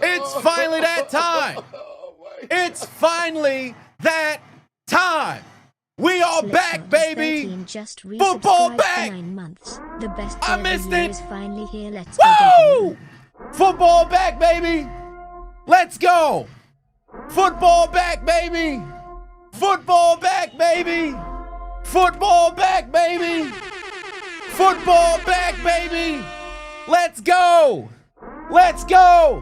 It's finally that time. It's finally that time. We are back, baby. Football back. The best I missed it. is finally here. Let's Woo! Football back, baby. Let's go. Football back, baby. Football back, baby. Football back, baby. Football back, baby. Let's go. Let's go.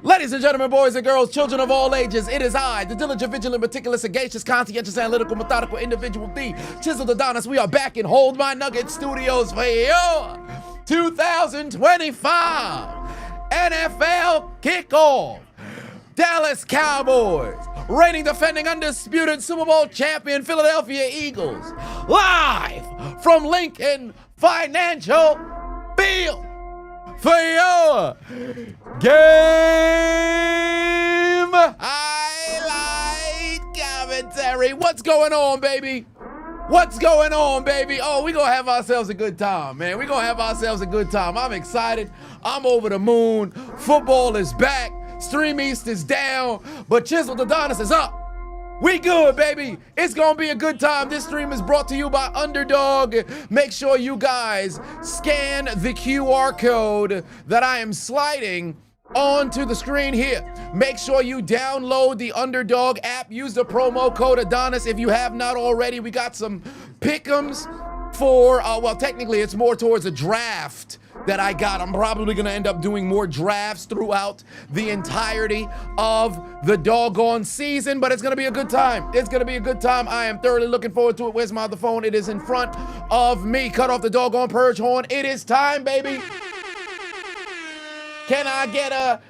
Ladies and gentlemen, boys and girls, children of all ages, it is I, the diligent, vigilant, meticulous, sagacious, conscientious, analytical, methodical individual, the Chiseled Adonis. We are back in Hold My Nugget Studios for your 2025 NFL Kickoff. Dallas Cowboys, reigning, defending, undisputed Super Bowl champion Philadelphia Eagles, live from Lincoln Financial Field for your game highlight commentary. What's going on, baby? What's going on, baby? Oh, we gonna have ourselves a good time, man. We gonna have ourselves a good time. I'm excited. I'm over the moon. Football is back. Stream East is down, but Chiseled Adonis is up. We good, baby. It's gonna be a good time. This stream is brought to you by Underdog. Make sure you guys scan the QR code that I am sliding onto the screen here. Make sure you download the Underdog app. Use the promo code Adonis if you have not already. We got some pick'ems for, well, technically it's more towards a draft that I got. I'm probably gonna end up doing more drafts throughout the entirety of the doggone season, but it's gonna be a good time. It's gonna be a good time. I am thoroughly looking forward to it. Where's my other phone? It is in front of me. Cut off the doggone purge horn. It is time, baby. Can I get a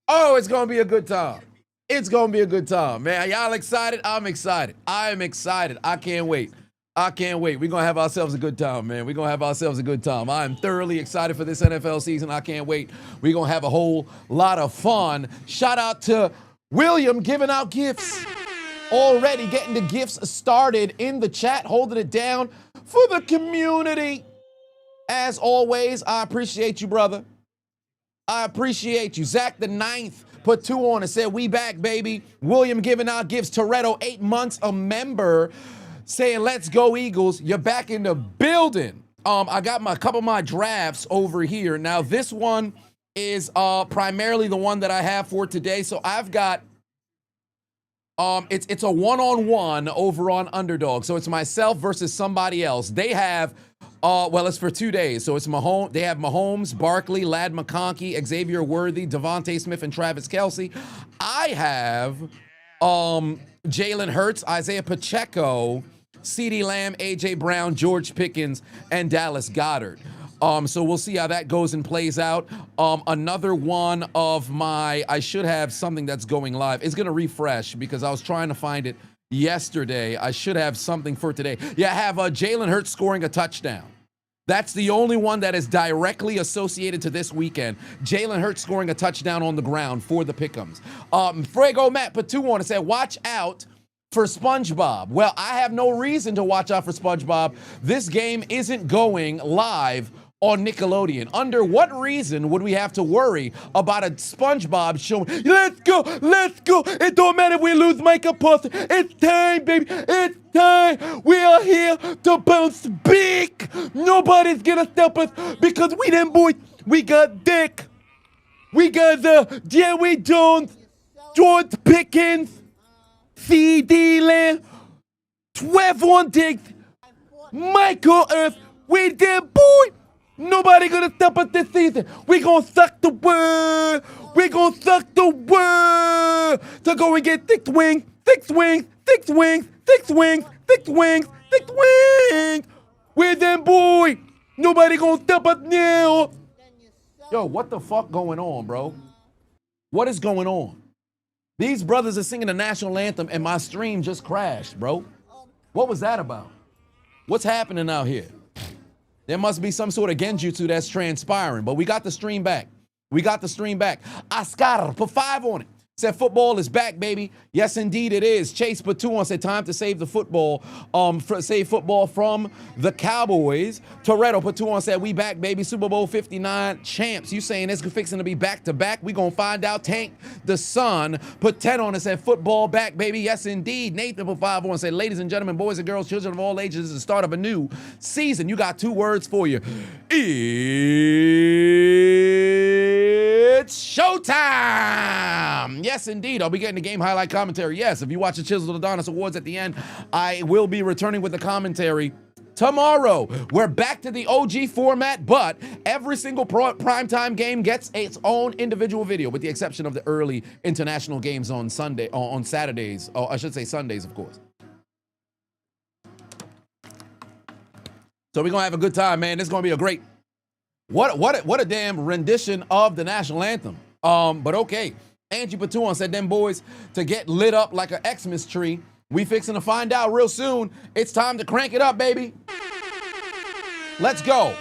Oh, it's gonna be a good time. It's gonna be a good time, man. Y'all excited? I'm excited. I am excited. I can't wait. I can't wait. We're gonna have ourselves a good time, man. We're gonna have ourselves a good time. I am thoroughly excited for this NFL season. I can't wait. We're gonna have a whole lot of fun. Shout out to William giving out gifts. Already getting the gifts started in the chat, holding it down for the community. As always, I appreciate you, brother. I appreciate you. Zach the Ninth put 2 on and said, we back, baby. William giving out gifts. Toretto, 8 months, a member, saying, let's go Eagles. You're back in the building. I got a couple of my drafts over here. Now, this one is primarily the one that I have for today. So I've got, it's a one-on-one over on Underdog. So it's myself versus somebody else. They have, well, it's for 2 days. So it's Mahomes. They have Mahomes, Barkley, Lad McConkey, Xavier Worthy, Devontae Smith, and Travis Kelce. I have Jalen Hurts, Isaiah Pacheco, CeeDee Lamb, AJ Brown, George Pickens, and Dallas Goedert. So we'll see how that goes and plays out. Another one of my, I should have something that's going live. It's going to refresh because I was trying to find it yesterday. I should have something for today. Yeah, I have Jalen Hurts scoring a touchdown. That's the only one that is directly associated to this weekend. Jalen Hurts scoring a touchdown on the ground for the pick'ems. Frego Matt put 2 on and said, watch out for SpongeBob. Well, I have no reason to watch out for SpongeBob. This game isn't going live on Nickelodeon. Under what reason would we have to worry about a SpongeBob show? Let's go, let's go. It don't matter if we lose Micah Parsons. It's time, baby. It's time. We are here to bounce big. Nobody's gonna stop us because we them boys. We got Dick. We got the Jerry Jones, George Pickens, CeeDee Lamb, Trevon Diggs, Michael Earth. We them boy. Nobody gonna stop us this season. We gonna suck the world. We gonna suck the world to go and get 6 wings, 6 wings, 6 wings, 6 wings, 6 wings, 6 wings. We're them boy. Nobody gonna stop us now. Yo, what the fuck going on, bro? What is going on? These brothers are singing the national anthem and my stream just crashed, bro. What was that about? What's happening out here? There must be some sort of genjutsu that's transpiring, but we got the stream back. We got the stream back. Oscar, put 5 on it. Said football is back, baby. Yes, indeed it is. Chase Patuan said time to save the football. Save football from the Cowboys. Toretto Patuan said we back, baby. Super Bowl 59 champs. You saying it's fixing to be back to back? We gonna find out. Tank the Sun put 10 on it. Said football back, baby. Yes, indeed. Nathan put 5 on. Said ladies and gentlemen, boys and girls, children of all ages, this is the start of a new season. You got 2 words for you. It's showtime. Yes, indeed. I'll be getting the game highlight commentary. Yes, if you watch the Chiseled Adonis Awards at the end, I will be returning with the commentary tomorrow. We're back to the OG format, but every single primetime game gets its own individual video, with the exception of the early international games on Saturdays. Oh, I should say Sundays, of course. So we're gonna have a good time, man. This is gonna be a great. What a damn rendition of the national anthem. But okay. Angie Patuan said them boys to get lit up like an Xmas tree. We fixing to find out real soon. It's time to crank it up, baby. Let's go.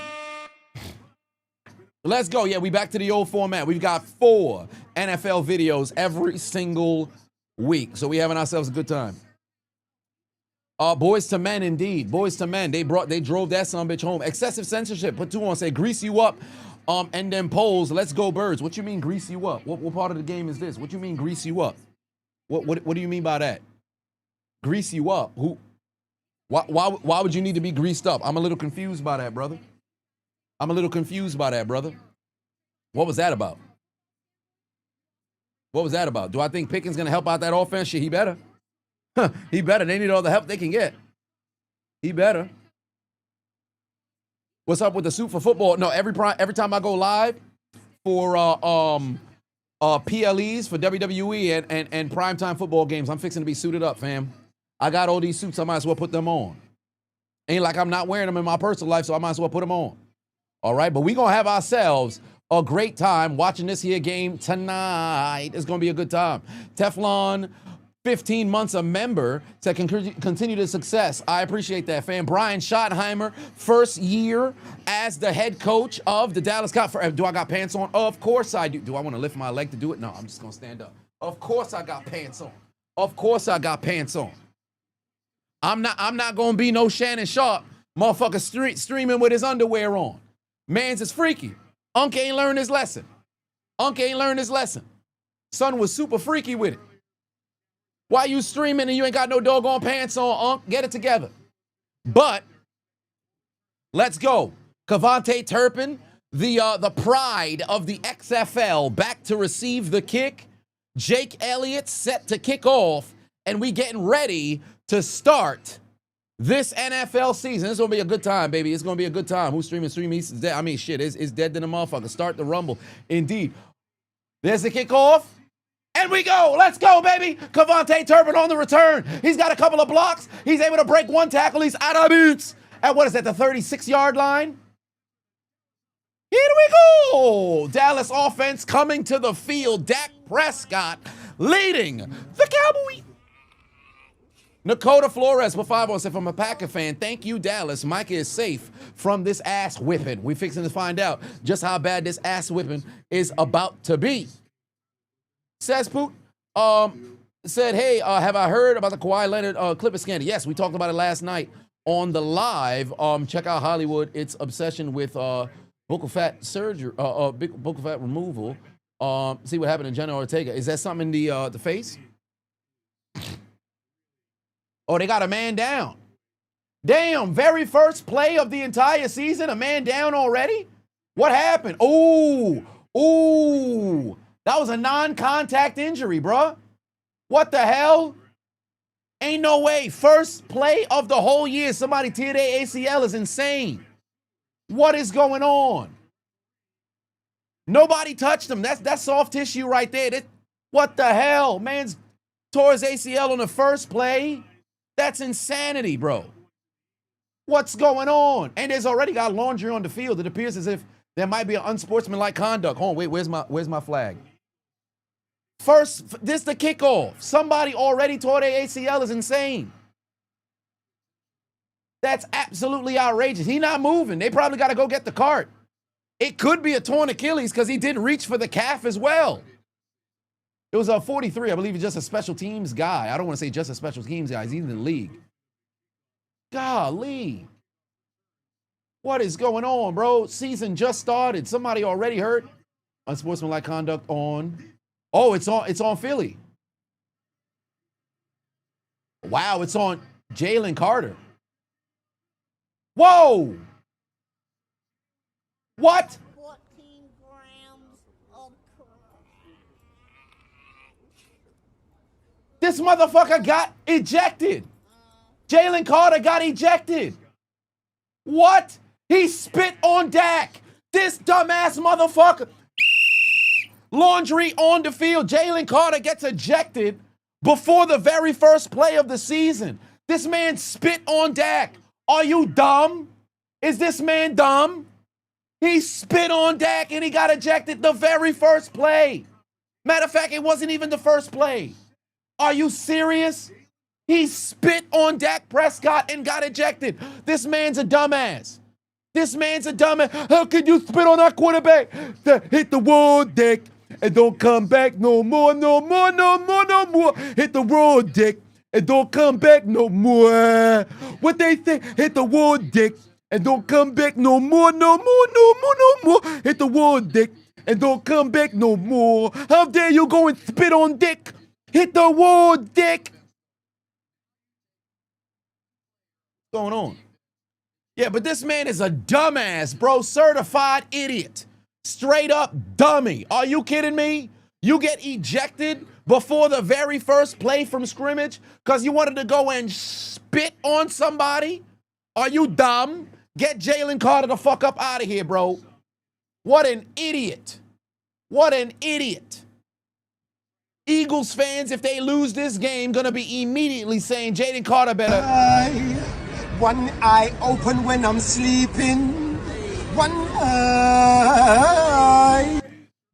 Let's go. Yeah, we back to the old format. We've got 4 NFL videos every single week. So we having ourselves a good time. Boys to men, indeed. Boys to men. They drove that son of a bitch home. Excessive censorship. Patuan say grease you up. And then polls. Let's go birds. What you mean grease you up? What part of the game is this? What you mean grease you up? What do you mean by that? Grease you up? Who? Why would you need to be greased up? I'm a little confused by that, brother. I'm a little confused by that, brother. What was that about? What was that about? Do I think Pickens gonna help out that offense? Shit, he better. He better. They need all the help they can get. He better. What's up with the suit for football? No, every time I go live for PLEs for WWE and primetime football games, I'm fixing to be suited up, fam. I got all these suits. I might as well put them on. Ain't like I'm not wearing them in my personal life, so I might as well put them on. All right, but we gonna have ourselves a great time watching this here game tonight. It's gonna be a good time. Teflon. 15 months a member to continue the success. I appreciate that, fam. Brian Schottenheimer, first year as the head coach of the Dallas Cowboys. Do I got pants on? Of course I do. Do I want to lift my leg to do it? No, I'm just going to stand up. Of course I got pants on. Of course I got pants on. I'm not going to be no Shannon Sharp motherfucker streaming with his underwear on. Mans is freaky. Unc ain't learned his lesson. Unc ain't learned his lesson. Son was super freaky with it. Why you streaming and you ain't got no doggone pants on, Unc? Get it together. But let's go. Cavante Turpin, the pride of the XFL, back to receive the kick. Jake Elliott set to kick off, and we getting ready to start this NFL season. It's gonna be a good time, baby. It's gonna be a good time. Who's streaming? Streaming is dead. I mean, shit, it's dead to the motherfucker. Start the rumble. Indeed. There's the kickoff. And we go. Let's go, baby. Cavante Turpin on the return. He's got a couple of blocks. He's able to break 1 tackle. He's out of boots. At what is that, the 36-yard line? Here we go. Dallas offense coming to the field. Dak Prescott leading the Cowboys. Nakota Flores for 5 said, from a Packer fan, thank you, Dallas. Micah is safe from this ass whipping. We're fixing to find out just how bad this ass whipping is about to be. Says Poot, said, hey, have I heard about the Kawhi Leonard Clipper scandal? Yes, we talked about it last night on the live. Check out Hollywood. Its obsession with buccal fat surgery, buccal fat removal. See what happened to Jenna Ortega. Is that something in the face? Oh, they got a man down. Damn, very first play of the entire season, a man down already? What happened? Ooh. That was a non-contact injury, bruh. What the hell? Ain't no way. First play of the whole year, somebody tear their ACL is insane. What is going on? Nobody touched him. That's soft tissue right there. What the hell? Man's tore his ACL on the first play. That's insanity, bro. What's going on? And there's already got laundry on the field. It appears as if there might be an unsportsmanlike conduct. Hold on, wait, where's my flag? This the kickoff. Somebody already tore their ACL is insane. That's absolutely outrageous. He not moving. They probably got to go get the cart. It could be a torn Achilles because he didn't reach for the calf as well. It was a 43. I believe he's just a special teams guy. I don't want to say just a special teams guy. He's in the league. Golly. What is going on, bro? Season just started. Somebody already hurt. Unsportsmanlike conduct on. Oh, it's on Philly. Wow, it's on Jaylen Carter. Whoa! What? 14 grams of crack. This motherfucker got ejected. Jaylen Carter got ejected. What? He spit on Dak. This dumbass motherfucker. Laundry on the field. Jaylen Carter gets ejected before the very first play of the season. This man spit on Dak. Are you dumb? Is this man dumb? He spit on Dak and he got ejected the very first play. Matter of fact, it wasn't even the first play. Are you serious? He spit on Dak Prescott and got ejected. This man's a dumbass. This man's a dumbass. How could you spit on that quarterback? Hit the wall, Dick, and don't come back no more, no more, no more, no more. Hit the wall, Dick, and don't come back no more. What they think? Hit the wall, Dick, and don't come back no more, no more, no more, no more. Hit the wall, Dick, and don't come back no more. How dare you go and spit on Dick? Hit the wall, Dick. What's going on? Yeah, but this man is a dumbass, bro. Certified idiot. Straight up dummy. Are you kidding me? You get ejected before the very first play from scrimmage because you wanted to go and spit on somebody? Are you dumb? Get Jaylen Carter the fuck up out of here, bro. What an idiot. What an idiot. Eagles fans, if they lose this game, gonna be immediately saying Jaylen Carter better. One eye open when I'm sleeping. One eye.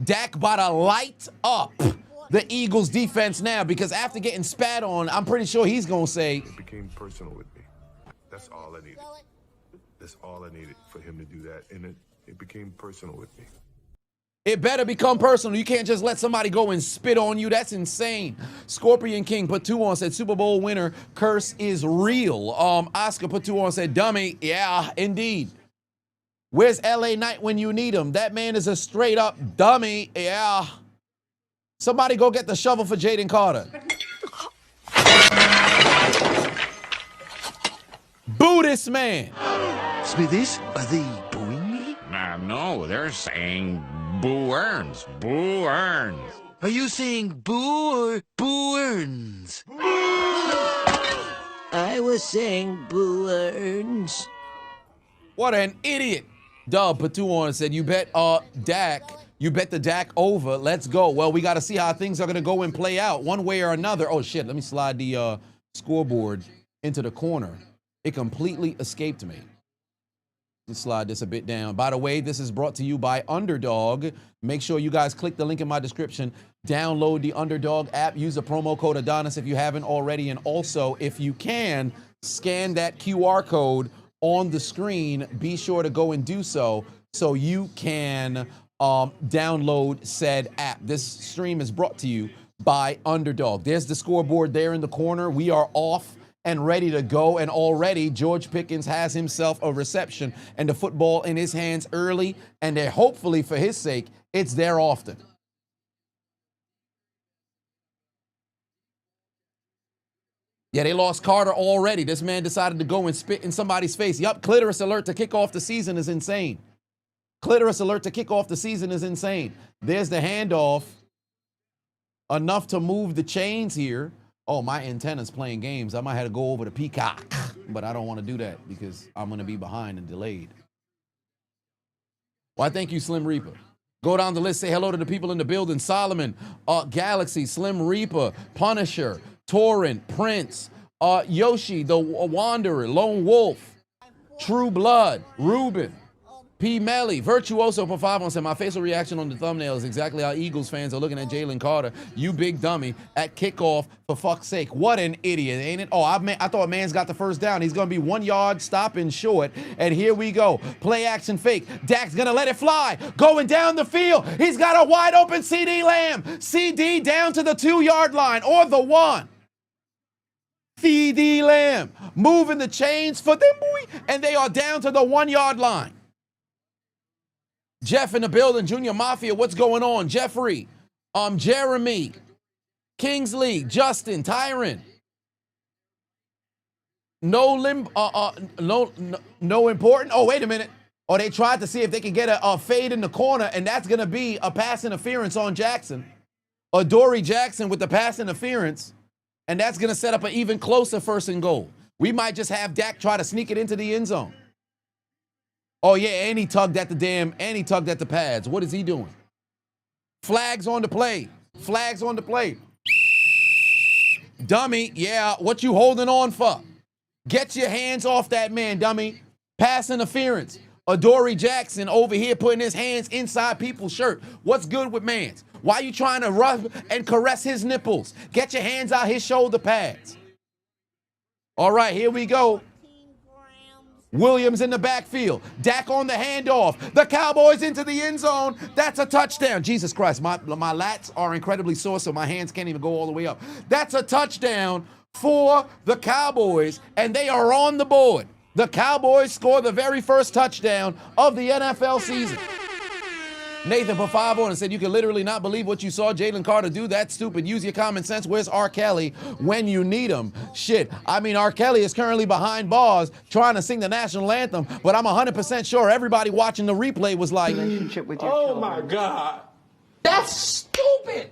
Dak about to light up the Eagles defense now because after getting spat on, I'm pretty sure he's gonna say, it became personal with me. That's all I needed. That's all I needed for him to do that. And it became personal with me. it better become personal. You can't just let somebody go and spit on you. That's insane. Scorpion King put 2 on, said Super Bowl winner curse is real. Oscar put 2 on, said dummy. Yeah, indeed. Where's LA Knight when you need him? That man is a straight up dummy. Yeah. Somebody go get the shovel for Jaylen Carter. Boo this man. Smithies, are they booing me? No, they're saying Boo Earns. Boo Earns. Are you saying boo or boo earns? I was saying Boo Earns. What an idiot. Dub put 2 on and said, you bet Dak. You bet the Dak over. Let's go. Well, we got to see how things are going to go and play out one way or another. Oh, shit. Let me slide the scoreboard into the corner. It completely escaped me. Let's slide this a bit down. By the way, this is brought to you by Underdog. Make sure you guys click the link in my description. Download the Underdog app. Use the promo code Adonis if you haven't already. And also, if you can, scan that QR code on the screen. Be sure to go and do so you can download said app. This stream is brought to you by Underdog. There's the scoreboard there in the corner. We are off and ready to go. And already George Pickens has himself a reception and the football in his hands early. And they're hopefully, for his sake, it's there often. Yeah, they lost Carter already. This man decided to go and spit in somebody's face. Yup, clitoris alert to kick off the season is insane. Clitoris alert to kick off the season is insane. There's the handoff. Enough to move the chains here. Oh, my antenna's playing games. I might have to go over to Peacock, but I don't want to do that because I'm going to be behind and delayed. Why, thank you, Slim Reaper. Go down the list, say hello to the people in the building. Solomon, Galaxy, Slim Reaper, Punisher, Torrent, Prince, Yoshi, the Wanderer, Lone Wolf, True Blood, Ruben, P. Melly, Virtuoso for 5 on said, my facial reaction on the thumbnail is exactly how Eagles fans are looking at Jaylen Carter. You big dummy at kickoff, for fuck's sake. What an idiot, ain't it? Oh, I thought man's got the first down. He's going to be 1 yard, stopping short. And here we go. Play action fake. Dak's going to let it fly. Going down the field. He's got a wide open CD Lamb. CD down to the 2-yard line or the 1. CD Lamb moving the chains for them, boy. And they are down to the 1-yard line. Jeff in the building, Junior Mafia, what's going on? Jeffrey, Jeremy, Kingsley, Justin, Tyron. No important. Oh, wait a minute. Oh, they tried to see if they could get a fade in the corner, and that's going to be a pass interference on Jackson. Adoree Jackson with the pass interference, and that's going to set up an even closer 1st and goal. We might just have Dak try to sneak it into the end zone. Oh, yeah, and he tugged at the pads. What is he doing? Flags on the play. Flags on the play. Dummy, yeah, what you holding on for? Get your hands off that man, dummy. Pass interference. Adoree Jackson over here putting his hands inside people's shirt. What's good with mans? Why you trying to rub and caress his nipples? Get your hands out his shoulder pads. All right, here we go. Williams in the backfield. Dak on the handoff. The Cowboys into the end zone. That's a touchdown. Jesus Christ, my lats are incredibly sore, so my hands can't even go all the way up. That's a touchdown for the Cowboys, and they are on the board. The Cowboys score the very first touchdown of the NFL season. Nathan put 5 on and said, you can literally not believe what you saw Jaylen Carter do. That's stupid. Use your common sense. Where's R. Kelly when you need him? Shit. I mean, R. Kelly is currently behind bars trying to sing the national anthem, but I'm 100% sure everybody watching the replay was like, Relationship with your Oh children. my God. That's stupid.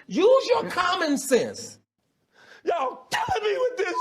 Use your common sense. Y'all killing me with this.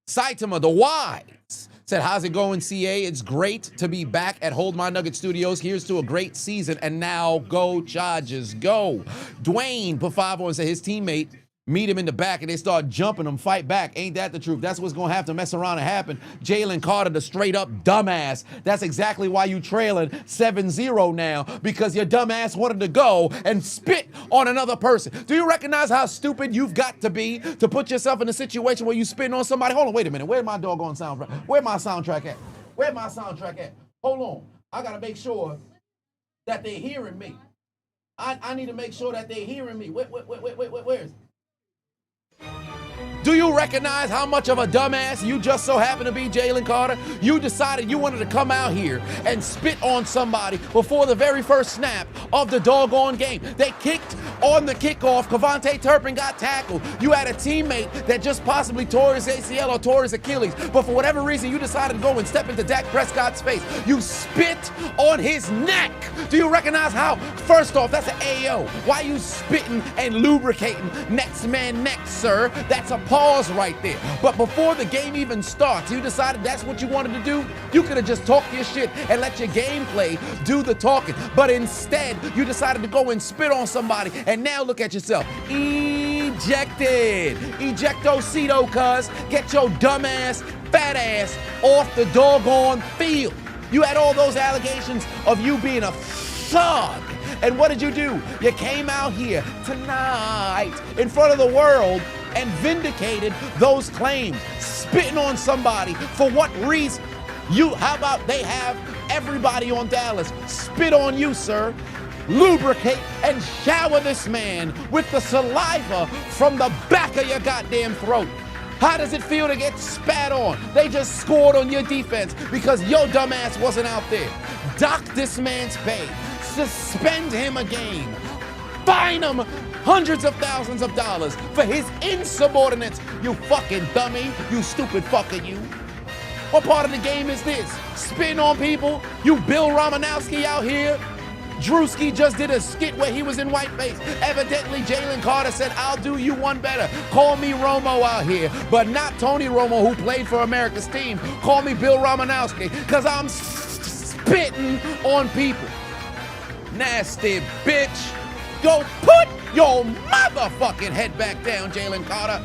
Saitama, the Wise, said, how's it going, CA? It's great to be back at Hold My Nugget Studios. Here's to a great season, and now go Chargers, go. Dwayne put 5 on and said his teammate meet him in the back, and they start jumping him, fight back. Ain't that the truth? That's what's going to have to mess around and happen. Jaylen Carter, the straight-up dumbass. That's exactly why you trailing 7-0 now, because your dumbass wanted to go and spit on another person. Do you recognize how stupid you've got to be to put yourself in a situation where you spitting on somebody? Hold on, wait a minute. Where's my doggone soundtrack? Where my soundtrack at? Where my soundtrack at? Hold on. I got to make sure that they're hearing me. I need to make sure that they're hearing me. Where is it? Do you recognize how much of a dumbass you just so happen to be, Jaylen Carter? You decided you wanted to come out here and spit on somebody before the very first snap of the doggone game. They kicked on the kickoff. Kevontae Turpin got tackled. You had a teammate that just possibly tore his ACL or tore his Achilles, but for whatever reason, you decided to go and step into Dak Prescott's face. You spit on his neck. Do you recognize how? First off, that's an AO. Why you spitting and lubricating next man next, sir? That's a pause right there. But before the game even starts, you decided that's what you wanted to do? You could have just talked your shit and let your gameplay do the talking. But instead, you decided to go and spit on somebody, and now look at yourself. Ejected. Ejectocito, cuz. Get your dumbass, fat ass off the doggone field. You had all those allegations of you being a thug. And what did you do? You came out here tonight in front of the world and vindicated those claims, spitting on somebody. For what reason? How about they have everybody on Dallas spit on you, sir? Lubricate and shower this man with the saliva from the back of your goddamn throat. How does it feel to get spat on? They just scored on your defense because your dumbass wasn't out there. Dock this man's pay. Suspend him a game. Fine him hundreds of thousands of dollars for his insubordinates. You fucking dummy. You stupid fucker, you. What part of the game is this? Spin on people? You Bill Romanowski out here? Drewski just did a skit where he was in whiteface. Evidently, Jaylen Carter said, I'll do you one better. Call me Romo out here, but not Tony Romo, who played for America's team. Call me Bill Romanowski, because I'm spitting on people. Nasty bitch. Go put your motherfucking head back down, Jaylen Carter.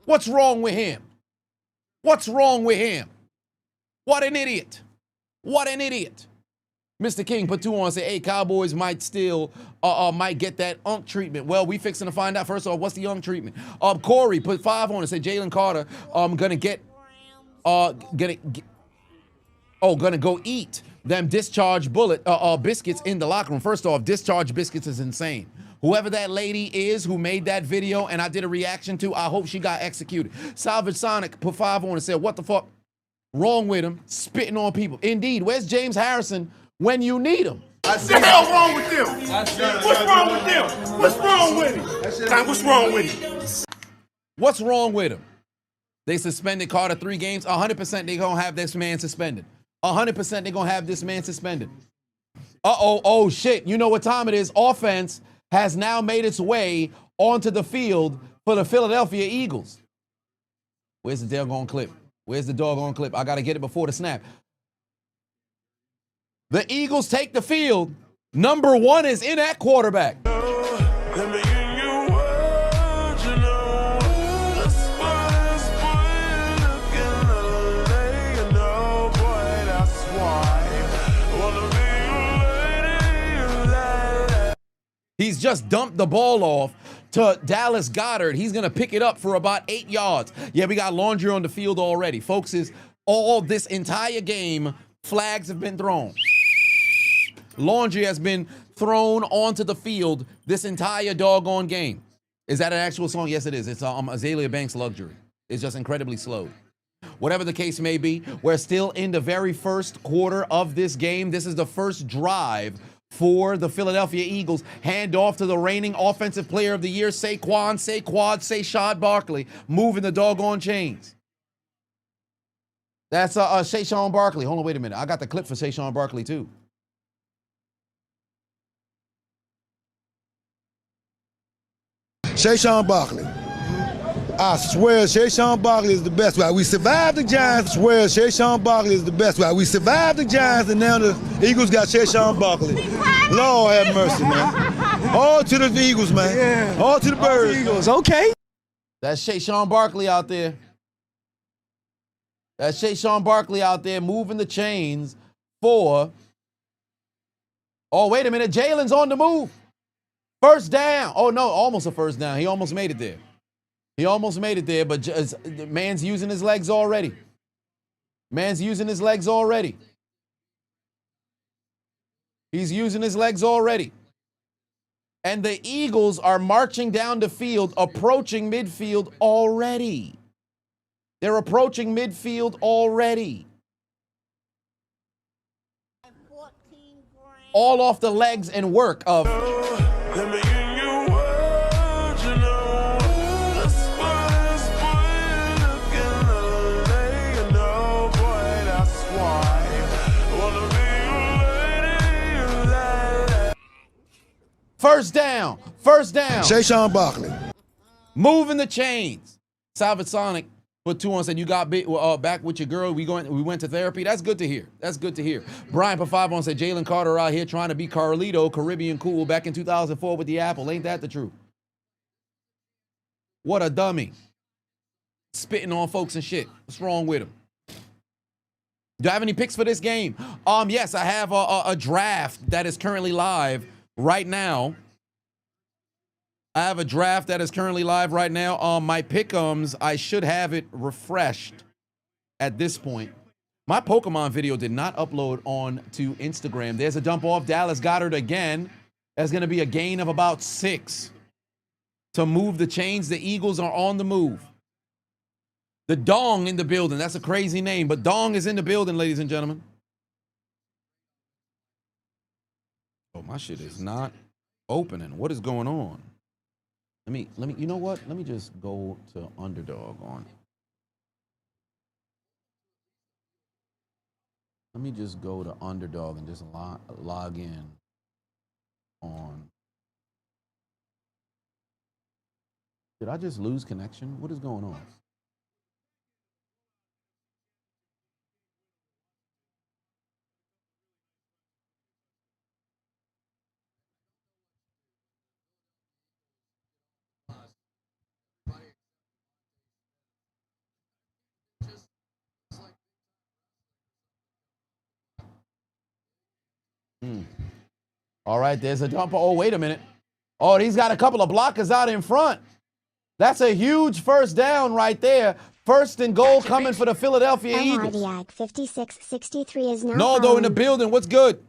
What's wrong with him? What's wrong with him? What an idiot. What an idiot. Mr. King put 2 on, say, hey, Cowboys might still might get that unk treatment. Well, we fixing to find out. First of all, what's the unk treatment? Corey put 5 on and say Jaylen Carter gonna go eat them discharge bullet biscuits in the locker room. First off, discharge biscuits is insane. Whoever that lady is who made that video and I did a reaction to, I hope she got executed. Salvage Sonic put 5 on and said, what the fuck wrong with him? Spitting on people. Indeed, where's James Harrison when you need him? What the hell wrong with them? What's wrong with them? What's wrong with him? What's wrong with him? What's wrong with him? They suspended Carter 3 games. 100% they gonna have this man suspended. 100% they gonna have this man suspended. Oh shit. You know what time it is? Offense has now made its way onto the field for the Philadelphia Eagles. Where's the doggone clip? Where's the doggone clip? I gotta get it before the snap. The Eagles take the field. Number 1 is in at quarterback. He's just dumped the ball off to Dallas Goedert. He's going to pick it up for about 8 yards. Yeah, we got laundry on the field already. Folks, is all this entire game, flags have been thrown. Laundry has been thrown onto the field this entire doggone game. Is that an actual song? Yes, it is. It's Azalea Banks' Luxury. It's just incredibly slow. Whatever the case may be, we're still in the very first quarter of this game. This is the first drive for the Philadelphia Eagles. Hand off to the reigning offensive player of the year, Saquon, Saquon Barkley, moving the doggone chains. That's Saquon Barkley. Hold on, wait a minute. I got the clip for Saquon Barkley too. Saquon Barkley. I swear Saquon Barkley is the best. Well, we survived the Giants. I swear Saquon Barkley is the best. Well, we survived the Giants, and now the Eagles got Saquon Barkley. Lord have mercy, man. All to the Eagles, man. Yeah. All to the Birds. Eagles, okay. That's Saquon Barkley out there. That's Saquon Barkley out there moving the chains for... Oh, wait a minute. Jalen's on the move. First down. Oh, no, almost a first down. He almost made it there. He almost made it there, but man's using his legs already. Man's using his legs already. He's using his legs already. And the Eagles are marching down the field, approaching midfield already. They're approaching midfield already. All off the legs and work of... First down. First down. Saquon Barkley. Moving the chains. Salvage Sonic put 2 on, said you got back with your girl. We went to therapy. That's good to hear. That's good to hear. Brian put 5 on, said Jaylen Carter out here trying to be Carlito, Caribbean cool, back in 2004 with the Apple. Ain't that the truth? What a dummy. Spitting on folks and shit. What's wrong with him? Do I have any picks for this game? Yes, I have a draft that is currently live right now. I have a draft that is currently live right now. My pick'ems, I should have it refreshed at this point. My Pokemon video did not upload on to Instagram. There's a dump off. Dallas Goedert again. That's going to be a gain of about 6 to move the chains. The Eagles are on the move. The Dong in the building. That's a crazy name, but Dong is in the building, ladies and gentlemen. Oh, my shit is not opening. What is going on? Let me, you know what? Let me just go to Underdog on. Let me just go to Underdog and just log in on. Did I just lose connection? What is going on? All right, there's a dumper. Oh, wait a minute. Oh, he's got a couple of blockers out in front. That's a huge first down right there. First and goal coming for the Philadelphia Eagles. LRDAG 5663 is now Naldo in the following. building. What's good?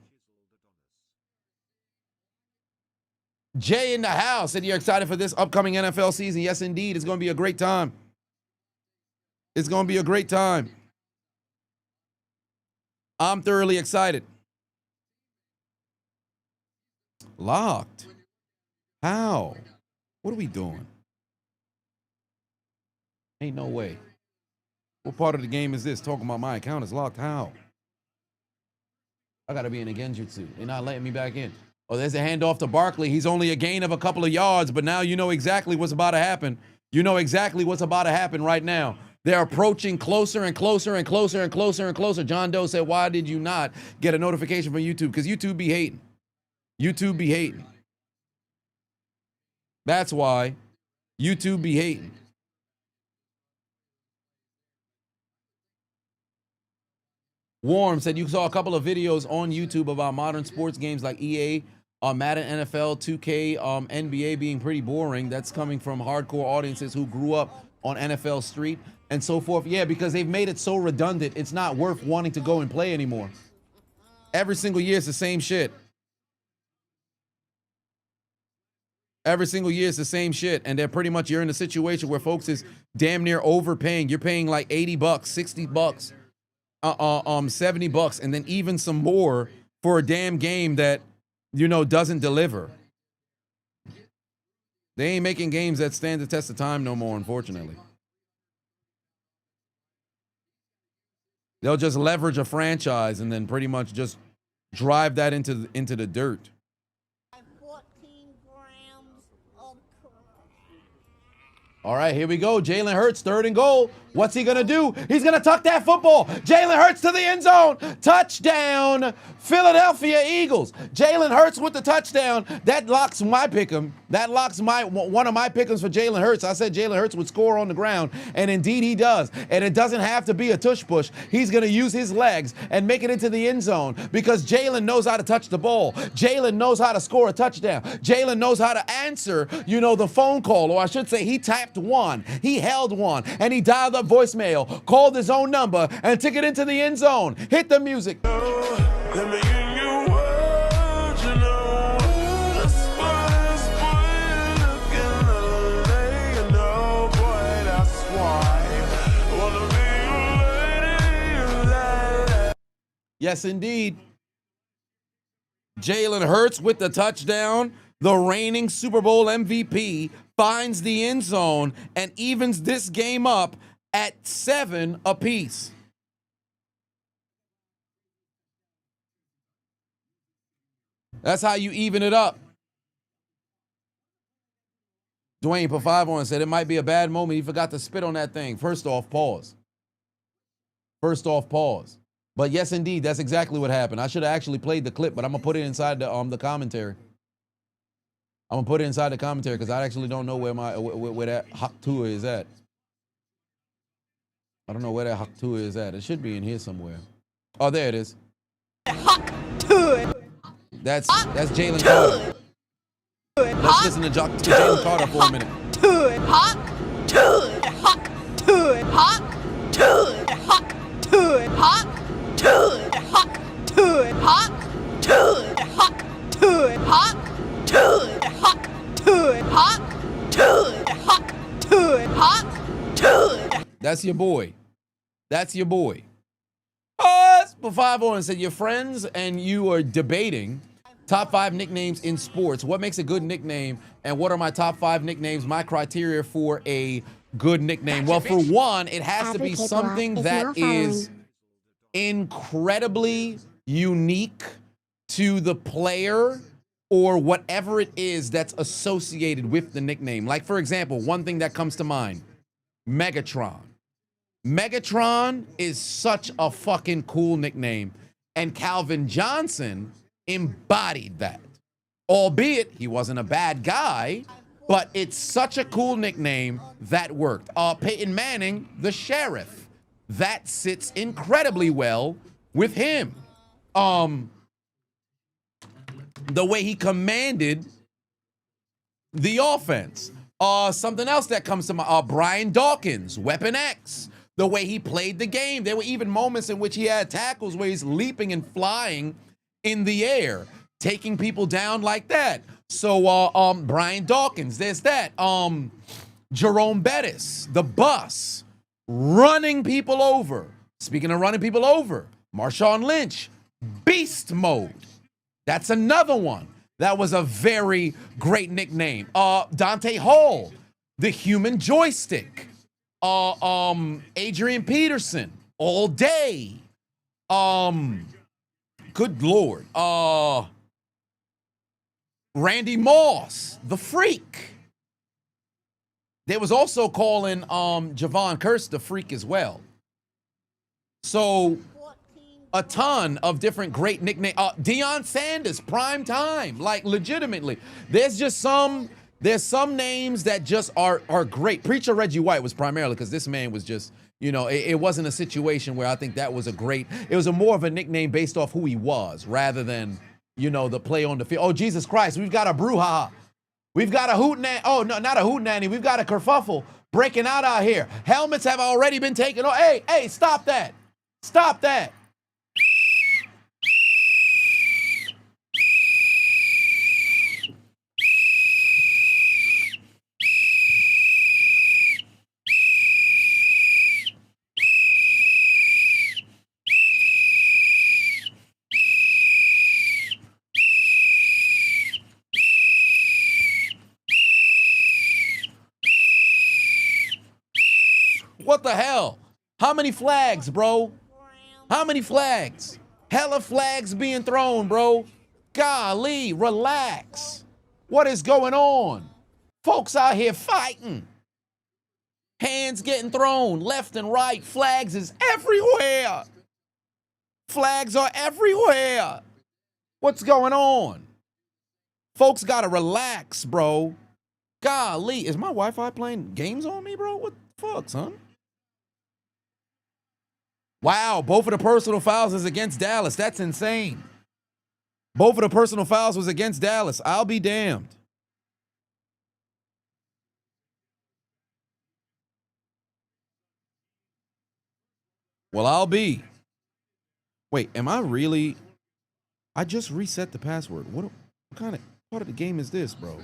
Jay in the house. Said you're excited for this upcoming NFL season. Yes, indeed. It's going to be a great time. It's going to be a great time. I'm thoroughly excited. Locked. How? What are we doing? Ain't no way. What part of the game is this? Talking about my account is locked. How? I got to be in a genjutsu. They're not letting me back in. Oh, there's a handoff to Barkley. He's only a gain of a couple of yards, but now you know exactly what's about to happen. You know exactly what's about to happen right now. They're approaching closer and closer and closer and closer and closer. John Doe said, why did you not get a notification from YouTube? Because YouTube be hating. YouTube be hating. That's why. YouTube be hating. Warm said you saw a couple of videos on YouTube about modern sports games like EA, Madden, NFL, 2K, NBA being pretty boring. That's coming from hardcore audiences who grew up on NFL Street and so forth. Yeah, because they've made it so redundant, it's not worth wanting to go and play anymore. Every single year, it's the same shit. Every single year, it's the same shit. And they're pretty much, you're in a situation where folks is damn near overpaying. You're paying like $80, $60, $70, and then even some more for a damn game that, you know, doesn't deliver. They ain't making games that stand the test of time no more, unfortunately. They'll just leverage a franchise and then pretty much just drive that into the dirt. 14 grams of crack. All right, here we go. Jalen Hurts, 3rd and goal. What's he going to do? He's going to tuck that football. Jalen Hurts to the end zone. Touchdown, Philadelphia Eagles. Jalen Hurts with the touchdown. That locks my pick'em. That locks one of my pick'ems for Jalen Hurts. I said Jalen Hurts would score on the ground, and indeed he does. And it doesn't have to be a tush push. He's going to use his legs and make it into the end zone because Jalen knows how to touch the ball. Jalen knows how to score a touchdown. Jalen knows how to answer, you know, the phone call, or I should say he tapped one. He held one, and he dialed up voicemail, called his own number, and took it into the end zone. Hit the music. Yes, indeed. Jalen Hurts with the touchdown. The reigning Super Bowl MVP finds the end zone and evens this game up at 7 apiece. That's how you even it up. Dwayne put 5 on and said it might be a bad moment. He forgot to spit on that thing. First off, pause. But yes, indeed, that's exactly what happened. I should have actually played the clip, but I'm going to put it inside the commentary. I'm going to put it inside the commentary because I actually don't know where that Haktua is at. I don't know where that Haktua is at. It should be in here somewhere. Oh, there it is. Haktua. That's Jaylen Carter. Let's listen to Jaylen Carter for a minute. That's your boy. That's your boy. For 5 on said your friends and you are debating top 5 nicknames in sports. What makes a good nickname, and what are my top 5 nicknames? My criteria for a good nickname. Well, for one, it has to be something that is incredibly unique to the player or whatever it is that's associated with the nickname. Like, for example, one thing that comes to mind, Megatron. Megatron is such a fucking cool nickname, and Calvin Johnson embodied that. Albeit he wasn't a bad guy, but it's such a cool nickname that worked. Peyton Manning, the Sheriff. That sits incredibly well with him. the way he commanded the offense. Something else that comes to mind, Brian Dawkins, Weapon X, the way he played the game. There were even moments in which he had tackles where he's leaping and flying in the air, taking people down like that. So Brian Dawkins, there's that. Jerome Bettis, the bus, running people over. Speaking of running people over, Marshawn Lynch, beast mode. That's another one. That was a very great nickname. Dante Hall, the human joystick. Adrian Peterson, all day. Good Lord. Randy Moss, the freak. They was also calling Javon Curse the freak as well. So a ton of different great nicknames. Deion Sanders, prime time, like legitimately. There's some names that just are great. Preacher Reggie White was primarily because this man was just, you know, it wasn't a situation where I think that was it was more of a nickname based off who he was rather than, you know, the play on the field. Oh, Jesus Christ, we've got a brouhaha. We've got a hootenanny. Oh, no, not a hootenanny. We've got a kerfuffle breaking out here. Helmets have already been taken. Oh, hey, stop that. Stop that. What the hell? How many flags, bro? How many flags? Hella flags being thrown, bro. Golly, relax. What is going on? Folks out here fighting. Hands getting thrown left and right. Flags is everywhere. Flags are everywhere. What's going on? Folks gotta relax, bro. Golly, is my Wi-Fi playing games on me, bro? What the fuck, son? Wow, both of the personal fouls is against Dallas. That's insane. Both of the personal fouls was against Dallas. I'll be damned. Well, I'll be. Wait, am I really? I just reset the password. What kind of part of the game is this, bro?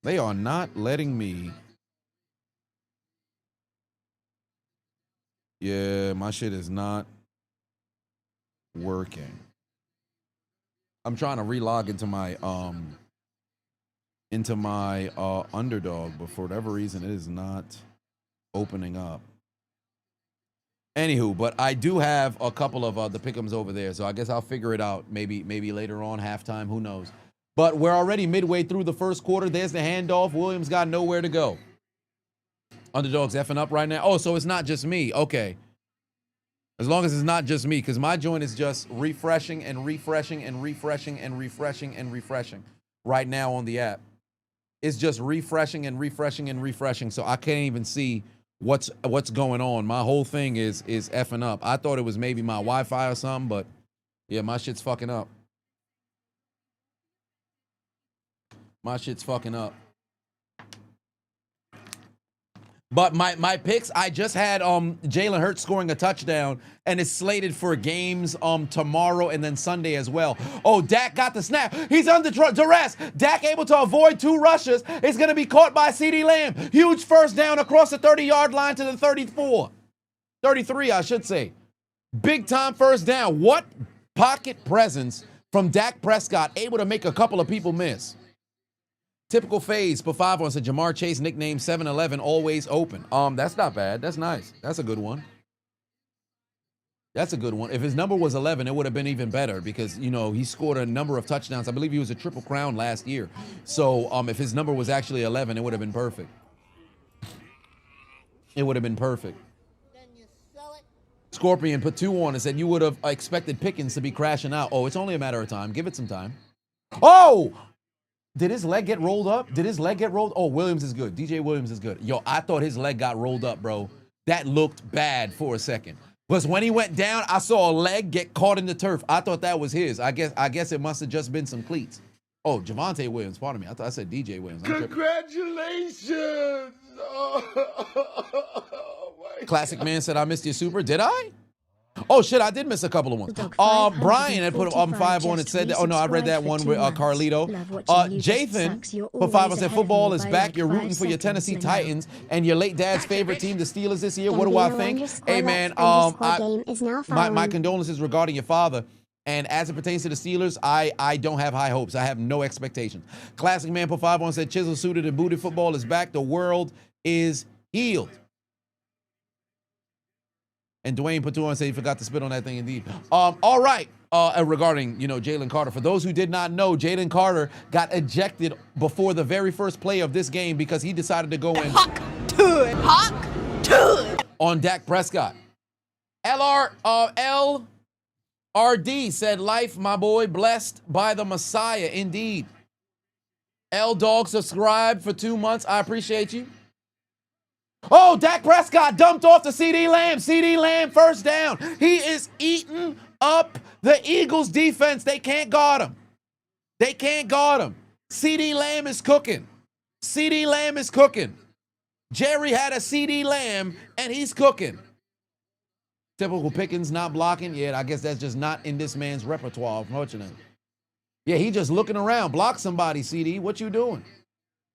They are not letting me. Yeah, my shit is not working. I'm trying to relog into my Underdog, but for whatever reason, it is not opening up. Anywho, but I do have a couple of the pick'ems over there, so I guess I'll figure it out maybe later on, halftime, who knows. But we're already midway through the first quarter. There's the handoff. Williams got nowhere to go. Underdog's effing up right now. Oh, so it's not just me. Okay. As long as it's not just me, because my joint is just refreshing and refreshing and refreshing and refreshing and refreshing right now on the app. It's just refreshing and refreshing and refreshing, so I can't even see what's going on. My whole thing is effing up. I thought it was maybe my Wi-Fi or something, but yeah, my shit's fucking up. My shit's fucking up. But my picks, I just had Jalen Hurts scoring a touchdown, and it's slated for games tomorrow and then Sunday as well. Oh, Dak got the snap. He's under duress. Dak able to avoid 2 rushes. It's going to be caught by CeeDee Lamb. Huge first down across the 30-yard line to the 33, I should say. Big time first down. What pocket presence from Dak Prescott, able to make a couple of people miss. Typical phase for 5 on said Jamar Chase, nickname 7-11, always open. That's not bad. That's nice. That's a good one. That's a good one. If his number was 11, it would have been even better because, you know, he scored a number of touchdowns. I believe he was a Triple Crown last year. So if his number was actually 11, it would have been perfect. It would have been perfect. Scorpion put 2 on and said you would have expected Pickens to be crashing out. Oh, it's only a matter of time. Give it some time. Oh! Did his leg get rolled up? Did his leg get rolled? Oh, Williams is good. DJ Williams is good. Yo, I thought his leg got rolled up, bro. That looked bad for a second. Was when he went down, I saw a leg get caught in the turf. I thought that was his. I guess it must have just been some cleats. Oh, Javonte Williams, pardon me. I thought I said DJ Williams. Congratulations! Classic Man said, I missed your super. Did I? Oh, shit, I did miss a couple of ones. Brian had put 5 on and said that. Oh, no, I read that one with Carlito. Jathan put 5 on said, football is back. You're rooting for your Tennessee Titans and your late dad's favorite team, the Steelers, this year. What do I think? Hey, man, my condolences regarding your father. And as it pertains to the Steelers, I don't have high hopes. I have no expectations. Classic Man put 5 on said, Chiseled, suited, and booted. Football is back. The world is healed. And Dwayne put 2 on and said he forgot to spit on that thing indeed. All right. Regarding, Jaylen Carter. For those who did not know, Jaylen Carter got ejected before the very first play of this game because he decided to go in on Dak Prescott. LRD said, life, my boy, blessed by the Messiah, indeed. L-Dog subscribed for 2 months. I appreciate you. Oh, Dak Prescott dumped off to CeeDee Lamb. CeeDee Lamb first down. He is eating up the Eagles defense. They can't guard him. They can't guard him. CeeDee Lamb is cooking. CeeDee Lamb is cooking. Jerry had a CeeDee Lamb, and he's cooking. Typical Pickens not blocking. Yeah, I guess that's just not in this man's repertoire, unfortunately. Yeah, he just looking around. Block somebody, CD. What you doing?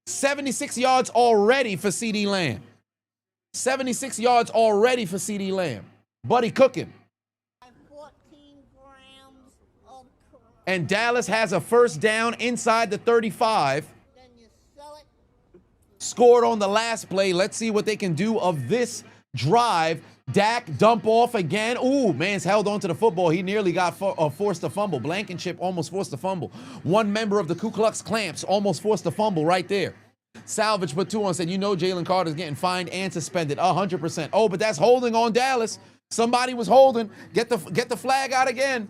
76 yards already for CeeDee Lamb. 76 yards already for CeeDee Lamb. Buddy cooking. 14 grams of crap. And Dallas has a first down inside the 35. Then you sell it. Scored on the last play. Let's see what they can do of this drive. Dak dump off again. Ooh, man's held on to the football. He nearly got forced to fumble. Blankenship almost forced to fumble. One member of the Ku Klux Clamps almost forced to fumble right there. Salvage put 2 on, said, Jaylen Carter's getting fined and suspended 100%. Oh, but that's holding on Dallas. Somebody was holding. Get the flag out again.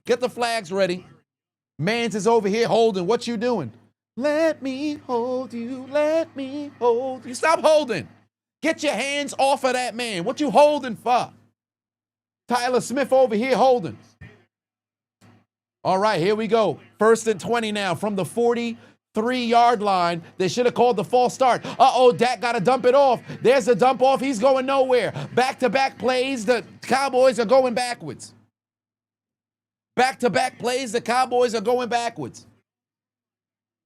Get the flags ready. Mans is over here holding. What you doing? Let me hold you. Let me hold you. Stop holding. Get your hands off of that man. What you holding for? Tyler Smith over here holding. All right, here we go. 1st and 20 now from the 43-yard line. They should have called the false start. Uh-oh, Dak got to dump it off. There's a dump off. He's going nowhere. Back-to-back plays. The Cowboys are going backwards. Back-to-back plays. The Cowboys are going backwards.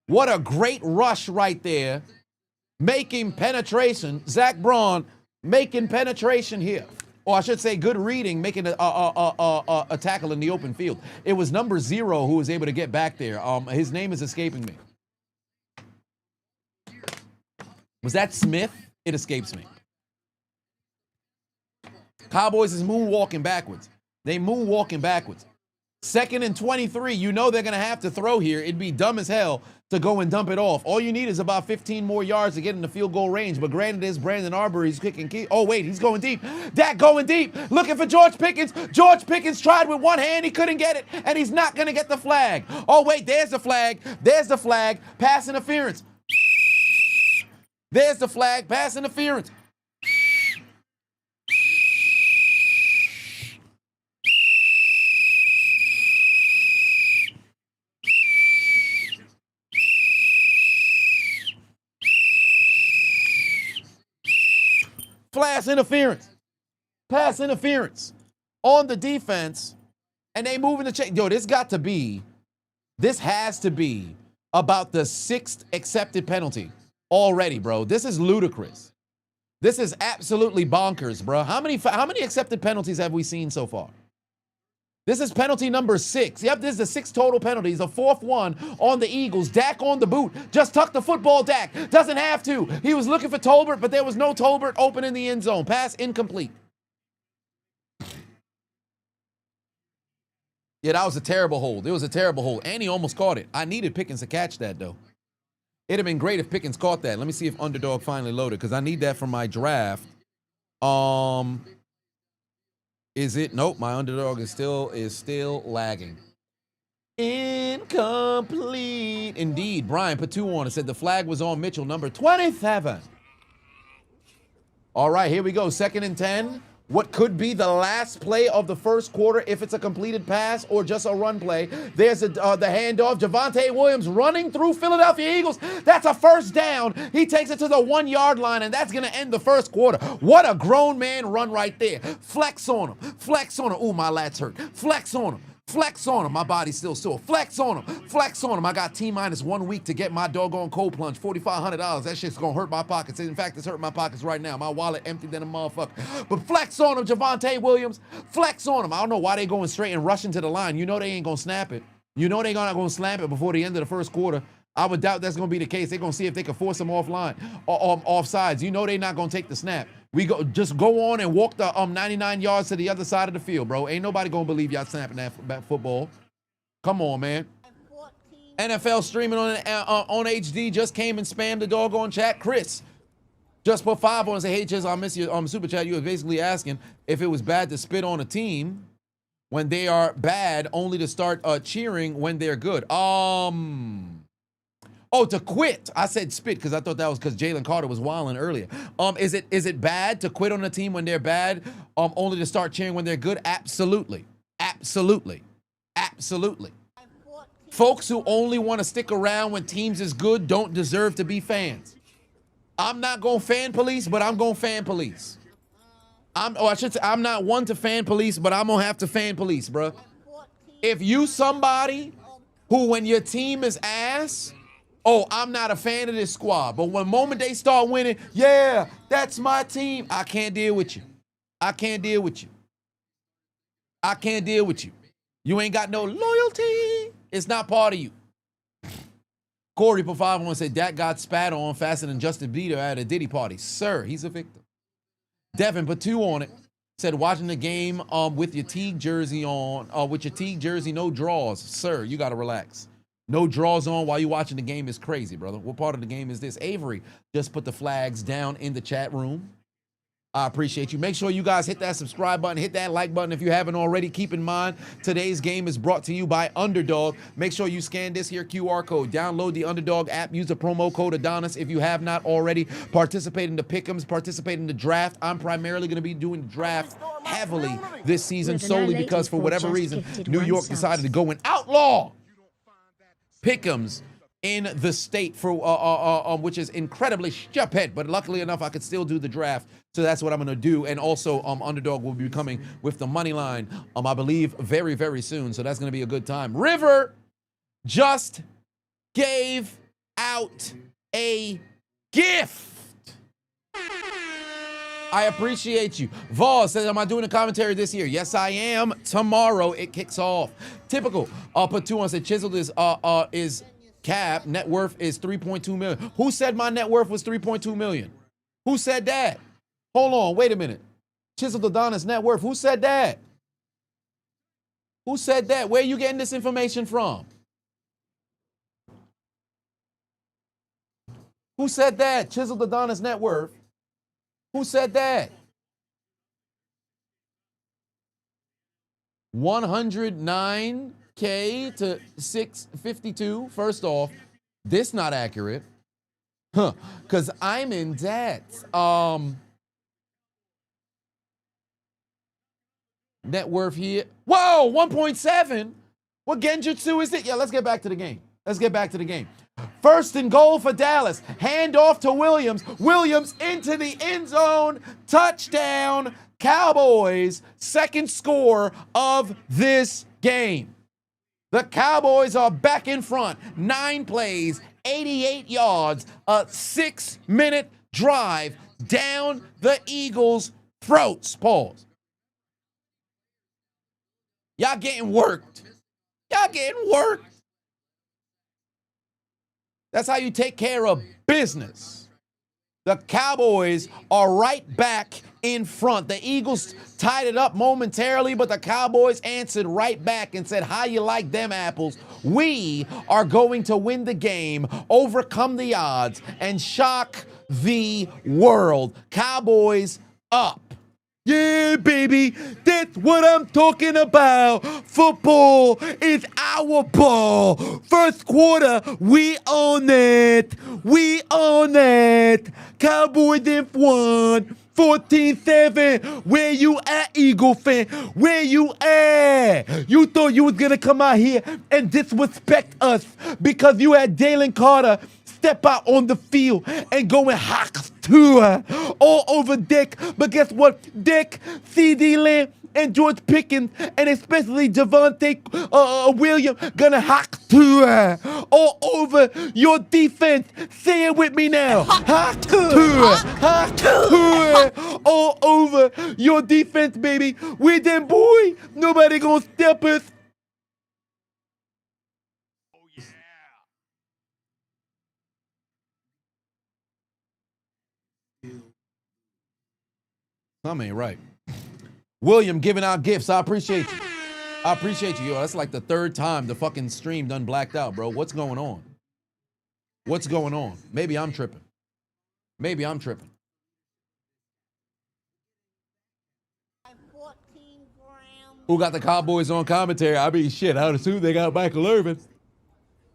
What a great rush right there. Making penetration. Zach Braun making penetration here. Or I should say good reading, making a tackle in the open field. It was number 0 who was able to get back there. His name is escaping me. Was that Smith? It escapes me. Cowboys is moonwalking backwards. They moonwalking backwards. 2nd and 23. You know they're going to have to throw here. It'd be dumb as hell to go and dump it off. All you need is about 15 more yards to get in the field goal range. But granted, is Brandon Arbery's kicking key. Oh, wait, he's going deep. Dak going deep. Looking for George Pickens. George Pickens tried with one hand. He couldn't get it. And he's not going to get the flag. Oh, wait, there's the flag. There's the flag. Pass interference. There's the flag. Pass interference. Pass interference. Pass interference on the defense. And they move in the chain. Yo, this has to be about the 6th accepted penalty already, bro. This is ludicrous. This is absolutely bonkers, bro. How many accepted penalties have we seen so far? This is penalty number 6. Yep, this is the 6 total penalties. The 4th one on the Eagles. Dak on the boot. Just tuck the football, Dak. Doesn't have to. He was looking for Tolbert, but there was no Tolbert open in the end zone. Pass incomplete. Yeah, that was a terrible hold. It was a terrible hold. And he almost caught it. I needed Pickens to catch that, though. It'd have been great if Pickens caught that. Let me see if Underdog finally loaded, because I need that for my draft. Is it? Nope, my Underdog is still lagging. Incomplete. Indeed. Brian put 2 on and said the flag was on Mitchell, number 27. All right, here we go. 2nd and 10. What could be the last play of the first quarter if it's a completed pass or just a run play. There's the handoff. Javonte Williams running through Philadelphia Eagles. That's a first down. He takes it to the 1-yard line, and that's going to end the first quarter. What a grown man run right there. Flex on him. Flex on him. Ooh, my lats hurt. Flex on him. Flex on him. My body's still sore. Flex on him. Flex on him. I got T-minus 1 week to get my doggone cold plunge. $4,500. That shit's going to hurt my pockets. In fact, it's hurting my pockets right now. My wallet empty than a motherfucker. But flex on him, Javonte Williams. Flex on him. I don't know why they going straight and rushing to the line. You know they ain't going to snap it. You know they're not going to slam it before the end of the first quarter. I would doubt that's going to be the case. They're going to see if they can force them offline or offsides. You know they're not going to take the snap. Just go on and walk the 99 yards to the other side of the field, bro. Ain't nobody going to believe y'all snapping that football. Come on, man. NFL streaming on HD just came and spammed the doggone chat. Chris just put 5 on and say, hey, Chiz, I miss you. Super chat. You were basically asking if it was bad to spit on a team when they are bad, only to start cheering when they're good. Oh, to quit. I said spit because I thought that was because Jaylen Carter was wilding earlier. Is it bad to quit on a team when they're bad, only to start cheering when they're good? Absolutely. Absolutely. Absolutely. Folks who only want to stick around when teams is good don't deserve to be fans. I'm not going to fan police, but I'm going to fan police. I should say I'm not one to fan police, but I'm going to have to fan police, bro. If you somebody who when your team is ass, oh, I'm not a fan of this squad. But when moment they start winning, yeah, that's my team. I can't deal with you. I can't deal with you. I can't deal with you. You ain't got no loyalty. It's not part of you. Corey put 5 on and said Dak got spat on faster than Justin Bieber at a Diddy party. Sir, he's a victim. Devin put 2 on it. Said watching the game with your Teague jersey on, with your Teague jersey, no draws. Sir, you got to relax. No draws on while you watching the game is crazy, brother. What part of the game is this? Avery just put the flags down in the chat room. I appreciate you. Make sure you guys hit that subscribe button, hit that like button if you haven't already. Keep in mind, today's game is brought to you by Underdog. Make sure you scan this here QR code. Download the Underdog app. Use the promo code Adonis if you have not already. Participate in the pick'ems, participate in the draft. I'm primarily going to be doing the draft heavily this season solely because for whatever reason, New York decided to go and outlaw pick'ems in the state for which is incredibly stupid, but luckily enough I could still do the draft, so that's what I'm gonna do. And also Underdog will be coming with the money line I believe very, very soon, so that's gonna be a good time. River just gave out a gift. I appreciate you. Voss says, am I doing a commentary this year? Yes, I am. Tomorrow it kicks off. Typical. Put 2 on, said Chiseled is cap. Net worth is 3.2 million. Who said my net worth was 3.2 million? Who said that? Hold on, wait a minute. Chiseled Adonis net worth. Who said that? Who said that? Where are you getting this information from? Who said that? Chiseled Adonis net worth. Who said that? 109K to 652. First off, this not accurate. Because I'm in debt. Net worth here. Whoa, 1.7. What genjutsu is it? Yeah, let's get back to the game. Let's get back to the game. First and goal for Dallas. Hand off to Williams. Williams into the end zone. Touchdown, Cowboys. Second score of this game. The Cowboys are back in front. 9 plays, 88 yards, a 6-minute drive down the Eagles' throats. Pause. Y'all getting worked. Y'all getting worked. That's how you take care of business. The Cowboys are right back in front. The Eagles tied it up momentarily, but the Cowboys answered right back and said, how you like them apples? We are going to win the game, overcome the odds, and shock the world. Cowboys up Yeah, baby, that's what I'm talking about. Football is our ball. First quarter, we own it. We own it. Cowboys have won. 14-7. Where you at, Eagle fan? Where you at? You thought you was gonna come out here and disrespect us because you had Jaylen Carter step out on the field and go and hack to her all over Dick. But guess what? Dick, CD Lamb, and George Pickens, and especially Javonte Williams, gonna hack to her all over your defense. Say it with me now. Hack to her. Hack to her all over your defense, baby. With them, boy, nobody gonna step us. Something ain't right. William giving out gifts. I appreciate you. I appreciate you. Yo, that's like the third time the fucking stream done blacked out, bro. What's going on? What's going on? Maybe I'm tripping. Maybe I'm tripping. 14 grams. Who got the Cowboys on commentary? I mean, shit, I would assume they got Michael Irvin.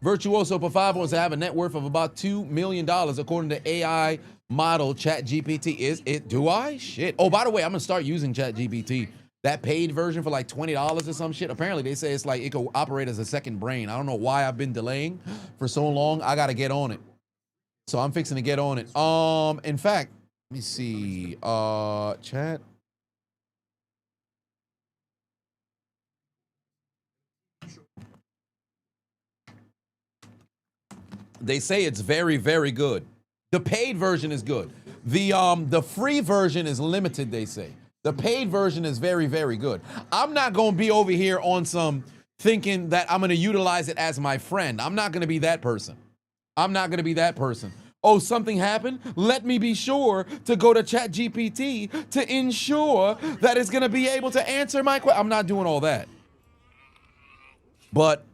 Virtuoso for 5 wants to have a net worth of about $2 million according to AI model ChatGPT. Is it? Do I? Shit. Oh, by the way, I'm gonna start using ChatGPT. That paid version for like $20 or some shit. Apparently, they say it's like it could operate as a second brain. I don't know why I've been delaying for so long. I gotta get on it. So I'm fixing to get on it. In fact, let me see. Chat. They say it's very, very good. The paid version is good. The free version is limited, they say. The paid version is very, very good. I'm not going to be over here on some thinking that I'm going to utilize it as my friend. I'm not going to be that person. I'm not going to be that person. Oh, something happened? Let me be sure to go to ChatGPT to ensure that it's going to be able to answer my question. I'm not doing all that. But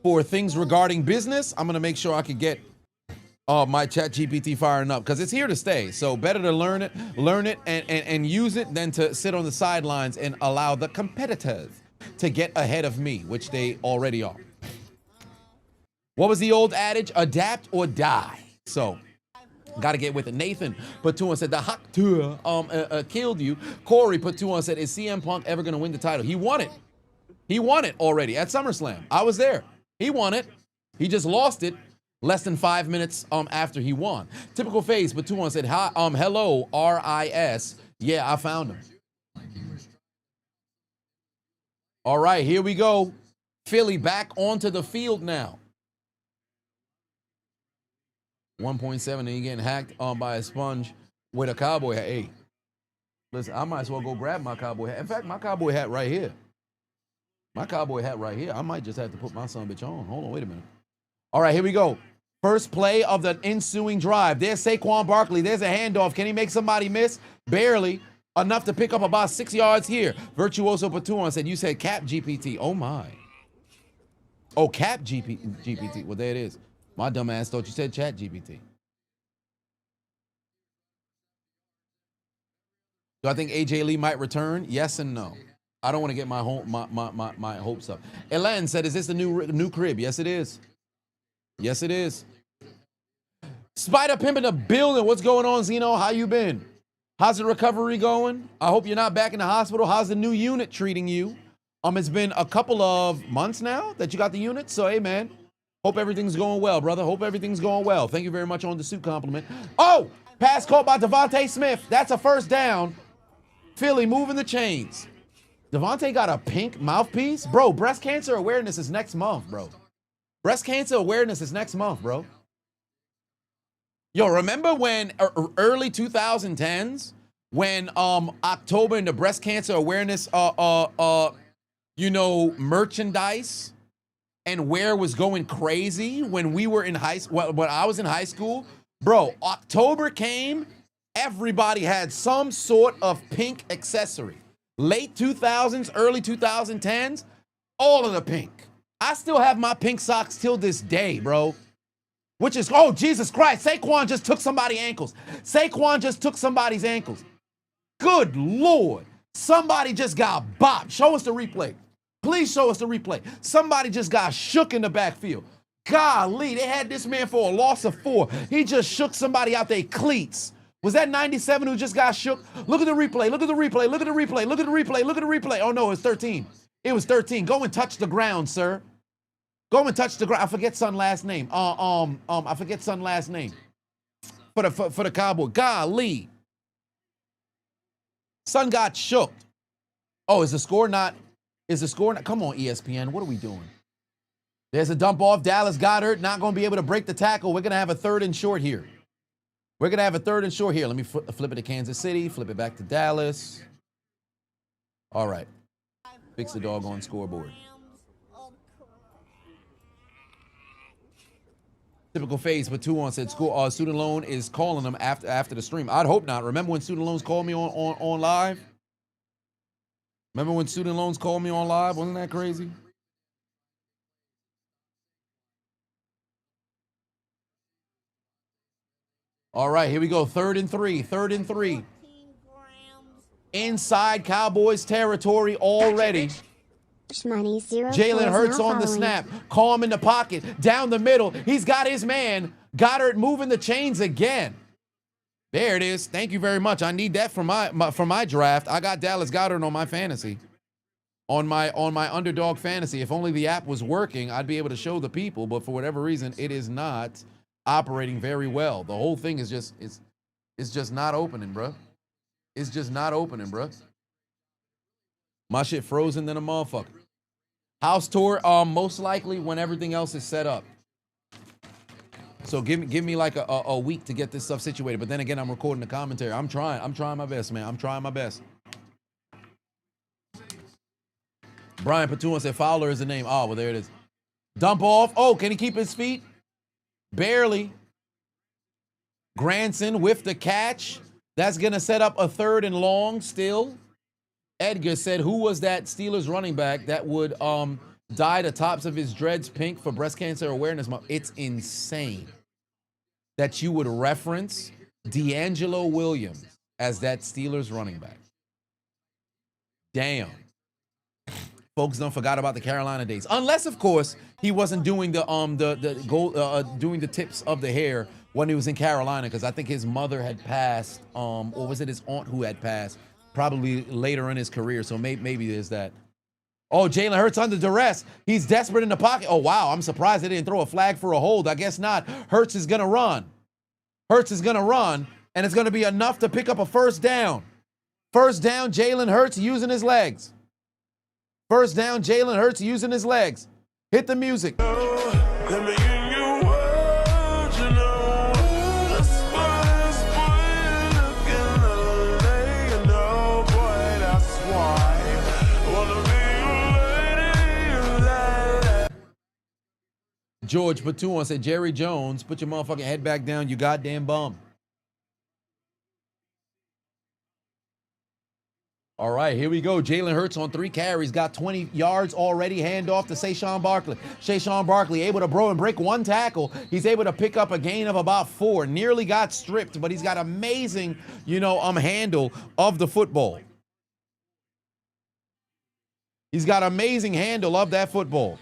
for things regarding business, I'm going to make sure I can get my ChatGPT firing up because it's here to stay. So better to learn it and use it than to sit on the sidelines and allow the competitors to get ahead of me, which they already are. What was the old adage? Adapt or die. So got to get with it. Nathan put 2 and said the hawk tour killed you. Corey put 2 and said, is CM Punk ever going to win the title? He won it. He won it already at SummerSlam. I was there. He won it. He just lost it less than 5 minutes after he won. Typical Face, but 2 1 said, hi, hello, RIS. Yeah, I found him. All right, here we go. Philly back onto the field now. 1.7, and he getting hacked by a sponge with a cowboy hat. Hey, listen, I might as well go grab my cowboy hat. In fact, my cowboy hat right here. My cowboy hat right here. I might just have to put my son bitch on. Hold on, wait a minute. All right, here we go. First play of the ensuing drive. There's Saquon Barkley. There's a handoff. Can he make somebody miss? Barely. Enough to pick up about 6 yards here. Virtuoso Patuan said, you said Cap GPT. Oh, my. Oh, Cap GPT. Well, there it is. My dumb ass thought you said Chat GPT. Do I think AJ Lee might return? Yes and no. I don't want to get my hopes up. Elen said, is this the new crib? Yes, it is. Yes, it is. Spider Pimp in the building. What's going on, Zeno? How you been? How's the recovery going? I hope you're not back in the hospital. How's the new unit treating you? It's been a couple of months now that you got the unit. So, hey, man, hope everything's going well, brother. Hope everything's going well. Thank you very much on the suit compliment. Oh, pass caught by Devontae Smith. That's a first down. Philly moving the chains. Devontae got a pink mouthpiece? Bro, breast cancer awareness is next month, bro. Breast cancer awareness is next month, bro. Yo, remember when early 2010s when October and the breast cancer awareness merchandise and where was going crazy when we were in when I was in high school? Bro, October came, everybody had some sort of pink accessory. Late 2000s, early 2010s, all of the pink. I still have my pink socks till this day, bro. Which is, oh, Jesus Christ, Saquon just took somebody's ankles. Saquon just took somebody's ankles. Good Lord. Somebody just got bopped. Show us the replay. Please show us the replay. Somebody just got shook in the backfield. Golly, they had this man for a loss of 4. He just shook somebody out their cleats. Was that 97 who just got shook? Look at the replay. Look at the replay. Look at the replay. Look at the replay. Look at the replay. Oh, no, it's 13. It was 13. Go and touch the ground, sir. Go and touch the ground. I forget son last name. I forget son last name. For the Cowboy. Golly. Son got shook. Oh, is the score not? Come on, ESPN. What are we doing? There's a dump off. Dallas Goedert not going to be able to break the tackle. We're going to have a 3rd and short here. We're going to have a 3rd and short here. Let me flip it to Kansas City. Flip it back to Dallas. All right. Fix the doggone scoreboard. Typical phase, but 2-on said student loan is calling them after the stream. I'd hope not. Remember when student loans called me on live? Remember when student loans called me on live? Wasn't that crazy? All right, here we go. 3rd and 3. 3rd and 3. Inside Cowboys territory already. Jalen Hurts on the snap. Calm in the pocket. Down the middle. He's got his man. Goddard moving the chains again. There it is. Thank you very much. I need that for my draft. I got Dallas Goedert on my fantasy. On my Underdog fantasy. If only the app was working, I'd be able to show the people, but for whatever reason, it is not operating very well. The whole thing is just it's just not opening, bro. It's just not opening, bro. My shit frozen than a motherfucker. House tour, most likely when everything else is set up. So give me like a week to get this stuff situated. But then again, I'm recording the commentary. I'm trying my best, man. I'm trying my best. Brian Patouan said Fowler is the name. Oh, well, there it is. Dump off. Oh, can he keep his feet? Barely. Granson with the catch. That's going to set up a 3rd and long still. Edgar said, who was that Steelers running back that would dye the tops of his dreads pink for breast cancer awareness month? It's insane that you would reference D'Angelo Williams as that Steelers running back. Damn. Folks don't forgot about the Carolina days. Unless, of course, he wasn't doing the doing the tips of the hair when he was in Carolina, because I think his mother had passed, or was it his aunt who had passed? Probably later in his career, so maybe there's that. Oh, Jalen Hurts under duress. He's desperate in the pocket. Oh, wow, I'm surprised they didn't throw a flag for a hold. I guess not. Hurts is going to run. Hurts is going to run, and it's going to be enough to pick up a 1st down. 1st down, Jalen Hurts using his legs. 1st down, Jalen Hurts using his legs. Hit the music. George Patouan said, Jerry Jones, put your motherfucking head back down, you goddamn bum. All right, here we go. Jalen Hurts on 3 carries, got 20 yards already. Hand off to Saquon Barkley. Saquon Barkley able to break 1 tackle. He's able to pick up a gain of about 4. Nearly got stripped, but he's got amazing, handle of the football. He's got amazing handle of that football.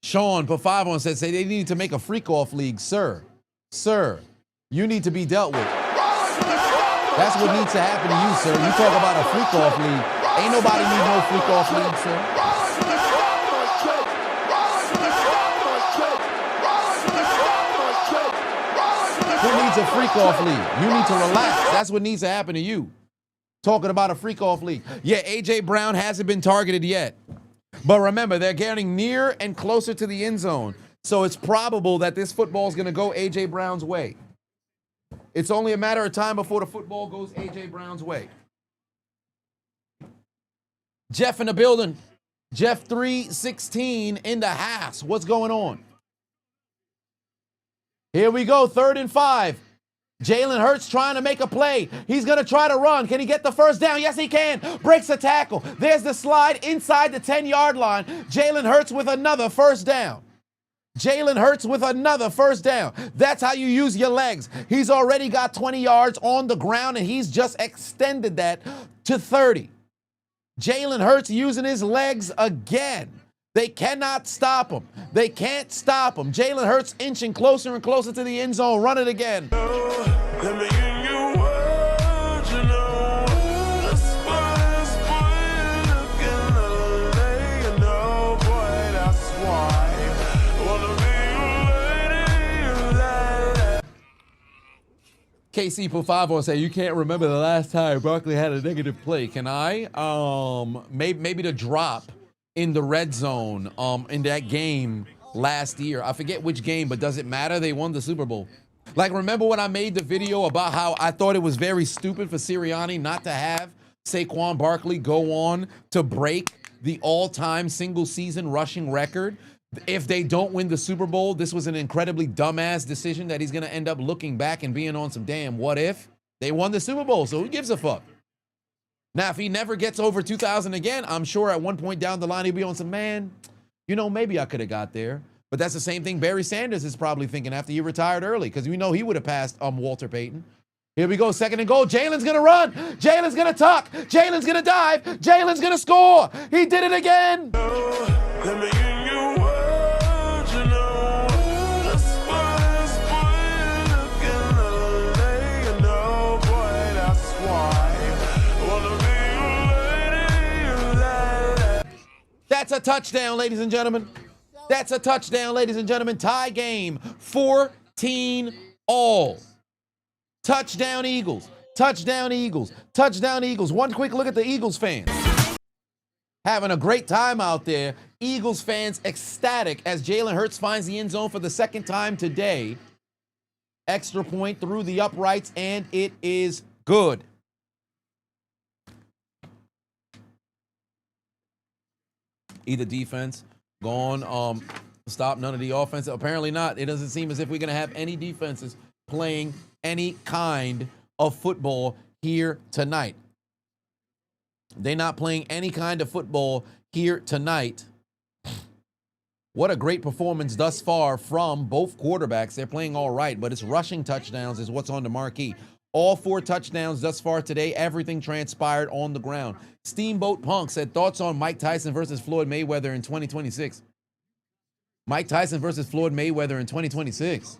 Sean put 5 on, say they need to make a freak-off league. Sir, you need to be dealt with. That's what needs to happen to you, sir. You talk about a freak-off league. Ain't nobody need no freak-off league, sir. Who needs a freak-off league? You need to relax. That's what needs to happen to you. Talking about a freak-off league. Yeah, A.J. Brown hasn't been targeted yet. But remember, they're getting near and closer to the end zone. So it's probable that this football is going to go A.J. Brown's way. It's only a matter of time before the football goes A.J. Brown's way. Jeff in the building. Jeff 316 in the house. What's going on? Here we go, 3rd and 5. Jalen Hurts trying to make a play. He's going to try to run. Can he get the first down? Yes, he can. Breaks the tackle. There's the slide inside the 10-yard line. Jalen Hurts with another first down. Jalen Hurts with another first down. That's how you use your legs. He's already got 20 yards on the ground, and he's just extended that to 30. Jalen Hurts using his legs again. They cannot stop him. They can't stop him. Jalen Hurts inching closer and closer to the end zone. Run it again. KC put 5 on, say you can't remember the last time Barkley had a negative play. Can I? Maybe the drop in the red zone in that game last year. I forget which game, but does it matter? They won the Super Bowl. Like, remember when I made the video about how I thought it was very stupid for Sirianni not to have Saquon Barkley go on to break the all-time single-season rushing record? If they don't win the Super Bowl, this was an incredibly dumbass decision that he's going to end up looking back and being on some damn what if. They won the Super Bowl, so who gives a fuck? Now, if he never gets over 2,000 again, I'm sure at one point down the line he'll be on some, man, you know, maybe I could have got there. But that's the same thing Barry Sanders is probably thinking after he retired early, because we know he would have passed Walter Payton. Here we go, 2nd and goal. Jalen's going to run. Jalen's going to tuck. Jalen's going to dive. Jalen's going to score. He did it again. That's a touchdown, ladies and gentlemen. That's a touchdown, ladies and gentlemen. Tie game, 14-all. Touchdown Eagles. Touchdown Eagles. Touchdown Eagles. One quick look at the Eagles fans. Having a great time out there. Eagles fans ecstatic as Jalen Hurts finds the end zone for the 2nd time today. Extra point through the uprights, and it is good. Either defense gone, stop none of the offense. Apparently not. It doesn't seem as if we're going to have any defenses playing any kind of football here tonight. They're not playing any kind of football here tonight. What a great performance thus far from both quarterbacks. They're playing all right, but it's rushing touchdowns is what's on the marquee. All 4 touchdowns thus far today. Everything transpired on the ground. Steamboat Punk said, thoughts on Mike Tyson versus Floyd Mayweather in 2026. Mike Tyson versus Floyd Mayweather in 2026.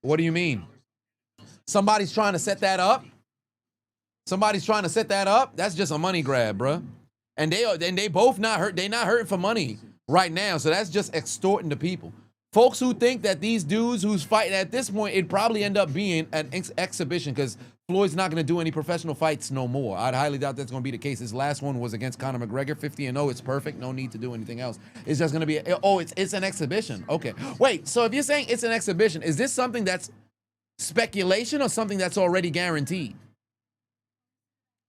What do you mean? Somebody's trying to set that up? Somebody's trying to set that up? That's just a money grab, bruh. And they both not hurt. They not hurting for money right now. So that's just extorting the people. Folks who think that these dudes who's fighting at this point, it'd probably end up being an exhibition because Floyd's not going to do any professional fights no more. I'd highly doubt that's going to be the case. His last one was against Conor McGregor, 50-0. It's perfect. No need to do anything else. It's just going to be, it's an exhibition. Okay. Wait, so if you're saying it's an exhibition, is this something that's speculation or something that's already guaranteed?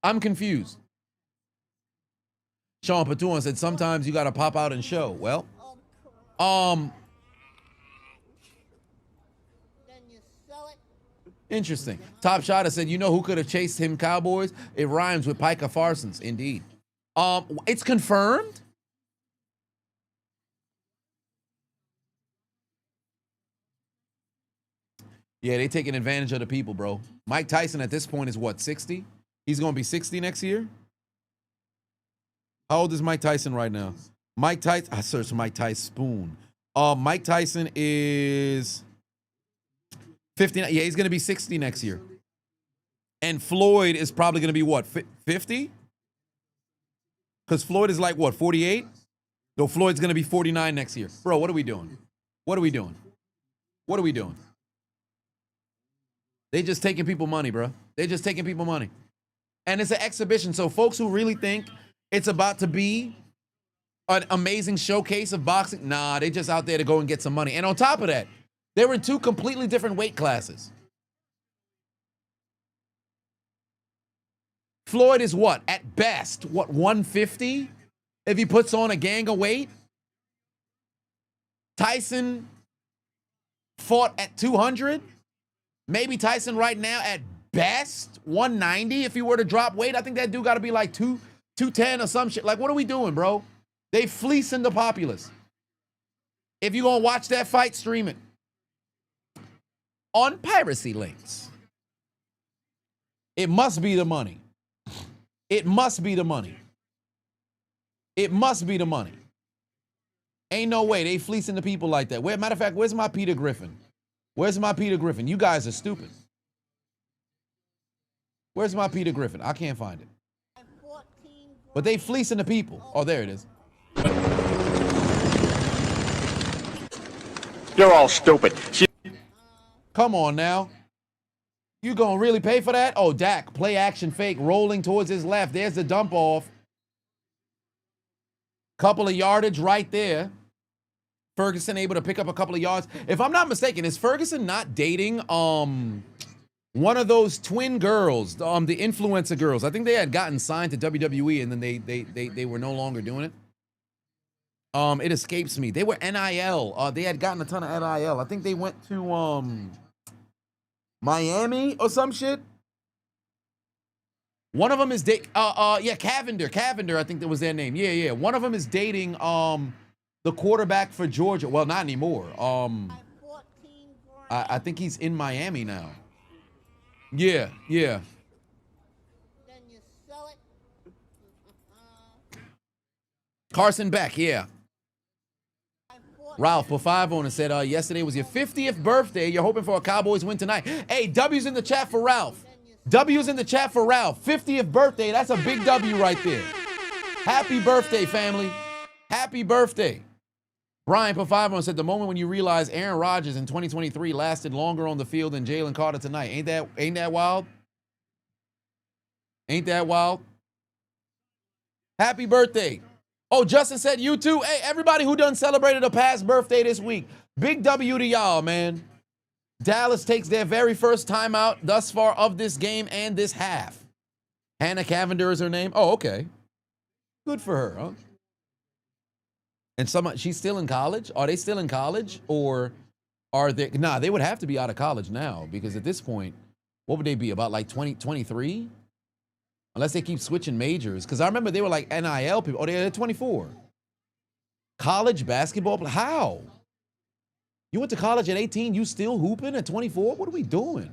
I'm confused. Sean Patuan said, sometimes you got to pop out and show. Well, interesting. Top Shotter said, you know who could have chased him, Cowboys? It rhymes with Micah Parsons. Indeed. It's confirmed? Yeah, they taking advantage of the people, bro. Mike Tyson at this point is what, 60? He's going to be 60 next year? How old is Mike Tyson right now? Mike Tyson, I searched Mike Tyson Spoon. Mike Tyson is 59. Yeah, he's going to be 60 next year. And Floyd is probably going to be what, 50? Because Floyd is like what, 48? No, Floyd's going to be 49 next year. Bro, what are we doing? What are we doing? What are we doing? They just taking people money, bro. They just taking people money. And it's an exhibition. So folks who really think it's about to be an amazing showcase of boxing, nah, they just out there to go and get some money. And on top of that, they were in 2 completely different weight classes. Floyd is what? At best, what, 150? If he puts on a gang of weight? Tyson fought at 200. Maybe Tyson right now at best 190 if he were to drop weight. I think that dude got to be like 210 or some shit. Like, what are we doing, bro? They fleecing the populace. If you're going to watch that fight, stream it on piracy links. It must be the money. It must be the money. It must be the money. Ain't no way they fleecing the people like that. Matter of fact, where's my Peter Griffin? Where's my Peter Griffin? You guys are stupid. Where's my Peter Griffin? I can't find it. But they fleecing the people. Oh, there it is. You're all stupid. Come on now. You gonna really pay for that? Oh, Dak, play action fake, rolling towards his left. There's the dump off. Couple of yardage right there. Ferguson able to pick up a couple of yards. If I'm not mistaken, is Ferguson not dating one of those twin girls, the influencer girls? I think they had gotten signed to WWE and then they were no longer doing it. It escapes me. They were NIL. They had gotten a ton of NIL. I think they went to Miami or some shit. One of them is Cavender. Cavender, I think that was their name. Yeah. One of them is dating the quarterback for Georgia. Well, not anymore. I think he's in Miami now. Yeah. Then you sell it. Carson Beck, yeah. Ralph for 5 on it said, yesterday was your 50th birthday. You're hoping for a Cowboys win tonight. Hey, W's in the chat for Ralph. W's in the chat for Ralph. 50th birthday. That's a big W right there. Happy birthday, family. Happy birthday. Brian for 5 on said, the moment when you realize Aaron Rodgers in 2023 lasted longer on the field than Jaylen Carter tonight. Ain't that wild? Ain't that wild? Happy birthday. Oh, Justin said you too. Hey, everybody who done celebrated a past birthday this week, big W to y'all, man. Dallas takes their very first timeout thus far of this game and this half. Hannah Cavender is her name. Oh, okay. Good for her, huh? And she's still in college? Are they still in college? Or are they? Nah, they would have to be out of college now because at this point, what would they be? About like 23? Unless they keep switching majors. Because I remember they were like NIL people. Oh, they're 24. College basketball? How? You went to college at 18, you still hooping at 24? What are we doing?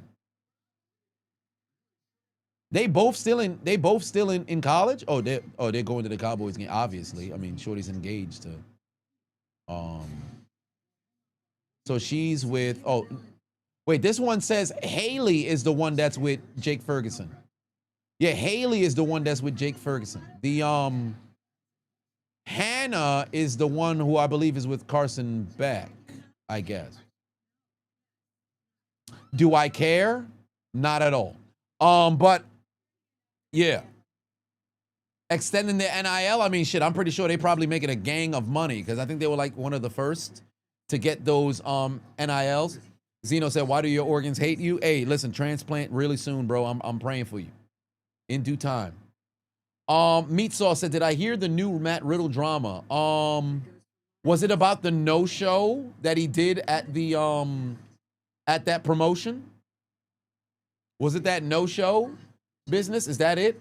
They both still in college? Oh, they're going to the Cowboys game, obviously. I mean, Shorty's engaged to. So she's with, wait, this one says Haley is the one that's with Jake Ferguson. Yeah, Haley is the one that's with Jake Ferguson. The Hannah is the one who I believe is with Carson Beck, I guess. Do I care? Not at all. But yeah. Extending their NIL, I mean, shit, I'm pretty sure they probably making a gang of money because I think they were like one of the first to get those NILs. Zeno said, why do your organs hate you? Hey, listen, transplant really soon, bro. I'm praying for you. In due time. Meat Sauce said, did I hear the new Matt Riddle drama? Was it about the no-show that he did at the at that promotion? Was it that no-show business? Is that it?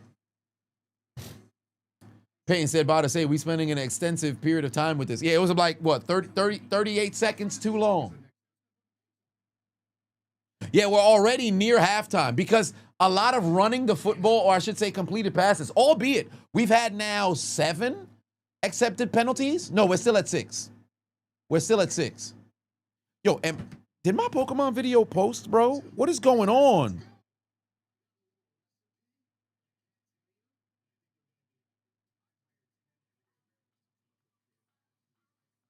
Payton said, about to say, we spending an extensive period of time with this. Yeah, it was like, what, 38 seconds too long. Yeah, we're already near halftime because a lot of running the football, or I should say completed passes, albeit we've had now 7 accepted penalties. No, we're still at 6. We're still at 6. Yo, and did my Pokemon video post, bro? What is going on?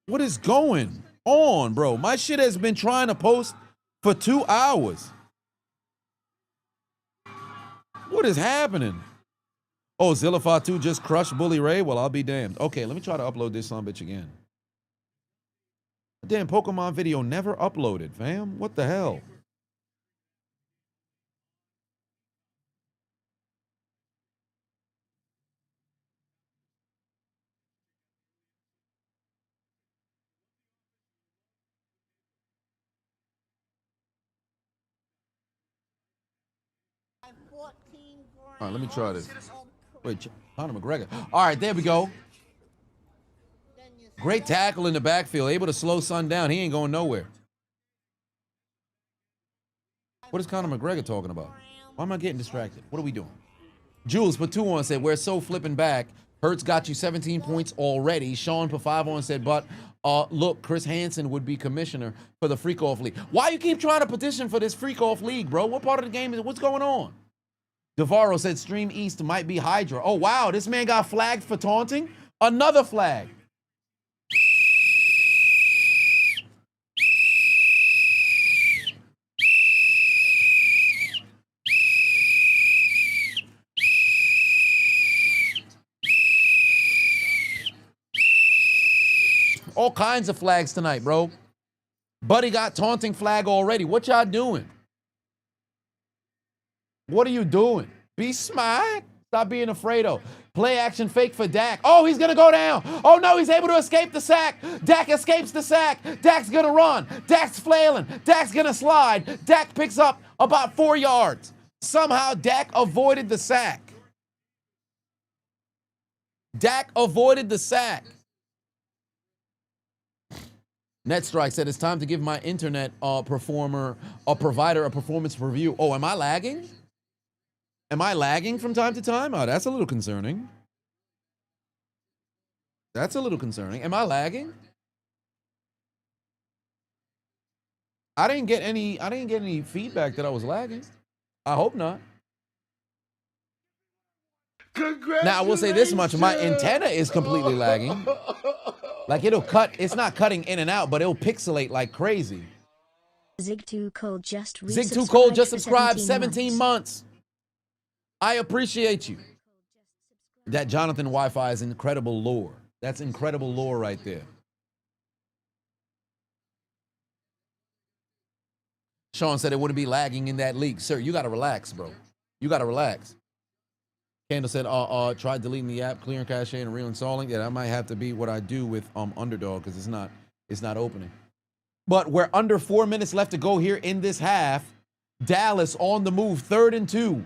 What is going on, bro? My shit has been trying to post for 2 hours. What is happening? Oh, Zillify 2 just crushed Bully Ray? Well, I'll be damned. Okay, let me try to upload this son bitch again. Damn, Pokemon video never uploaded, fam. What the hell? 14 All right, let me grams try this. of Wait, Conor McGregor. All right, there we go. Then you Great tackle in the backfield, able to slow Son down. He ain't going nowhere. What is Conor McGregor talking about? Why am I getting distracted? What are we doing? Jules put 2 on, said, we're so flipping back. Hertz got you 17 points already. Sean put 5 on, said, but look, Chris Hansen would be commissioner for the freak-off league. Why you keep trying to petition for this freak-off league, bro? What part of the game is it? What's going on? Devaro said Stream East might be Hydra. Oh, wow, this man got flagged for taunting? Another flag. All kinds of flags tonight, bro. Buddy got taunting flag already. What y'all doing? What are you doing? Be smart. Stop being afraid of. Play action fake for Dak. Oh, he's going to go down. Oh, no, he's able to escape the sack. Dak escapes the sack. Dak's going to run. Dak's flailing. Dak's going to slide. Dak picks up about 4 yards. Somehow, Dak avoided the sack. Dak avoided the sack. Netstrike said it's time to give my internet provider a performance review. Oh, am I lagging? Am I lagging from time to time? Oh, that's a little concerning. That's a little concerning. Am I lagging? I didn't get any feedback that I was lagging. I hope not. Now, I will say this much. My antenna is completely lagging. Like, it'll cut. It's not cutting in and out, but it'll pixelate like crazy. Zig2 Cold just Zig2 Cold just subscribed 17 months. I appreciate you. That Jonathan Wi-Fi is incredible lore. That's incredible lore right there. Sean said it wouldn't be lagging in that league. Sir, you got to relax, bro. You got to relax. Candle said, try deleting the app, clearing cache and reinstalling. Yeah, that might have to be what I do with Underdog because it's not opening. But we're under 4 minutes left to go here in this half. Dallas on the move, 3rd and 2.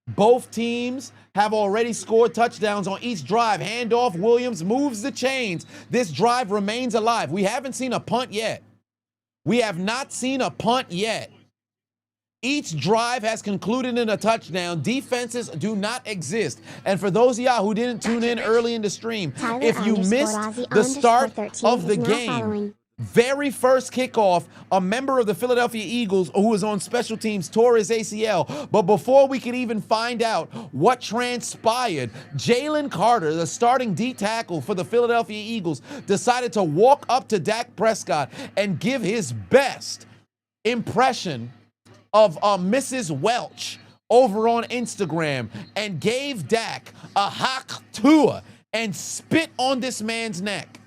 Both teams have already scored touchdowns on each drive. Handoff, Williams moves the chains. This drive remains alive. We haven't seen a punt yet. We have not seen a punt yet. Each drive has concluded in a touchdown. Defenses do not exist. And for those of y'all who didn't tune in early in the stream, if you missed the start of the game, very first kickoff, a member of the Philadelphia Eagles who was on special teams tore his ACL. But before we could even find out what transpired, Jaylen Carter, the starting D tackle for the Philadelphia Eagles, decided to walk up to Dak Prescott and give his best impression of Mrs. Welch over on Instagram and gave Dak a hak tour and spit on this man's neck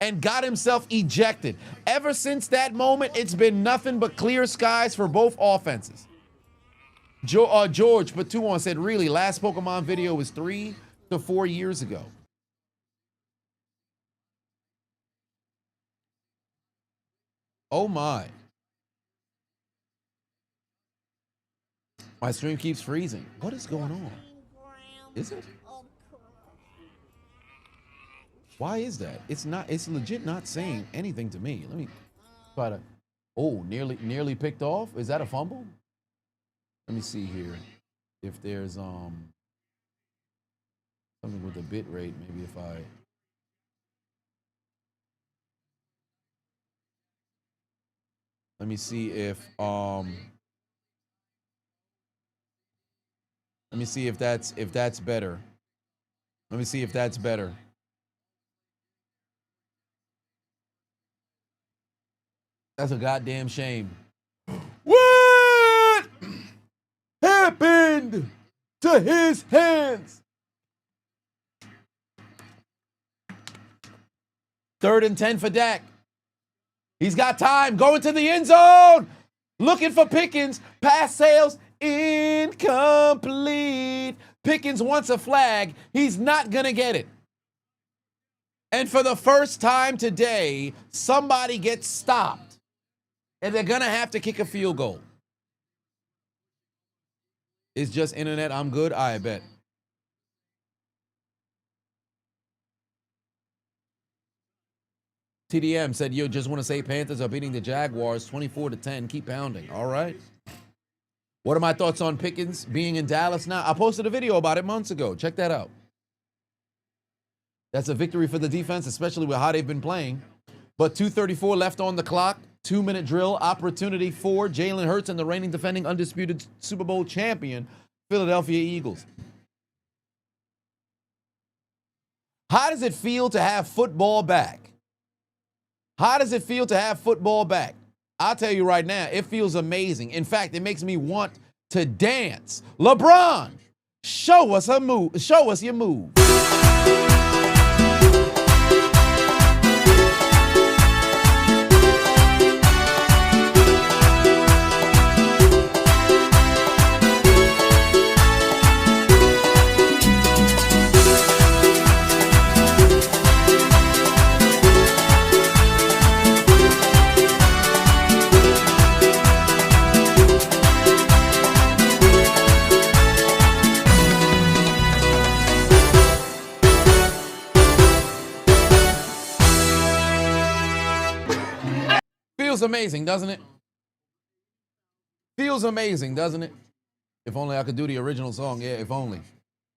and got himself ejected. Ever since that moment, it's been nothing but clear skies for both offenses. George put 2 on, said, really, last Pokemon video was 3 to 4 years ago. Oh my. My stream keeps freezing. What is going on? Is it? Why is that? It's legit not saying anything to me. Let me try to, oh, nearly picked off. Is that a fumble? Let me see here. If there's something with the bit rate, maybe if I, let me see if let me see if that's better. Let me see if that's better. That's a goddamn shame. What happened to his hands? 3rd and 10 for Dak. He's got time. Going to the end zone. Looking for Pickens. Pass sails. Incomplete. Pickens wants a flag. He's not going to get it. And for the first time today, somebody gets stopped. And they're going to have to kick a field goal. It's just internet. I'm good. I bet. TDM said, yo, just want to say Panthers are beating the Jaguars 24-10. Keep pounding. All right. What are my thoughts on Pickens being in Dallas now? I posted a video about it months ago. Check that out. That's a victory for the defense, especially with how they've been playing. But 2:34 left on the clock. 2-minute drill opportunity for Jalen Hurts and the reigning defending undisputed Super Bowl champion, Philadelphia Eagles. How does it feel to have football back? How does it feel to have football back? I'll tell you right now, it feels amazing. In fact, it makes me want to dance. LeBron, show us a move. Show us your move. Feels amazing, doesn't it? Feels amazing, doesn't it? If only I could do the original song. Yeah, if only.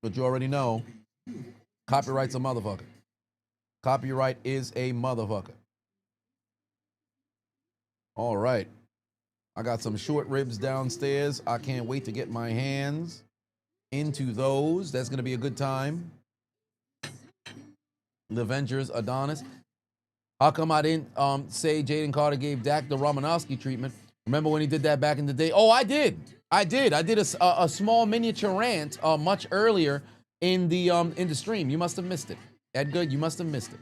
But you already know, copyright's a motherfucker. Copyright is a motherfucker. All right. I got some short ribs downstairs. I can't wait to get my hands into those. That's going to be a good time. The Avengers, Adonis. How come I didn't say Jaylen Carter gave Dak the Romanowski treatment? Remember when he did that back in the day? Oh, I did. I did a small miniature rant much earlier in the stream. You must have missed it. Edgar, you must have missed it.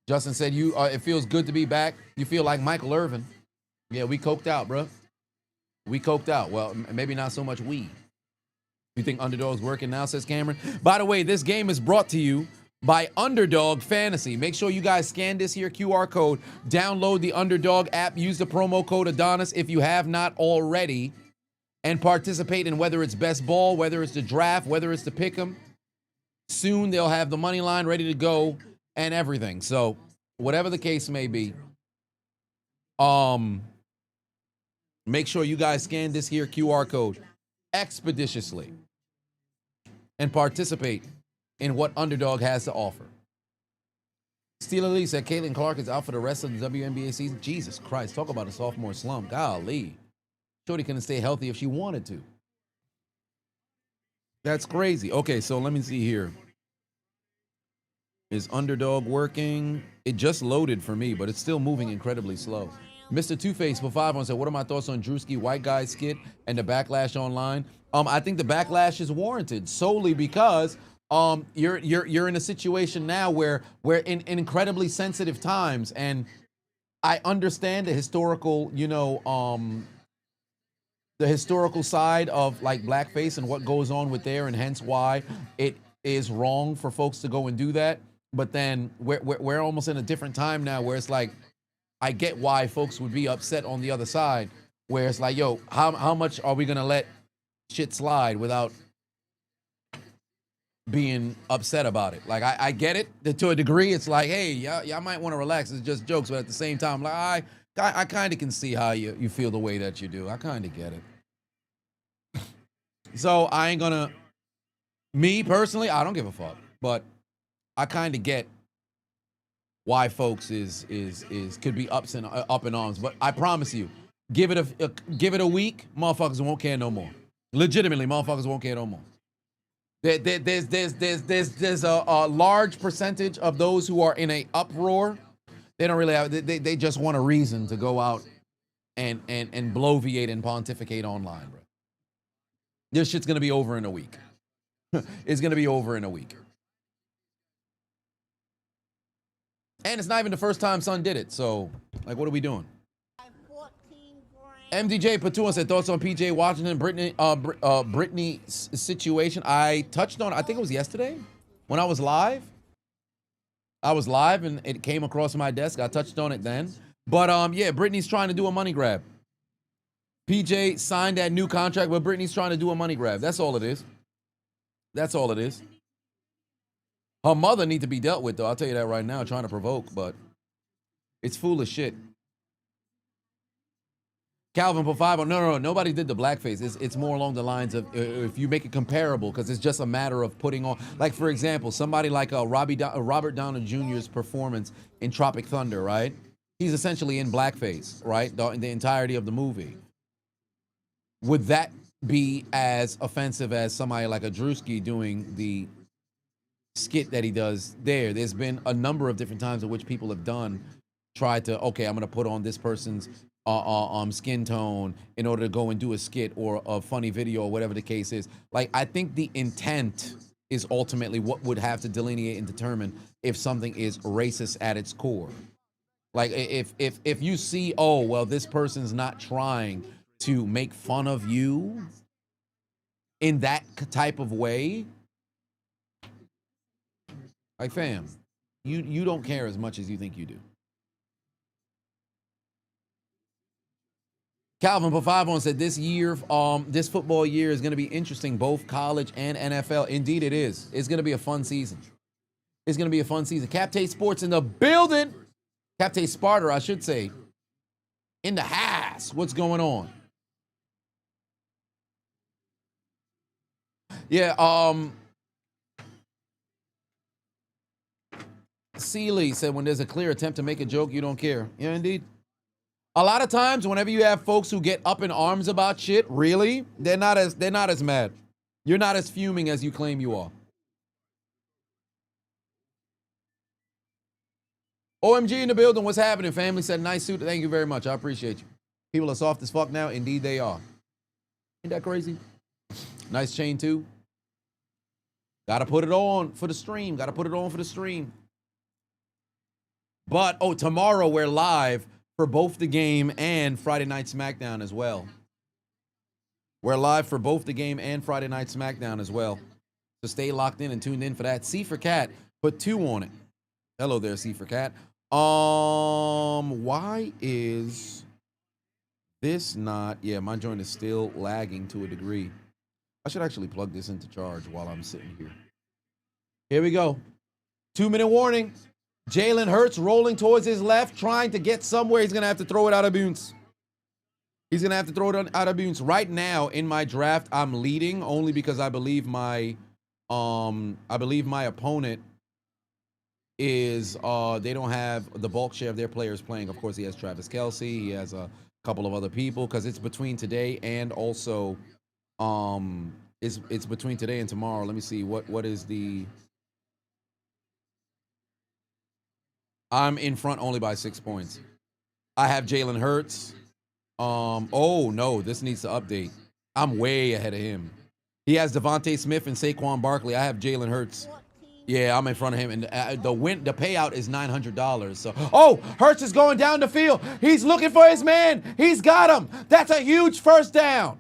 Justin said it feels good to be back. You feel like Michael Irvin. Yeah, we coked out, bro. We coked out. Well, maybe not so much weed. You think Underdog's working now, says Cameron? By the way, this game is brought to you by Underdog Fantasy. Make sure you guys scan this here QR code, download the Underdog app, use the promo code Adonis if you have not already, and participate in whether it's best ball, whether it's the draft, whether it's the pick'em. Soon they'll have the money line ready to go and everything. So whatever the case may be, make sure you guys scan this here QR code expeditiously and participate in what Underdog has to offer. Steeler Lee said Caitlin Clark is out for the rest of the WNBA season. Jesus Christ, talk about a sophomore slump. Golly. Shorty couldn't stay healthy if she wanted to. That's crazy. Okay, so let me see here. Is Underdog working? It just loaded for me, but it's still moving incredibly slow. Mr. Two-Face for 5 said, what are my thoughts on Drewski White Guy skit and the backlash online? I think the backlash is warranted solely because you're in a situation now where we're in incredibly sensitive times, and I understand the historical, the historical side of like blackface and what goes on with there, and hence why it is wrong for folks to go and do that. But then we're almost in a different time now where it's like, I get why folks would be upset on the other side, where it's like, yo, how much are we gonna let shit slide without being upset about it? Like, I get it to a degree. It's like, hey, y'all might want to relax. It's just jokes. But at the same time, like, I kind of can see how you feel the way that you do. I kind of get it. So I ain't gonna, me personally, I don't give a fuck. But I kind of get why folks could be up in arms. But I promise you, give it a week, motherfuckers won't care no more. Legitimately, motherfuckers won't care no more. There's a large percentage of those who are in a uproar. They don't really have. They just want a reason to go out and bloviate and pontificate online, bro. This shit's gonna be over in a week. It's gonna be over in a week. And it's not even the first time Son did it. So, like, what are we doing? MDJ Patua said thoughts on PJ Washington, Brittany's situation. I touched on, I think it was yesterday when I was live. I was live and it came across my desk. I touched on it then. But yeah, Brittany's trying to do a money grab. PJ signed that new contract, but Britney's trying to do a money grab. That's all it is. That's all it is. Her mother need to be dealt with, though. I'll tell you that right now, trying to provoke, but it's foolish shit. Calvin for 5. No, nobody did the blackface. It's more along the lines of if you make it comparable, because it's just a matter of putting on, like, for example, somebody like Robert Downey Jr.'s performance in Tropic Thunder, right? He's essentially in blackface, right? The entirety of the movie. Would that be as offensive as somebody like a Drewski doing the skit that he does there? There's been a number of different times in which people have tried to, okay, I'm going to put on this person's skin tone in order to go and do a skit or a funny video or whatever the case is. Like, I think the intent is ultimately what would have to delineate and determine if something is racist at its core. Like, if you see, oh, well, this person's not trying to make fun of you in that type of way, like, fam, you don't care as much as you think you do. Calvin Pafavon said this football year is going to be interesting, both college and NFL. Indeed it is. It's going to be a fun season. It's going to be a fun season. Captain Sports in the building. Captain Sparta, I should say. In the house. What's going on? Yeah, Seeley said when there's a clear attempt to make a joke, you don't care. Yeah, indeed. A lot of times, whenever you have folks who get up in arms about shit, really, they're not as mad. You're not as fuming as you claim you are. OMG in the building. What's happening? Family said nice suit. Thank you very much. I appreciate you. People are soft as fuck now. Indeed, they are. Ain't that crazy? Nice chain too. Got to put it on for the stream. Got to put it on for the stream. But tomorrow we're live for both the game and Friday Night SmackDown as well. We're live for both the game and Friday Night SmackDown as well. So stay locked in and tuned in for that. C for Cat, put 2 on it. Hello there, C for Cat. Why is this not... Yeah, my joint is still lagging to a degree. I should actually plug this into charge while I'm sitting here. Here we go. 2-minute warning. Jalen Hurts rolling towards his left, trying to get somewhere. He's going to have to throw it out of bounds. He's going to have to throw it out of bounds. Right now, in my draft, I'm leading only because I believe my opponent is, they don't have the bulk share of their players playing. Of course, he has Travis Kelce. He has a couple of other people because it's between today and also, it's between today and tomorrow. Let me see. What is the... I'm in front only by 6 points. I have Jalen Hurts. Oh, no, this needs to update. I'm way ahead of him. He has Devontae Smith and Saquon Barkley. I have Jalen Hurts. Yeah, I'm in front of him. And the payout is $900. So, Hurts is going down the field. He's looking for his man. He's got him. That's a huge first down.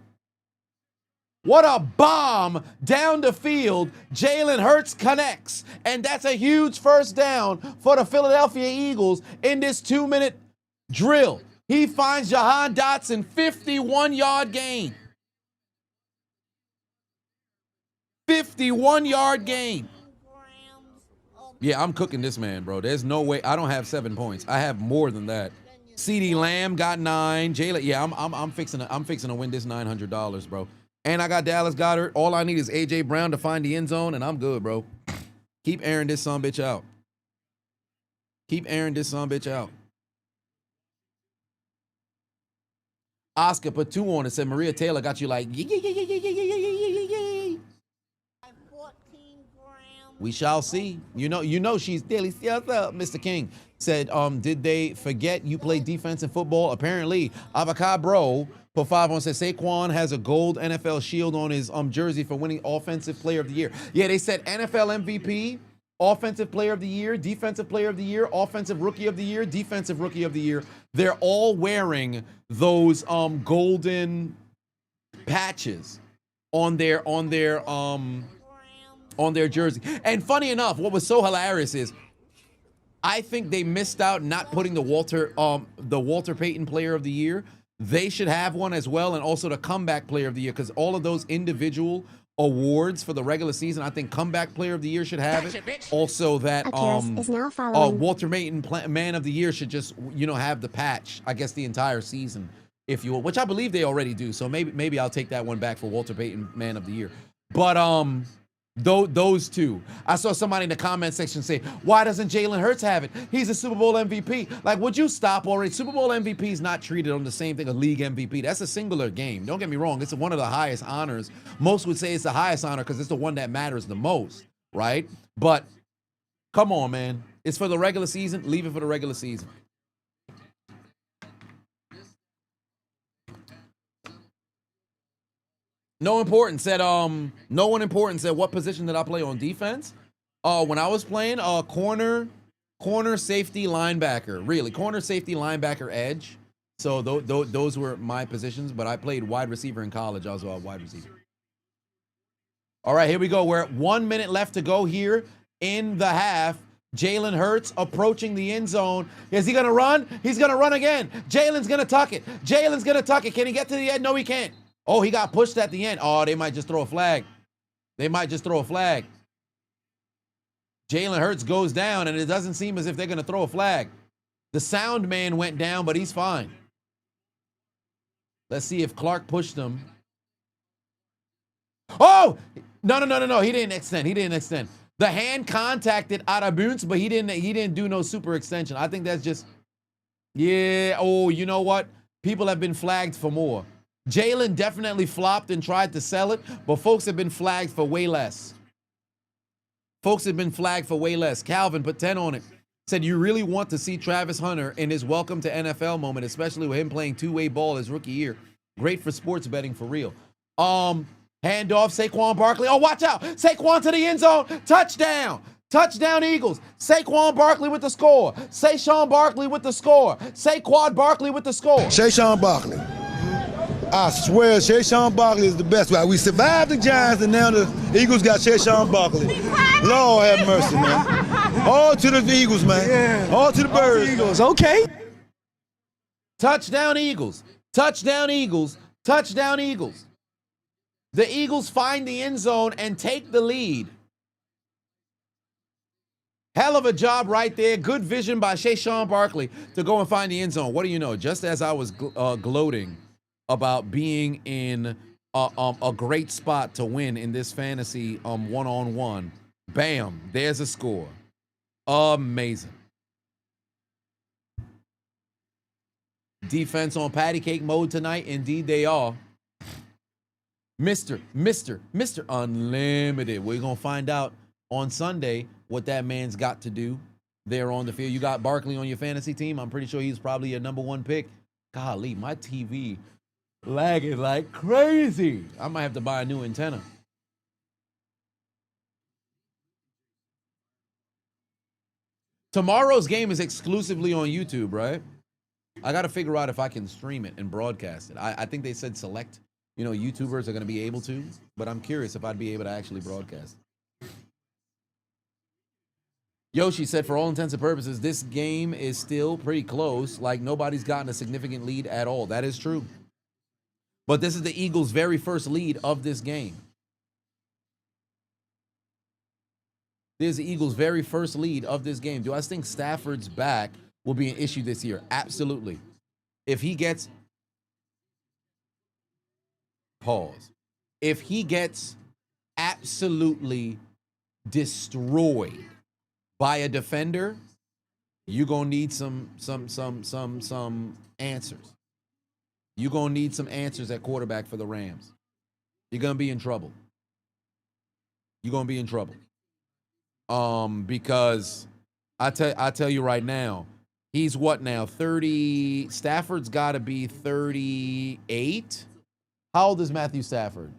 What a bomb down the field. Jalen Hurts connects. And that's a huge first down for the Philadelphia Eagles in this 2-minute drill. He finds Jahan Dotson, 51-yard gain. 51-yard gain. Yeah, I'm cooking this man, bro. There's no way. I don't have 7 points. I have more than that. CeeDee Lamb got 9. Jalen, yeah, I'm fixing to win this $900, bro. And I got Dallas Goedert. All I need is A.J. Brown to find the end zone, and I'm good, bro. Keep airing this sumbitch out. Keep airing this sumbitch out. Oscar put 2 on it. Said Maria Taylor got you like, we shall see. You know she's daily. What's up, Mr. King? Said, did they forget you play defense in football? Apparently, Avocado Bro put 5 on. Said Saquon has a gold NFL shield on his jersey for winning Offensive Player of the Year. Yeah, they said NFL MVP, Offensive Player of the Year, Defensive Player of the Year, Offensive Rookie of the Year, Defensive Rookie of the Year. They're all wearing those golden patches on their jersey. And funny enough, what was so hilarious is I think they missed out not putting the Walter Payton Player of the Year they should have one as well, and also the comeback player of the year, because all of those individual awards for the regular season, I think comeback player of the year should have it. Also that Is now following. Walter Payton man of the year should just, you know, have the patch, I guess, the entire season, if you will, which I believe they already do. So maybe I'll take that one back for Walter Payton man of the year. But those two. I saw somebody in the comment section say, why doesn't Jalen Hurts have it? He's a Super Bowl MVP. Like, would you stop already? Super Bowl MVP is not treated on the same thing as league MVP. That's a singular game. Don't get me wrong. It's one of the highest honors. Most would say it's the highest honor because it's the one that matters the most, right? But come on, man. It's for the regular season. Leave it for the regular season. No one important said what position did I play on defense? When I was playing corner, safety, linebacker. Really, corner, safety, linebacker, edge. So those were my positions, but I played wide receiver in college. I was a wide receiver. All right, here we go. We're at 1 minute left to go here in the half. Jalen Hurts approaching the end zone. Is he going to run? He's going to run again. Jalen's going to tuck it. Jalen's going to tuck it. Can he get to the end? No, he can't. Oh, he got pushed at the end. Oh, they might just throw a flag. They might just throw a flag. Jalen Hurts goes down, and it doesn't seem as if they're going to throw a flag. The sound man went down, but he's fine. Let's see if Clark pushed him. Oh! No. He didn't extend. The hand contacted Adonis, but he didn't do no super extension. I think that's just, yeah. Oh, you know what? People have been flagged for more. Jalen definitely flopped and tried to sell it, but folks have been flagged for way less. Calvin put 10 on it. Said, you really want to see Travis Hunter in his welcome to NFL moment, especially with him playing two-way ball his rookie year. Great for sports betting for real. Handoff, Saquon Barkley. Oh, watch out. Saquon to the end zone. Touchdown. Touchdown, Eagles. Saquon Barkley with the score. Saquon Barkley with the score. Saquon Barkley with the score. Saquon Barkley. I swear, Saquon Barkley is the best. We survived the Giants, and now the Eagles got Saquon Barkley. Lord have mercy, man. All to the Eagles, man. Yeah. All to the Birds. Eagles, okay. Touchdown, Eagles. Touchdown, Eagles. Touchdown, Eagles. The Eagles find the end zone and take the lead. Hell of a job right there. Good vision by Saquon Barkley to go and find the end zone. What do you know? Just as I was gloating about being in a great spot to win in this fantasy one-on-one, bam, there's a score. Amazing. Defense on patty cake mode tonight. Indeed they are. Mr. Unlimited. We're going to find out on Sunday what that man's got to do there on the field. You got Barkley on your fantasy team. I'm pretty sure he's probably your number one pick. Golly, my TV lagging like crazy. I might have to buy a new antenna. Tomorrow's game is exclusively on YouTube, right? I got to figure out if I can stream it and broadcast it. I think they said select, YouTubers are going to be able to, but I'm curious if I'd be able to actually broadcast. Yoshi said, for all intents and purposes, this game is still pretty close. Like, nobody's gotten a significant lead at all. That is true. But this is the Eagles' very first lead of this game. This is the Eagles' very first lead of this game. Do I think Stafford's back will be an issue this year? Absolutely. If he gets... Pause. If he gets absolutely destroyed by a defender, you're going to need some answers. You're going to need some answers at quarterback for the Rams. You're going to be in trouble. You're going to be in trouble. Because I tell you right now, he's what now? 30. Stafford's got to be 38. How old is Matthew Stafford?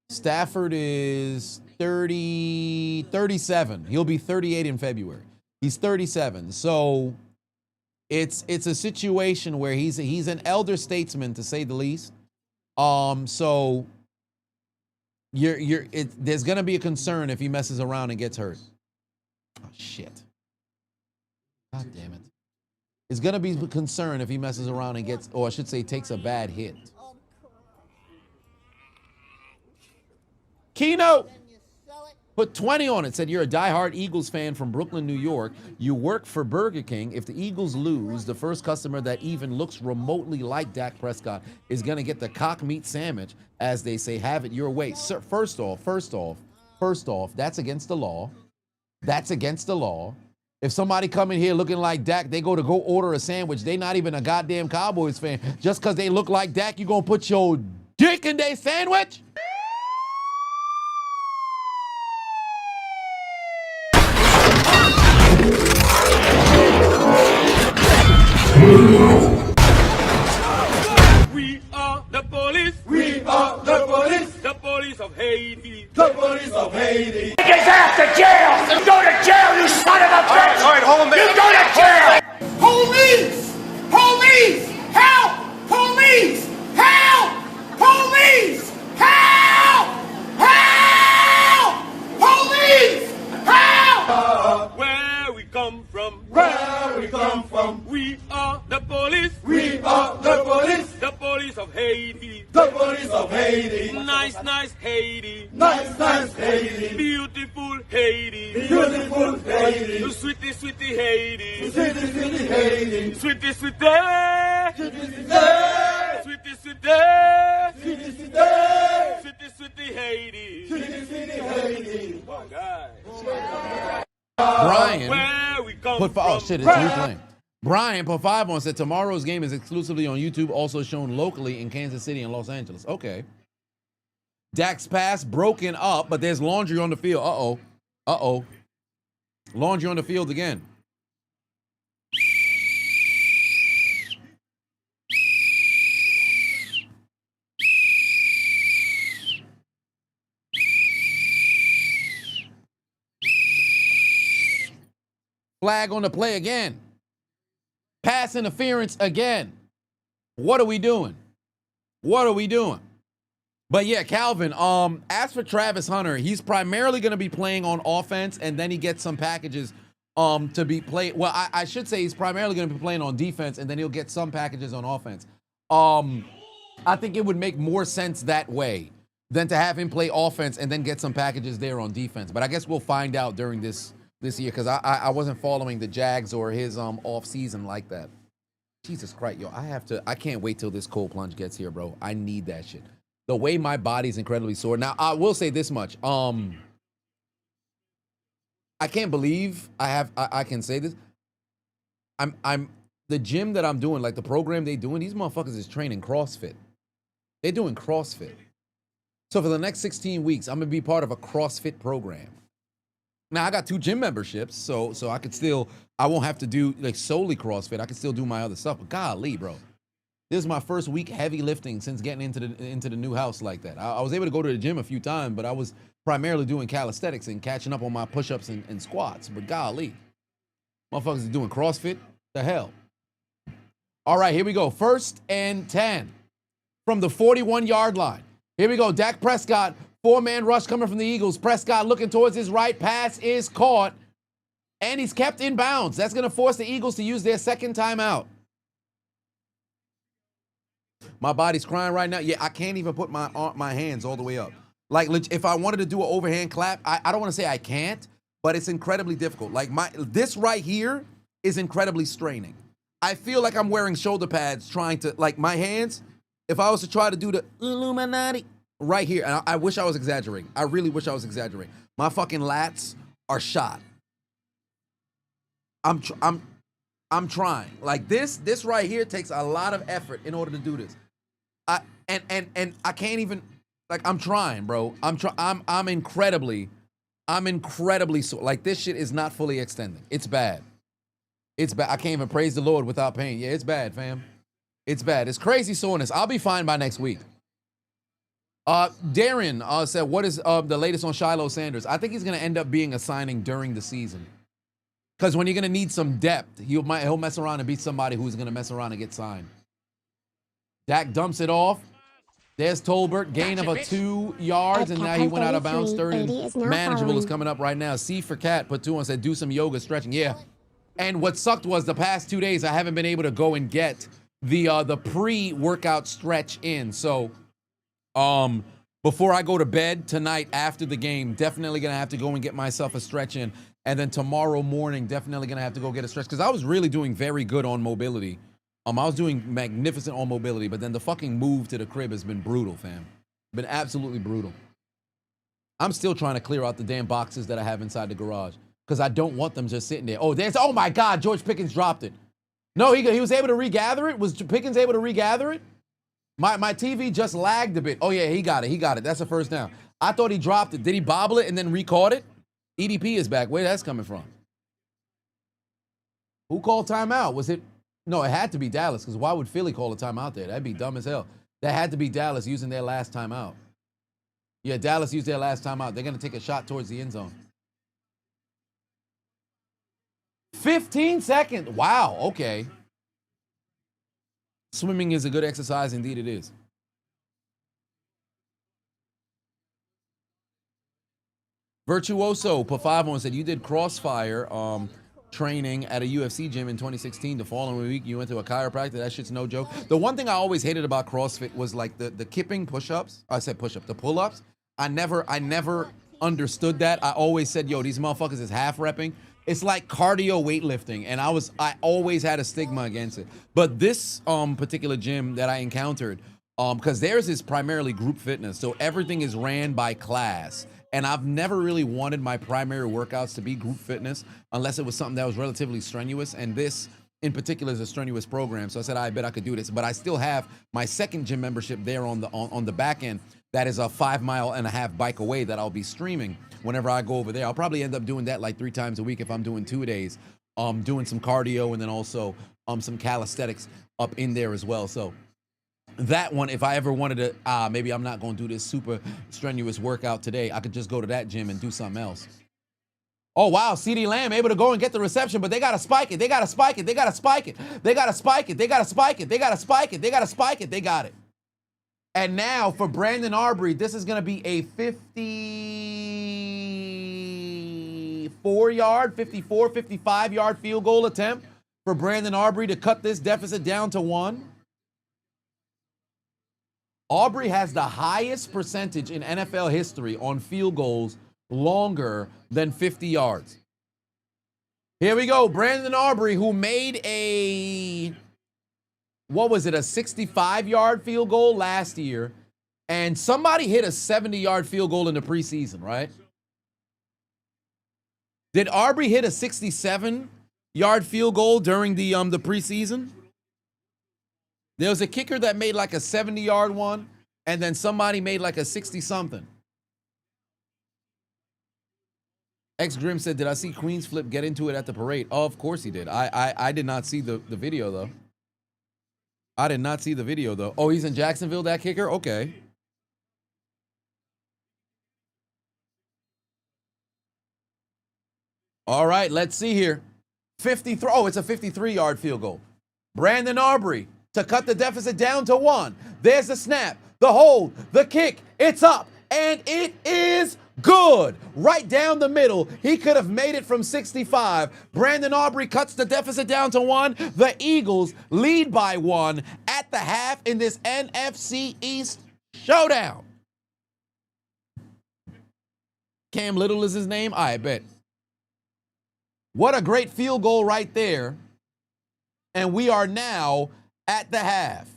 Stafford is 37. He'll be 38 in February. He's 37. So it's a situation where he's an elder statesman, to say the least. So there's gonna be a concern if he messes around and gets hurt. Oh shit. God damn it. Is going to be concerned if he messes around and gets, or I should say, takes a bad hit. Keno put 20 on it. Said you're a diehard Eagles fan from Brooklyn, New York. You work for Burger King. If the Eagles lose, the first customer that even looks remotely like Dak Prescott is going to get the cock meat sandwich, as they say. Have it your way. Sir, first off, that's against the law. That's against the law. If somebody come in here looking like Dak, they go order a sandwich. They not even a goddamn Cowboys fan. Just because they look like Dak, you gonna put your dick in their sandwich? We are the police. We are the police. The police of Haiti. The police of Haiti. Take his ass to jail! You go to jail, you son of a bitch! All right, hold him there. You go to jail! Police! Police! Help! Police! Help! Police! Help! Help! Police! Help! Where we come from? Where we come from? We are the police. We are the police. The police of Haiti. The police of Haiti. Nice, nice Haiti. Nice, nice Haiti. Beautiful Haiti. Beautiful Haiti. Sweetie, sweetie Haiti. Sweetie, sweetie Haiti. Sweetie, sweetie. Sweetie, sweetie. Sweetie, sweetie. Sweetie, sweetie. Sweetie, sweetie Haiti. Sweetie, sweetie Haiti. Oh, God. Brian put oh shit, it's replaying. Brian put 5 on, said tomorrow's game is exclusively on YouTube, also shown locally in Kansas City and Los Angeles. Okay. Dak's pass broken up, but there's laundry on the field. Uh-oh. Uh-oh. Laundry on the field again. Flag on the play again. Pass interference again. What are we doing? What are we doing? But yeah, Calvin, as for Travis Hunter, he's primarily going to be playing on offense, and then he gets some packages to be played. Well, I should say he's primarily going to be playing on defense, and then he'll get some packages on offense. I think it would make more sense that way than to have him play offense and then get some packages there on defense. But I guess we'll find out during this year, because I wasn't following the Jags or his off season like that. Jesus Christ, yo, I can't wait till this cold plunge gets here, bro. I need that shit. The way my body's incredibly sore. Now, I will say this much. I can't believe I can say this. I'm the gym that I'm doing, like the program they doing, these motherfuckers is training CrossFit. They're doing CrossFit. So for the next 16 weeks, I'm gonna be part of a CrossFit program. Now, I got 2 gym memberships, so I could still, I won't have to do like solely CrossFit. I can still do my other stuff. But golly, bro, this is my first week heavy lifting since getting into the new house like that. I was able to go to the gym a few times, but I was primarily doing calisthenics and catching up on my push-ups and squats. But golly, motherfuckers are doing CrossFit. The hell. All right, here we go. 1st and 10 from the 41-yard line. Here we go. Dak Prescott. 4-man rush coming from the Eagles. Prescott looking towards his right. Pass is caught. And he's kept in bounds. That's going to force the Eagles to use their second timeout. My body's crying right now. Yeah, I can't even put my hands all the way up. Like, if I wanted to do an overhand clap, I don't want to say I can't, but it's incredibly difficult. Like, this right here is incredibly straining. I feel like I'm wearing shoulder pads trying to, like, my hands, if I was to try to do the Illuminati, right here, and I wish I was exaggerating. I really wish I was exaggerating. My fucking lats are shot. I'm trying. Like this right here takes a lot of effort in order to do this. And I can't even, like, I'm trying, bro. I'm incredibly sore. Like, this shit is not fully extending. It's bad. It's bad. I can't even praise the Lord without pain. Yeah, it's bad, fam. It's bad. It's crazy soreness. I'll be fine by next week. Darren said, what is the latest on Shiloh Sanders? I think he's going to end up being a signing during the season. Because when you're going to need some depth, he'll mess around and beat somebody who's going to mess around and get signed. Dak dumps it off. There's Tolbert, gain of 2 yards, and now he went out of bounds. 3rd and manageable is coming up right now. C for Cat put 2 on, said do some yoga stretching. Yeah, And what sucked was the past 2 days I haven't been able to go and get the pre-workout stretch in. So before I go to bed tonight after the game, definitely gonna have to go and get myself a stretch in. And then tomorrow morning, definitely gonna have to go get a stretch because I was really doing very good on mobility. I was doing magnificent on mobility, but then the fucking move to the crib has been brutal, fam. Been absolutely brutal. I'm still trying to clear out the damn boxes that I have inside the garage because I don't want them just sitting there. Oh my God, George Pickens dropped it. No, he was able to regather it. Was Pickens able to regather it? My TV just lagged a bit. Oh yeah, he got it. That's a first down. I thought he dropped it. Did he bobble it and then recaught it? EDP is back. Where that's coming from? Who called timeout? Was it? No, it had to be Dallas because why would Philly call a timeout there? That'd be dumb as hell. That had to be Dallas using their last timeout. Yeah, Dallas used their last timeout. They're going to take a shot towards the end zone. 15 seconds. Wow, okay. Swimming is a good exercise. Indeed it is. Virtuoso, Pafavon said, you did crossfire training at a UFC gym in 2016. The following week, you went to a chiropractor. That shit's no joke. The one thing I always hated about CrossFit was like the kipping push-ups. I said push-up, the pull-ups. I never understood that. I always said, yo, these motherfuckers is half repping. It's like cardio weightlifting, and I always had a stigma against it. But this particular gym that I encountered, because theirs is primarily group fitness, so everything is ran by class. And I've never really wanted my primary workouts to be group fitness unless it was something that was relatively strenuous. And this in particular is a strenuous program. So I said, I bet I could do this. But I still have my second gym membership there on the back end. That is a 5.5 mile bike away that I'll be streaming whenever I go over there. I'll probably end up doing that like 3 times a week if I'm doing 2 days. Doing some cardio and then also some calisthenics up in there as well. So that one, if I ever wanted to, maybe I'm not going to do this super strenuous workout today, I could just go to that gym and do something else. Oh, wow, CeeDee Lamb able to go and get the reception, but they got to spike it. They got to spike it. They got to spike it. They got to spike it. They got to spike it. They got to spike it. They got to spike it. They got it. And now for Brandon Arbery, this is going to be a 55-yard field goal attempt for Brandon Arbery to cut this deficit down to 1. Aubrey has the highest percentage in NFL history on field goals longer than 50 yards. Here we go. Brandon Aubrey, who made a 65-yard field goal last year, and somebody hit a 70-yard field goal in the preseason, right? Did Aubrey hit a 67-yard field goal during the preseason? There was a kicker that made like a 70-yard one, and then somebody made like a 60-something. X Grim said, did I see Queens Flip get into it at the parade? Oh, of course he did. I did not see the video, though. I did not see the video, though. Oh, he's in Jacksonville, that kicker? Okay. All right, let's see here. 53. Oh, it's a 53-yard field goal. Brandon Aubrey to cut the deficit down to 1. There's the snap, the hold, the kick. It's up, and it is good. Right down the middle. He could have made it from 65. Brandon Aubrey cuts the deficit down to 1. The Eagles lead by 1 at the half in this NFC East showdown. Cam Little is his name? I bet. What a great field goal right there. And we are now at the half.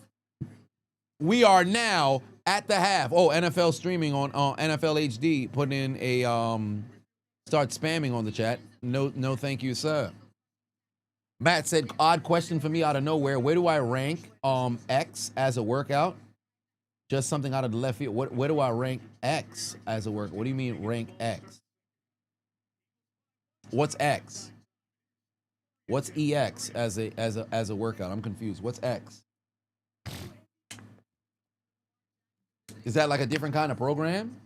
We are now at the half. Oh, NFL streaming on NFL HD. Put in a start spamming on the chat. No, thank you, sir. Matt said, odd question for me out of nowhere. Where do I rank X as a workout? Just something out of the left field. Where do I rank X as a workout? What do you mean rank X? What's X? What's EX as a workout? I'm confused. What's X? Is that like a different kind of program?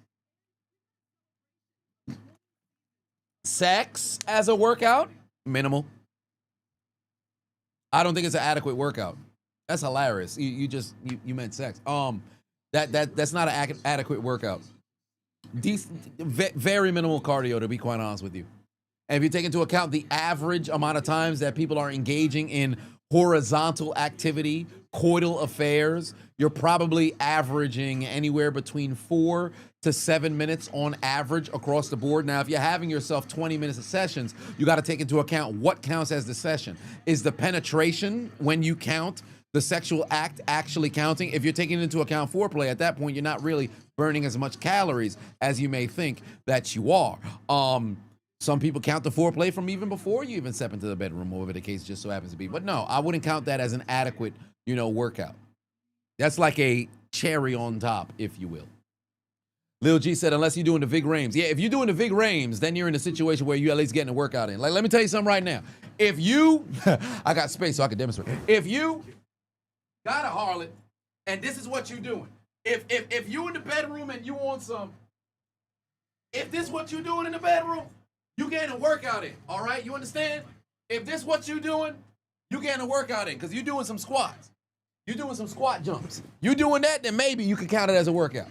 Sex as a workout? Minimal. I don't think it's an adequate workout. That's hilarious. You meant sex. That's not an adequate workout. Very minimal cardio, to be quite honest with you. And if you take into account the average amount of times that people are engaging in horizontal activity, coital affairs, you're probably averaging anywhere between 4 to 7 minutes on average across the board. Now, if you're having yourself 20 minutes of sessions, you got to take into account what counts as the session. Is the penetration, when you count the sexual act, actually counting? If you're taking into account foreplay, at that point, you're not really burning as much calories as you may think that you are. Some people count the foreplay from even before you even step into the bedroom, or whatever the case just so happens to be. But no, I wouldn't count that as an adequate, workout. That's like a cherry on top, if you will. Lil G said, unless you're doing the Vig Rames. Yeah, if you're doing the Vig Rames, then you're in a situation where you at least getting a workout in. Like, let me tell you something right now. If you, I got space so I can demonstrate. If you got a harlot, and this is what you're doing. If you in the bedroom and you want some, if this is what you're doing in the bedroom, you getting a workout in, all right? You understand? If this is what you're doing, you getting a workout in, because you're doing some squats. You're doing some squat jumps. You doing that, then maybe you can count it as a workout.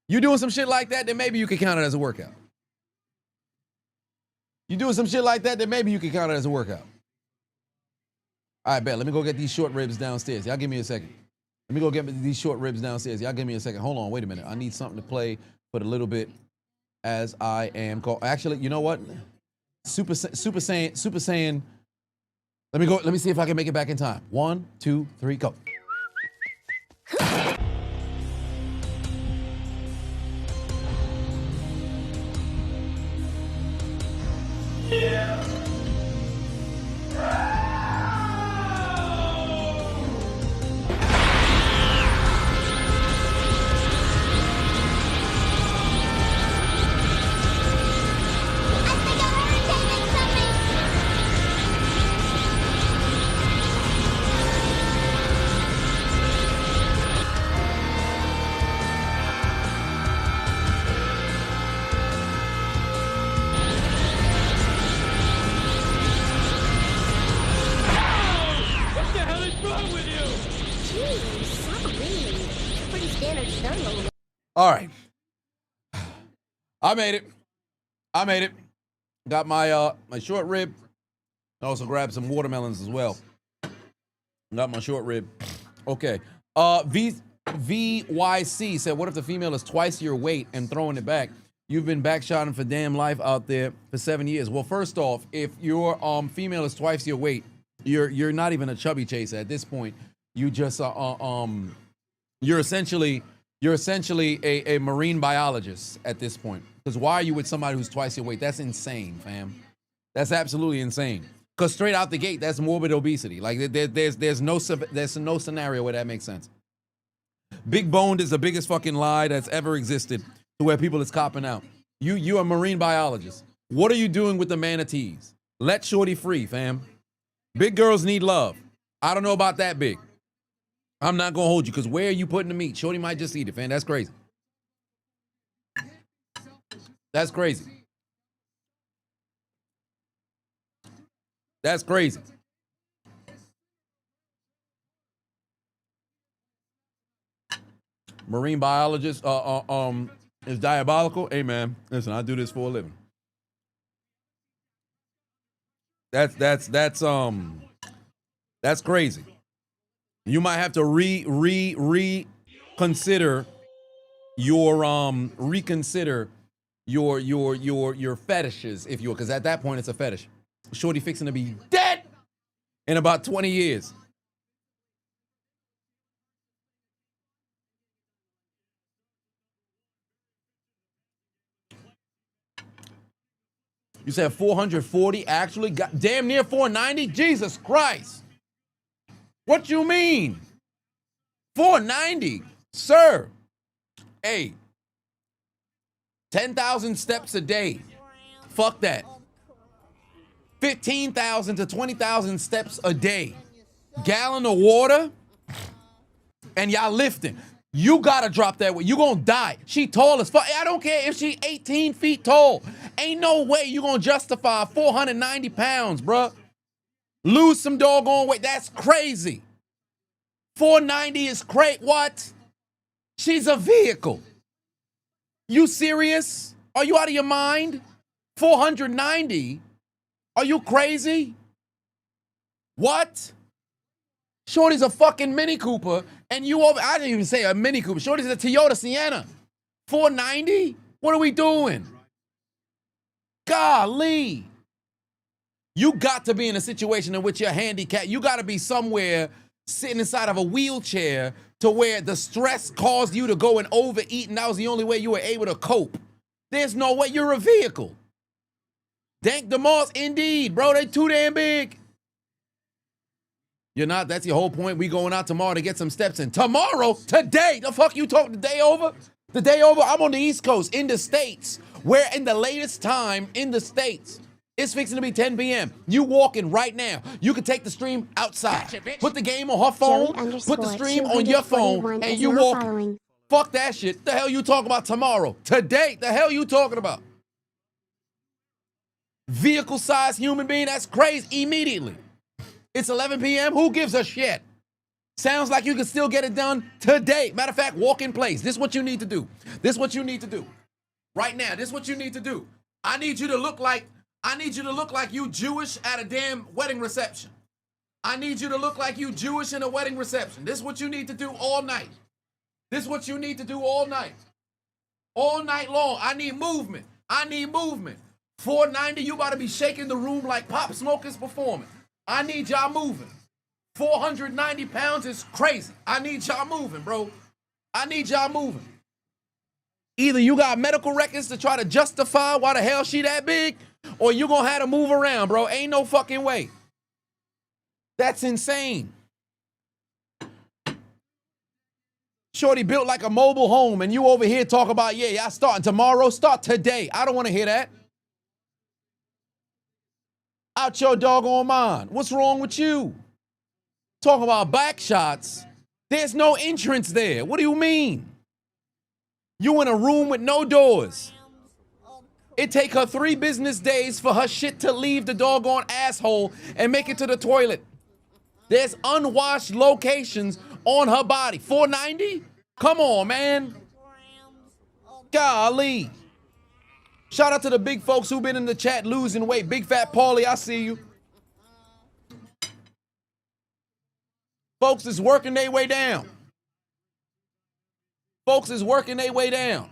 You doing some shit like that, then maybe you can count it as a workout. You doing some shit like that, then maybe you can count it as a workout. All right, bet. Let me go get these short ribs downstairs. Y'all give me a second. Let me go get these short ribs downstairs. Y'all give me a second. Hold on, wait a minute. I need something to play for a little bit as I am called. Actually, you know what? Super Saiyan. Let me go. Let me see if I can make it back in time. 1, 2, 3, go. Yeah. All right. I made it. Got my my short rib. I also grabbed some watermelons as well. Got my short rib. Okay. VYC said, what if the female is twice your weight and throwing it back? You've been backshotting for damn life out there for 7 years. Well, first off, if your female is twice your weight, you're not even a chubby chaser at this point. You just you're essentially a marine biologist at this point. Because why are you with somebody who's twice your weight? That's insane, fam. That's absolutely insane. Because straight out the gate, that's morbid obesity. Like there's no scenario where that makes sense. Big boned is the biggest fucking lie that's ever existed to where people is copping out. You're a marine biologist. What are you doing with the manatees? Let shorty free, fam. Big girls need love. I don't know about that big. I'm not gonna hold you, because where are you putting the meat? Shorty might just eat it, fam. That's crazy. That's crazy. That's crazy. Marine biologist is diabolical. Hey man, listen, I do this for a living. That's crazy. You might have to reconsider your fetishes, if you will, because at that point it's a fetish. Shorty fixing to be dead in about 20 years. You said 440 actually got damn near 490? Jesus Christ. What you mean? 490, sir. Hey, 10,000 steps a day. Fuck that. 15,000 to 20,000 steps a day. Gallon of water, and y'all lifting. You gotta drop that weight. You gonna die. She tall as fuck. I don't care if she 18 feet tall. Ain't no way you gonna justify 490 pounds, bruh. Lose some doggone weight. That's crazy. 490 is crazy. What? She's a vehicle. You serious? Are you out of your mind? 490 Are you crazy? What? Shorty's a fucking Mini Cooper, and you over, I didn't even say a Mini Cooper. Shorty's a Toyota Sienna. $490? What are we doing? Golly. You got to be in a situation in which you're handicapped. You got to be somewhere sitting inside of a wheelchair to where the stress caused you to go and overeat, and that was the only way you were able to cope. There's no way. You're a vehicle. Dank DeMoss, indeed, bro. They too damn big. You're not. That's your whole point. We going out tomorrow to get some steps in. Tomorrow? Today? The fuck you talking the day over? The day over? I'm on the East Coast, in the States, where in the latest time in the States, it's fixing to be 10 p.m. You walking right now. You can take the stream outside. Gotcha, put the game on her phone, put the stream on your phone, and you walk. Fuck that shit. The hell you talking about tomorrow? Today? The hell you talking about? Vehicle-sized human being? That's crazy. Immediately. It's 11 p.m. Who gives a shit? Sounds like you can still get it done today. Matter of fact, walk in place. This is what you need to do. This is what you need to do. Right now, this is what you need to do. I need you to look like you Jewish at a damn wedding reception. I need you to look like you Jewish in a wedding reception. This is what you need to do all night. This is what you need to do all night. All night long. I need movement. I need movement. 490, you about to be shaking the room like Pop Smoke is performing. I need y'all moving. 490 pounds is crazy. I need y'all moving, bro. I need y'all moving. Either you got medical records to try to justify why the hell she that big, or you gonna have to move around, bro. Ain't no fucking way. That's insane. Shorty built like a mobile home, and you over here talk about, yeah, y'all starting tomorrow. Start today. I don't want to hear that. Out your doggone mind. What's wrong with you? Talking about back shots. There's no entrance there. What do you mean? You in a room with no doors. It take her 3 business days for her shit to leave the doggone asshole and make it to the toilet. There's unwashed locations on her body. 490? Come on, man. Golly. Shout out to the big folks who've been in the chat losing weight. Big Fat Paulie, I see you. Folks is working their way down. Folks is working their way down.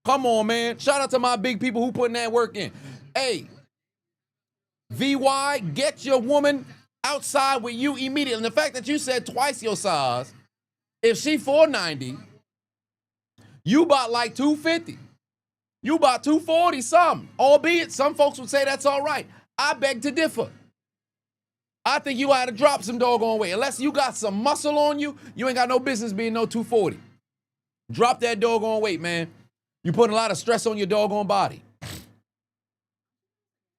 Come on, man. Shout out to my big people who putting that work in. Hey, VY, get your woman outside with you immediately. And the fact that you said twice your size, if she 490, you about like 250. You about 240 something. Albeit some folks would say that's all right. I beg to differ. I think you ought to drop some doggone weight. Unless you got some muscle on you, you ain't got no business being no 240. Drop that doggone weight, man. You putting a lot of stress on your doggone body.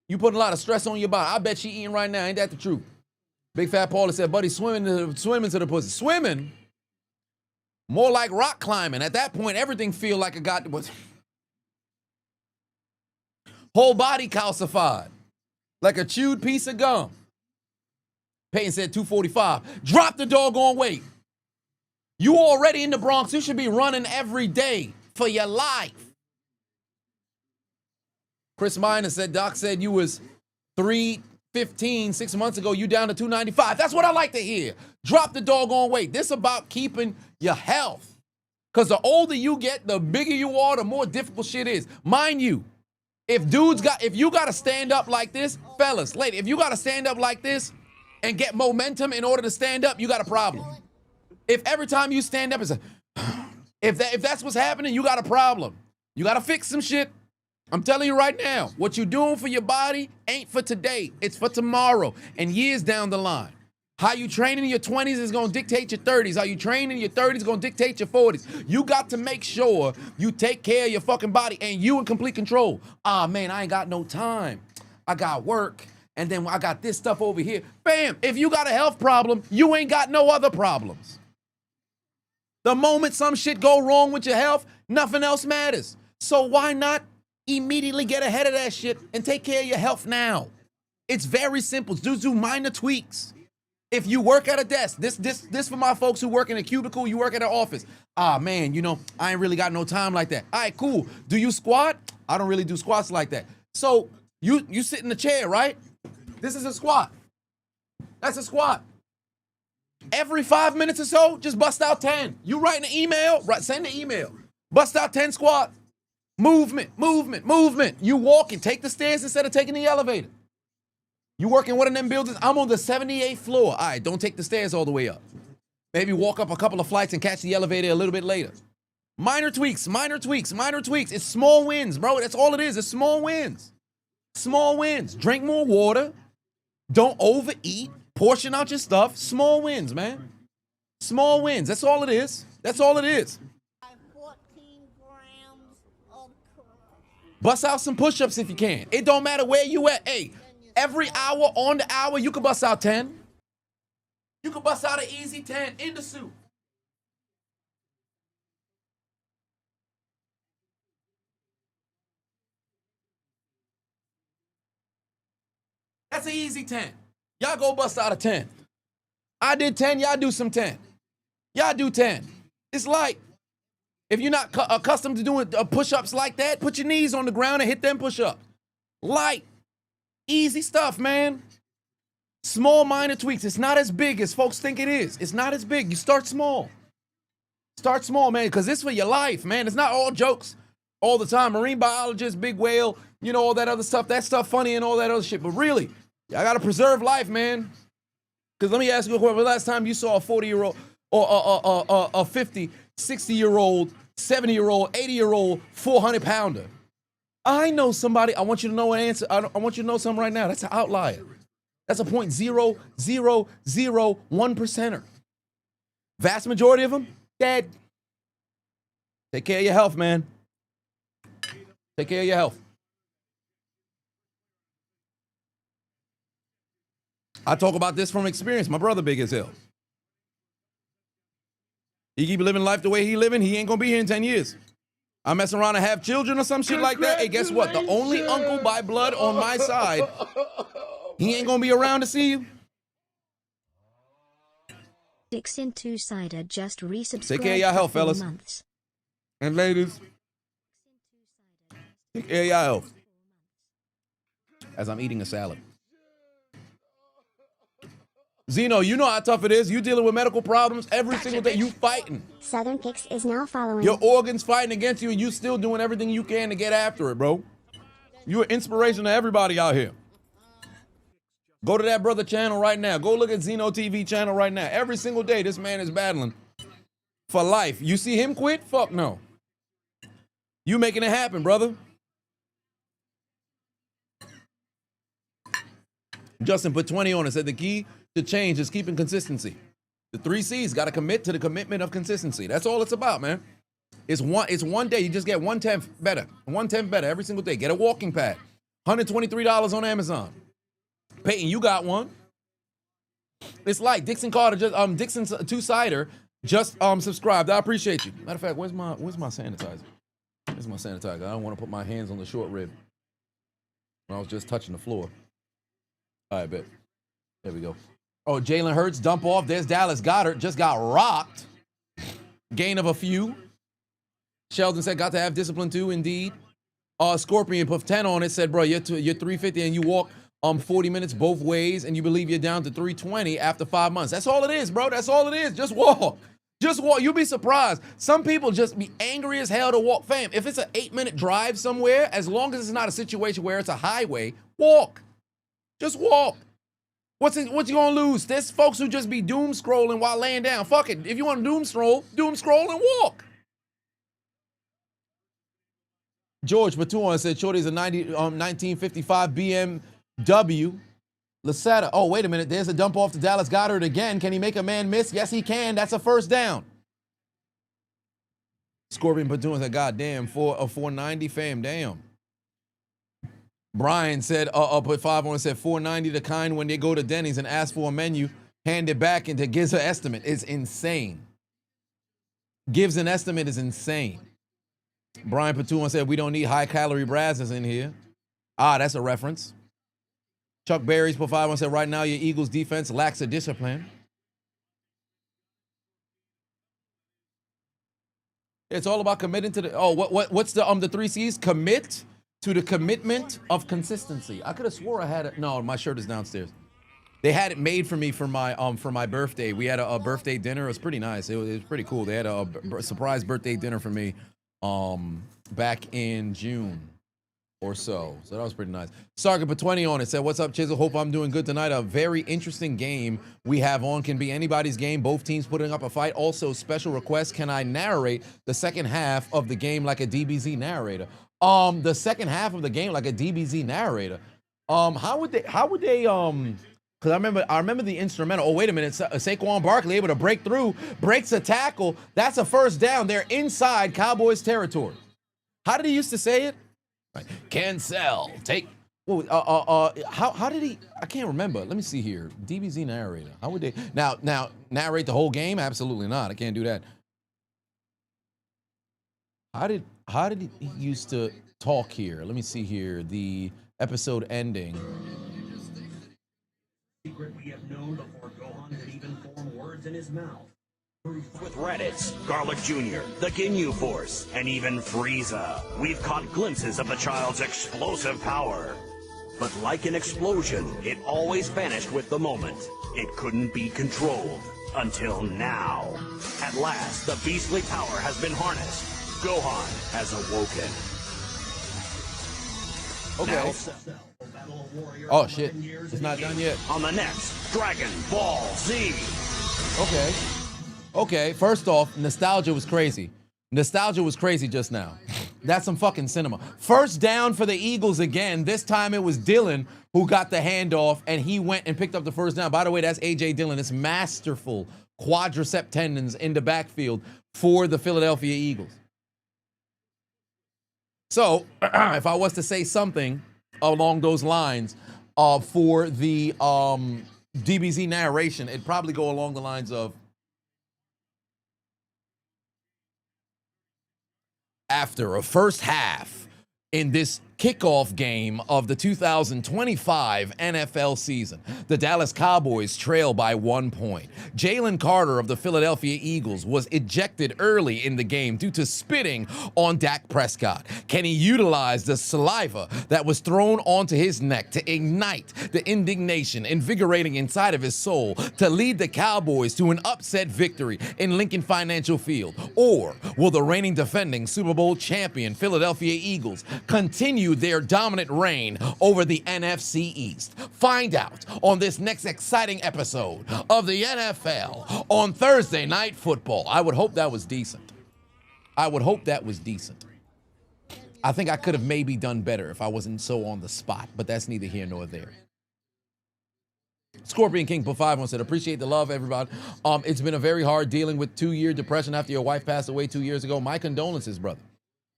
You putting a lot of stress on your body. I bet she eating right now. Ain't that the truth? Big Fat Paula said, buddy, swimming to the pussy. Swimming? More like rock climbing. At that point, everything feel like a goddamn... Whole body calcified. Like a chewed piece of gum. Peyton said 245. Drop the doggone weight. You already in the Bronx. You should be running every day for your life. Chris Miner said, Doc said you was 315 6 months ago. You down to 295. That's what I like to hear. Drop the doggone weight. This about keeping your health. Because the older you get, the bigger you are, the more difficult shit is. Mind you, if you got to stand up like this, fellas, lady, if you got to stand up like this and get momentum in order to stand up, you got a problem. If every time you stand up, if that's what's happening, you got a problem. You got to fix some shit. I'm telling you right now, what you're doing for your body ain't for today. It's for tomorrow and years down the line. How you train in your 20s is going to dictate your 30s. How you train in your 30s is going to dictate your 40s. You got to make sure you take care of your fucking body and you in complete control. Ah, man, I ain't got no time. I got work. And then I got this stuff over here. Bam, if you got a health problem, you ain't got no other problems. The moment some shit go wrong with your health, nothing else matters. So why not immediately get ahead of that shit and take care of your health now? It's very simple. Just do minor tweaks. If you work at a desk, this for my folks who work in a cubicle, you work at an office. Ah, man, you know, I ain't really got no time like that. All right, cool. Do you squat? I don't really do squats like that. So You sit in the chair, right? This is a squat. That's a squat. Every 5 minutes or so, just bust out 10. You writing an email, send an email. Bust out 10 squats. Movement, movement, movement. You walking, take the stairs instead of taking the elevator. You work in one of them buildings. I'm on the 78th floor. All right, don't take the stairs all the way up. Maybe walk up a couple of flights and catch the elevator a little bit later. Minor tweaks, minor tweaks, minor tweaks. It's small wins, bro. That's all it is. It's small wins. Small wins. Drink more water. Don't overeat. Portion out your stuff. Small wins, man. Small wins. That's all it is. That's all it is. 14 grams of crap. Bust out some push-ups if you can. It don't matter where you at. Hey, every hour on the hour, you can bust out 10. You can bust out an easy 10 in the suit. That's an easy 10. Y'all go bust out a 10. I did 10, y'all do some 10. Y'all do 10. It's like, if you're not accustomed to doing push-ups like that, put your knees on the ground and hit them push-ups. Light, easy stuff, man. Small minor tweaks. It's not as big as folks think it is. It's not as big. You start small. Start small, man, because it's for your life, man. It's not all jokes all the time. Marine biologist, big whale, you know, all that other stuff. That stuff funny and all that other shit. But really, I got to preserve life, man. Because let me ask you a question. The last time you saw a 40-year-old or a 50, 60-year-old, 70-year-old, 80-year-old, 400-pounder? I know somebody. I want you to know an answer. I want you to know something right now. That's an outlier. That's a 0.0001%er. Vast majority of them, dead. Take care of your health, man. Take care of your health. I talk about this from experience. My brother big as hell. He keep living life the way he living, he ain't gonna be here in 10 years. I'm messing around and have children or some shit like that. Hey, guess what? The only uncle by blood on my side, he ain't gonna be around to see you. Dixon Two-Sider just resubscribed. Take care of your health, for 4 fellas. months. And ladies, take care of your health. As I'm eating a salad. Zeno, you know how tough it is. You dealing with medical problems every single day. You fighting. Southern Kicks is now following. Your organs fighting against you, and you still doing everything you can to get after it, bro. You're an inspiration to everybody out here. Go to that brother channel right now. Go look at Zeno TV channel right now. Every single day, this man is battling for life. You see him quit? Fuck no. You making it happen, brother. Justin put 20 on it. Said the key to change is keeping consistency. The 3 C's got to commit to the commitment of consistency. That's all it's about, man. It's one day. You just get 1/10 better. 1/10 better every single day. Get a walking pad. $123 on Amazon. Peyton, you got one. It's like Dixon Carter, Dixon Two-Sider just subscribed. I appreciate you. Matter of fact, where's my sanitizer? Where's my sanitizer? I don't want to put my hands on the short rib. I was just touching the floor. All right, bet. There we go. Oh, Jalen Hurts, dump off. There's Dallas Goedert. Just got rocked. Gain of a few. Sheldon said, got to have discipline too, indeed. Scorpion put 10 on it. Said, bro, you're 350 and you walk 40 minutes both ways and you believe you're down to 320 after 5 months. That's all it is, bro. That's all it is. Just walk. Just walk. You'll be surprised. Some people just be angry as hell to walk. Fam, if it's an 8-minute drive somewhere, as long as it's not a situation where it's a highway, walk. Just walk. What you gonna lose? There's folks who just be doom scrolling while laying down. Fuck it. If you want to doom scroll and walk. George Matuan said, Shorty's a 1955 BMW Lasetta. Oh, wait a minute. There's a dump off to Dallas Goedert again. Can he make a man miss? Yes, he can. That's a first down. Scorpion Matuan said, God damn, for a 490 fam, damn. Brian said, put 5 on and said 490, the kind when they go to Denny's and ask for a menu, hand it back and gives an estimate. It's insane. Gives an estimate is insane. Brian Patuan said, we don't need high-calorie brazzers in here. That's a reference. Chuck Berry's put 5 on and said, right now your Eagles defense lacks a discipline. It's all about committing to the, what's the 3 C's? Commit, to the commitment of consistency. I could have swore I had it. No, my shirt is downstairs. They had it made for me for my birthday. We had a birthday dinner. It was pretty nice. It was pretty cool. They had a surprise birthday dinner for me back in June or so. So that was pretty nice. Sarga put 20 on it. Said, what's up, Chisel? Hope I'm doing good tonight. A very interesting game we have on. Can be anybody's game. Both teams putting up a fight. Also, special request. Can I narrate the second half of the game like a DBZ narrator? The second half of the game like a DBZ narrator. How would they because I remember the instrumental. Oh, wait a minute. Saquon Barkley able to break through, breaks a tackle. That's a first down. They're inside Cowboys territory. How did he used to say it? Right. Cancel. Take. Well, how did he? I can't remember. Let me see here. DBZ narrator. How would they now narrate the whole game? Absolutely not. I can't do that. How did he used to talk here? Let me see here. The episode ending. Secret we have known before Gohan could even form words in his mouth. With Reddits, Garlic Jr., the Ginyu Force, and even Frieza, we've caught glimpses of the child's explosive power. But like an explosion, it always vanished with the moment. It couldn't be controlled. Until now. At last, the beastly power has been harnessed. Gohan has awoken. Okay. Oh shit, it's not done yet. On the next Dragon Ball Z. Okay, first off, nostalgia was crazy. Nostalgia was crazy just now. That's some fucking cinema. First down for the Eagles again. This time it was Dylan who got the handoff and he went and picked up the first down. By the way, that's A.J. Dillon. It's masterful quadricep tendons in the backfield for the Philadelphia Eagles. So, if I was to say something along those lines for the DBZ narration, it'd probably go along the lines of, after a first half in this kickoff game of the 2025 NFL season, the Dallas Cowboys trail by 1 point. Jaylen Carter of the Philadelphia Eagles was ejected early in the game due to spitting on Dak Prescott. Can he utilize the saliva that was thrown onto his neck to ignite the indignation invigorating inside of his soul to lead the Cowboys to an upset victory in Lincoln Financial Field? Or will the reigning defending Super Bowl champion Philadelphia Eagles continue their dominant reign over the NFC East? Find out on this next exciting episode of the NFL on Thursday Night Football. I would hope that was decent. I think I could have maybe done better if I wasn't so on the spot, but that's neither here nor there. Scorpion King put 5 on said, appreciate the love, everybody. It's been a very hard dealing with 2-year depression after your wife passed away 2 years ago. My condolences, brother.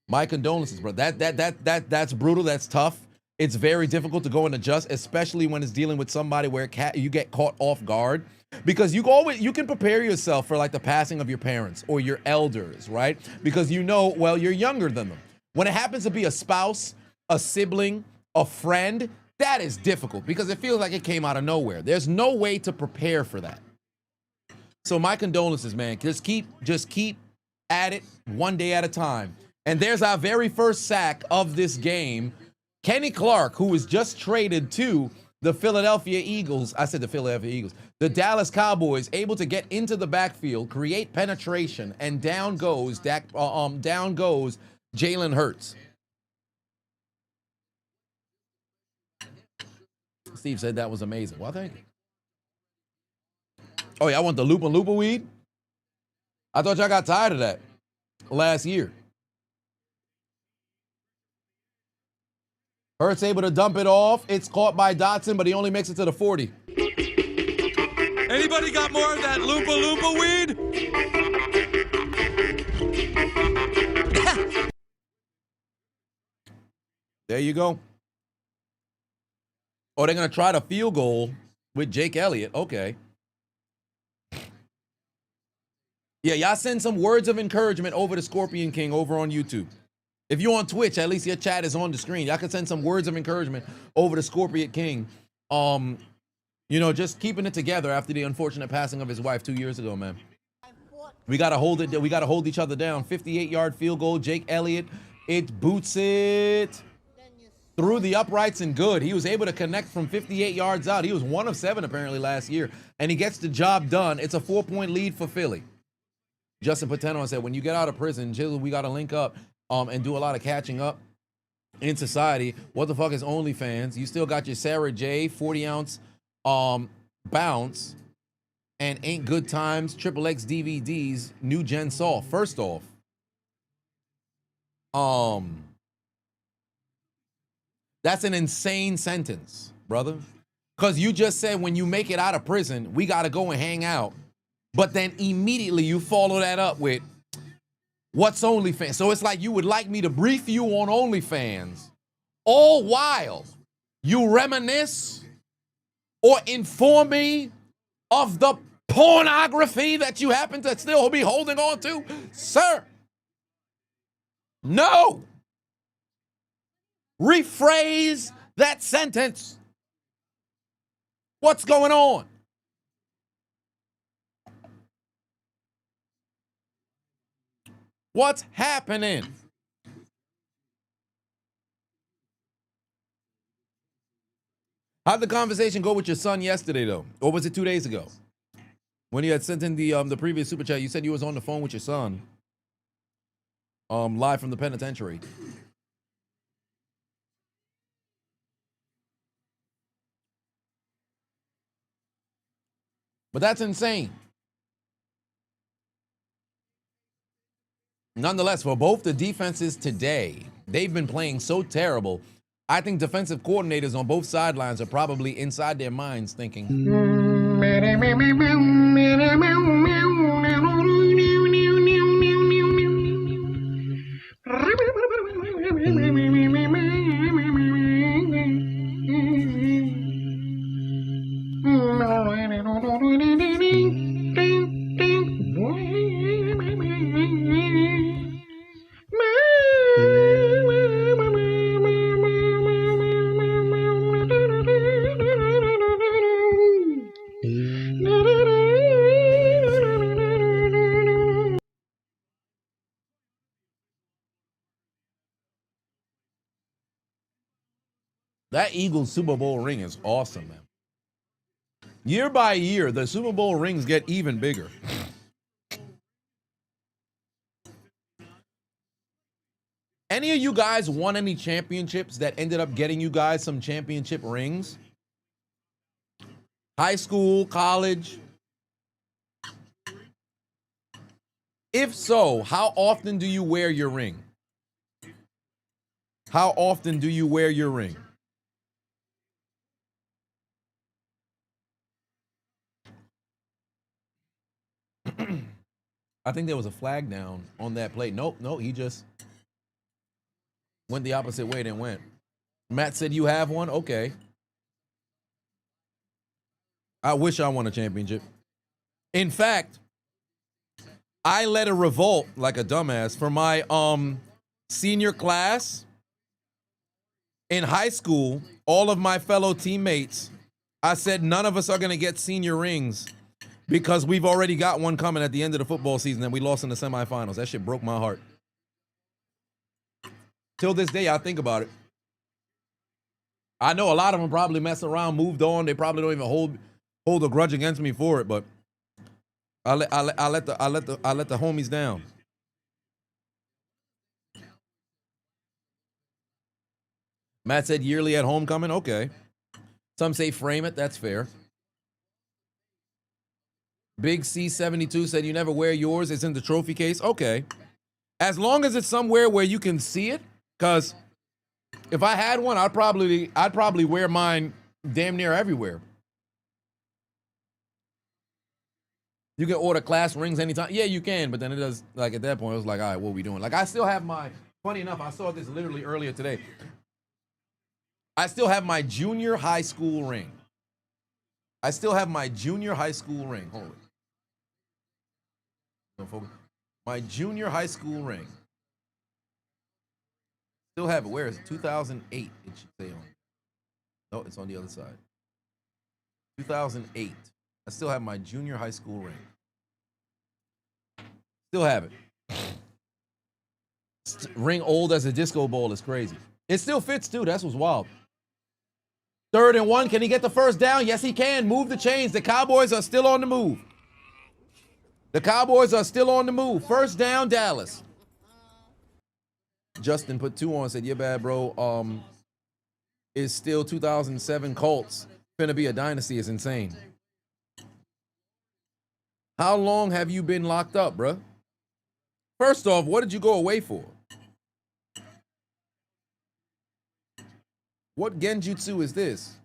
My condolences, bro. That's brutal. That's tough. It's very difficult to go and adjust, especially when it's dealing with somebody where you get caught off guard, because you can prepare yourself for like the passing of your parents or your elders, right? Because well, you're younger than them. When it happens to be a spouse, a sibling, a friend, that is difficult because it feels like it came out of nowhere. There's no way to prepare for that. So my condolences, man. Just keep at it one day at a time. And there's our very first sack of this game. Kenny Clark, who was just traded to the Philadelphia Eagles. I said the Philadelphia Eagles. The Dallas Cowboys able to get into the backfield, create penetration, and down goes Jalen Hurts. Steve said that was amazing. Well, thank you. Oh, yeah, I want the Lupa weed? I thought y'all got tired of that last year. Hurts able to dump it off. It's caught by Dotson, but he only makes it to the 40. Anybody got more of that Lupa weed? There you go. Oh, they're going to try the field goal with Jake Elliott. Okay. Yeah, y'all send some words of encouragement over to Scorpion King over on YouTube. If you're on Twitch, at least your chat is on the screen. Y'all can send some words of encouragement over to Scorpion King. Just keeping it together after the unfortunate passing of his wife 2 years ago, man. We got to hold it. We got to hold each other down. 58-yard field goal. Jake Elliott. It boots it through the uprights and good. He was able to connect from 58 yards out. He was 1 of 7 apparently last year, and he gets the job done. It's a 4-point lead for Philly. Justin Pateno said, when you get out of prison, Chiseled, we got to link up and do a lot of catching up in society. What the fuck is OnlyFans? You still got your Sarah J 40-ounce bounce and Ain't Good Times Triple X DVDs new gen soft. First off, that's an insane sentence, brother. Because you just said when you make it out of prison, we got to go and hang out. But then immediately you follow that up with, what's OnlyFans? So it's like you would like me to brief you on OnlyFans, all while you reminisce or inform me of the pornography that you happen to still be holding on to? Sir, no. Rephrase that sentence. What's going on? What's happening? How'd the conversation go with your son yesterday, though? Or was it 2 days ago? When you had sent in the previous super chat, you said you was on the phone with your son, live from the penitentiary. But that's insane. Nonetheless, for both the defenses today, they've been playing so terrible. I think defensive coordinators on both sidelines are probably inside their minds thinking, that Eagles Super Bowl ring is awesome, man. Year by year, the Super Bowl rings get even bigger. Any of you guys won any championships that ended up getting you guys some championship rings? High school, college? If so, how often do you wear your ring? How often do you wear your ring? I think there was a flag down on that play. Nope, he just went the opposite way than went. Matt said you have one? Okay. I wish I won a championship. In fact, I led a revolt like a dumbass for my senior class in high school. All of my fellow teammates, I said none of us are going to get senior rings because we've already got one coming at the end of the football season and we lost in the semifinals. That shit broke my heart. Till this day, I think about it. I know a lot of them probably messed around, moved on. They probably don't even hold a grudge against me for it, but I let the homies down. Matt said yearly at homecoming. Okay. Some say frame it. That's fair. Big C72 said you never wear yours. It's in the trophy case. Okay. As long as it's somewhere where you can see it, because if I had one, I'd probably wear mine damn near everywhere. You can order class rings anytime. Yeah, you can, but then it does, like, at that point, it was like, all right, what are we doing? Like, I still have my, funny enough, I saw this literally earlier today. I still have my junior high school ring. I still have my junior high school ring. Hold it. Don't focus. My junior high school ring. Still have it. Where is it? 2008, it should say on it. No, it's on the other side. 2008. I still have my junior high school ring. Still have it. Ring old as a disco ball is crazy. It still fits, too. That's what's wild. 3rd and 1. Can he get the first down? Yes, he can. Move the chains. The Cowboys are still on the move. The Cowboys are still on the move. First down, Dallas. Justin put 2 on, said, yeah, bad, bro. It's still 2007 Colts. Finna be a dynasty is insane. How long have you been locked up, bruh? First off, what did you go away for? What genjutsu is this?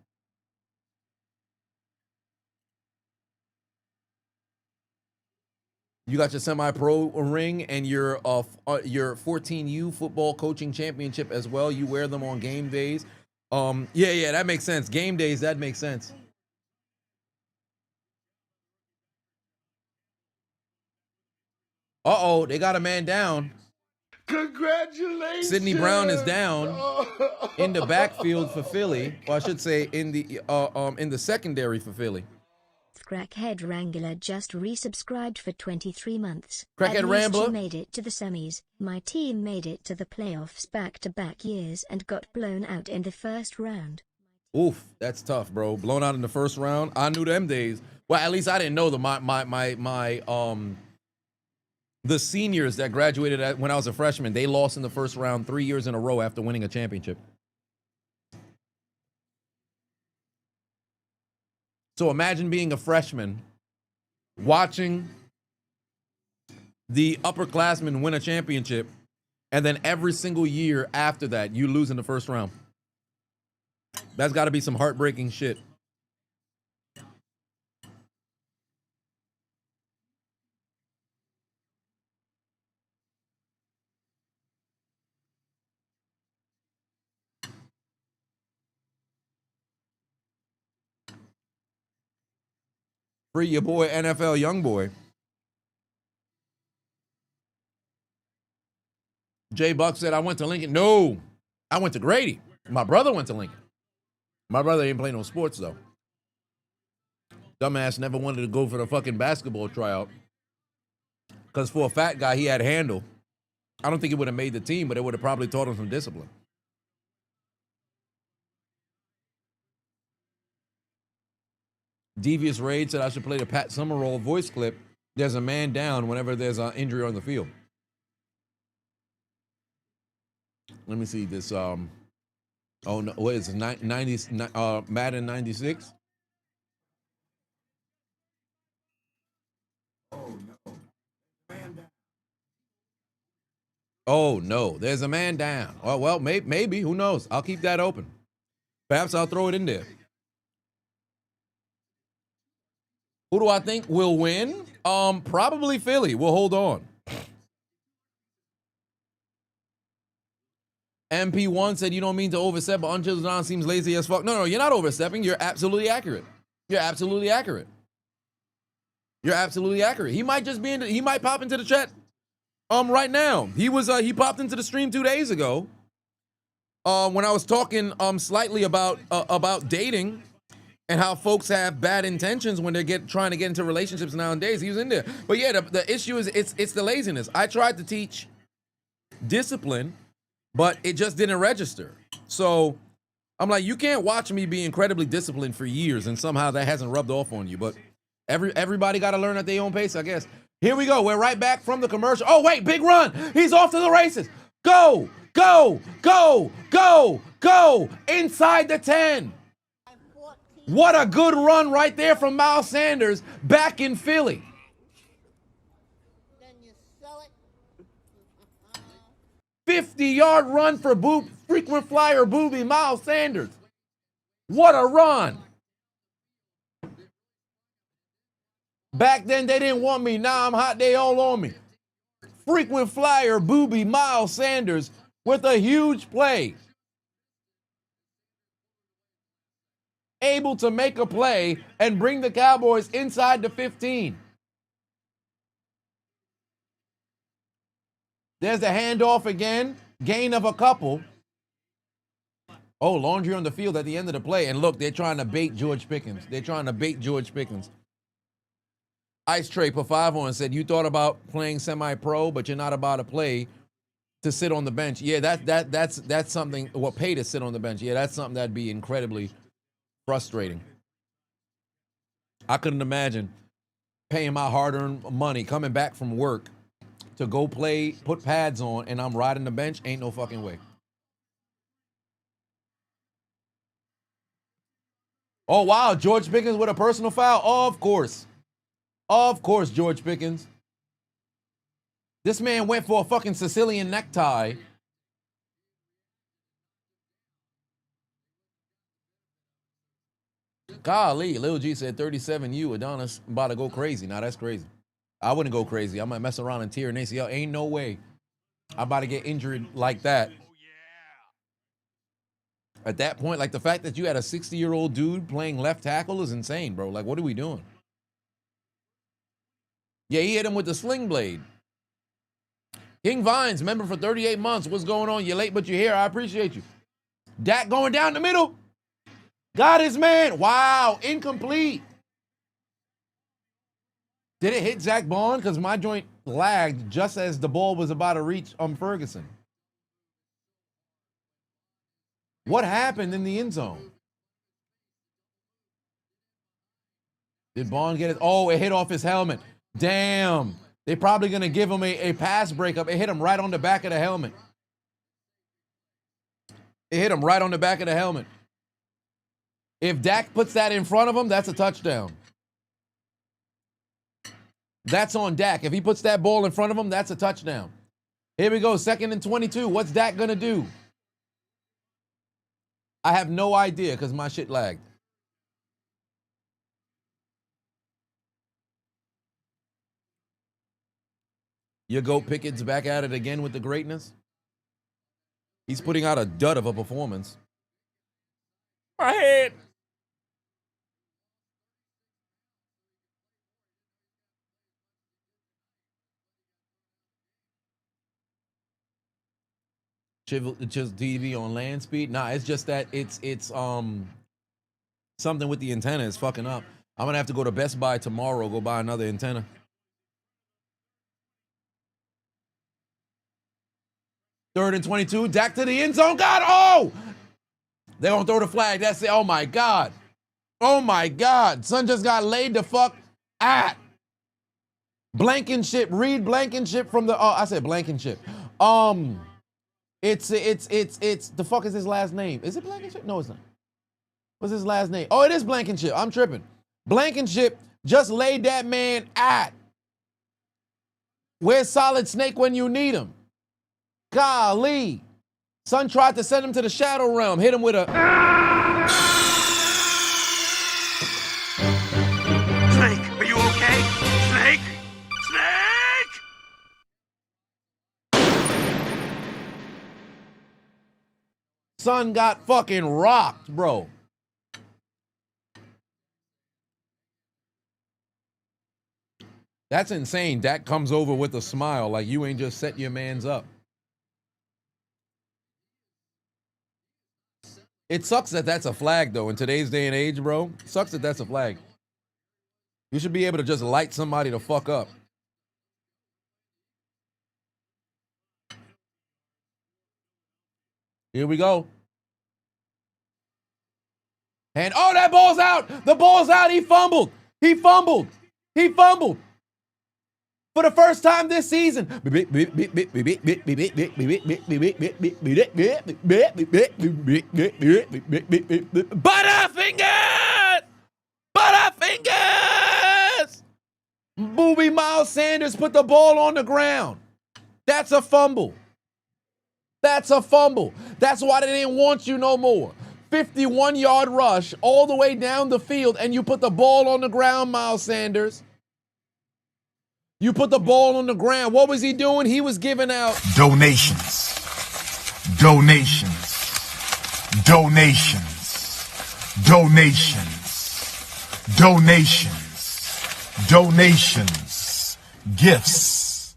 You got your semi-pro ring and your 14U football coaching championship as well. You wear them on game days. Yeah, that makes sense. Game days, that makes sense. Uh-oh, they got a man down. Congratulations. Sidney Brown is down in the backfield for Philly. Or I should say in the secondary for Philly. Crackhead Wrangler just resubscribed for 23 months. Crackhead Rambler made it to the semis. My team made it to the playoffs back-to-back years and got blown out in the first round. Oof, that's tough, bro. Blown out in the first round. I knew them days. Well, at least I didn't know the seniors that graduated when I was a freshman. They lost in the first round 3 years in a row after winning a championship. So imagine being a freshman, watching the upperclassmen win a championship, and then every single year after that, you lose in the first round. That's got to be some heartbreaking shit. Free your boy, NFL young boy. Jay Buck said, I went to Lincoln. No, I went to Grady. My brother went to Lincoln. My brother didn't play no sports, though. Dumbass never wanted to go for the fucking basketball tryout. Because for a fat guy, he had handle. I don't think he would have made the team, but it would have probably taught him some discipline. Devious Raid said I should play the Pat Summerall voice clip. There's a man down whenever there's an injury on the field. Let me see this. Oh no, what is it? Madden 96. Oh no, there's a man down. Oh well, maybe. Who knows? I'll keep that open. Perhaps I'll throw it in there. Who do I think will win? Probably Philly. We'll hold on. MP1 said you don't mean to overstep, but Unchiseled Don seems lazy as fuck. No, you're not overstepping. You're absolutely accurate. You're absolutely accurate. You're absolutely accurate. He might just be he might pop into the chat right now. He popped into the stream 2 days ago. When I was talking slightly about dating. And how folks have bad intentions when they're trying to get into relationships nowadays. He was in there. But yeah, the issue is it's the laziness. I tried to teach discipline, but it just didn't register. So I'm like, you can't watch me be incredibly disciplined for years and somehow that hasn't rubbed off on you. But everybody got to learn at their own pace, I guess. Here we go. We're right back from the commercial. Oh, wait, big run. He's off to the races. Go, go, go, go, go. Inside the 10. What a good run right there from Miles Sanders back in Philly. 50-yard run for frequent flyer booby Miles Sanders. What a run. Back then they didn't want me. Now I'm hot. They all on me. Frequent flyer booby Miles Sanders with a huge play. Able to make a play and bring the Cowboys inside the 15. There's the handoff again. Gain of a couple. Oh, laundry on the field at the end of the play. And look, they're trying to bait George Pickens. Ice Tray put 5 on and said, you thought about playing semi-pro, but you're not about to play to sit on the bench. Yeah, that's something. Well, pay to sit on the bench. Yeah, that's something that'd be incredibly frustrating. I couldn't imagine paying my hard-earned money, coming back from work to go play, put pads on, and I'm riding the bench. Ain't no fucking way. Oh, wow, George Pickens with a personal foul? Of course. Of course, George Pickens. This man went for a fucking Sicilian necktie. Golly, Lil G said 37U, Adonis about to go crazy. Now that's crazy. I wouldn't go crazy. I might mess around and tear an ACL. Ain't no way I'm about to get injured like that. At that point, like the fact that you had a 60-year-old dude playing left tackle is insane, bro. Like, what are we doing? Yeah, he hit him with the sling blade. King Vines, member for 38 months. What's going on? You're late, but you're here. I appreciate you. Dak going down the middle. Got his man. Wow, incomplete. Did it hit Zach Bond? Because my joint lagged just as the ball was about to reach Ferguson. What happened in the end zone? Did Bond get it? Oh, it hit off his helmet. Damn. They're probably going to give him a pass breakup. It hit him right on the back of the helmet. It hit him right on the back of the helmet. If Dak puts that in front of him, that's a touchdown. That's on Dak. If he puts that ball in front of him, that's a touchdown. Here we go, 2nd and 22. What's Dak going to do? I have no idea because my shit lagged. Your GOAT Pickett's back at it again with the greatness. He's putting out a dud of a performance. My head. Just TV on land speed? Nah, it's just that it's something with the antenna is fucking up. I'm gonna have to go to Best Buy tomorrow, go buy another antenna. Third and 22, Dak to the end zone. God, oh! They're gonna throw the flag. That's it. Oh my God. Oh my God. Son just got laid the fuck at. Blankenship. Reed Blankenship from the I said Blankenship. It's the fuck is his last name? Is it Blankenship? No, it's not. What's his last name? Oh, it is Blankenship. I'm tripping. Blankenship just laid that man at. Where's Solid Snake when you need him? Golly. Son tried to send him to the Shadow Realm. Hit him with a... Snake, are you okay? Snake? Son got fucking rocked, bro. That's insane. Dak comes over with a smile like you ain't just set your mans up. It sucks that that's a flag, though, in today's day and age, bro. It sucks that that's a flag. You should be able to just light somebody the fuck up. Here we go. And, oh, that ball's out. The ball's out. He fumbled. He fumbled. He fumbled. For the first time this season. Butterfingers! Butterfingers! Booby Miles Sanders put the ball on the ground. That's a fumble. That's a fumble. That's why they didn't want you no more. 51-yard rush all the way down the field, and you put the ball on the ground, Miles Sanders. You put the ball on the ground. What was he doing? He was giving out donations. Donations. Donations. Donations. Donations. Donations. Gifts.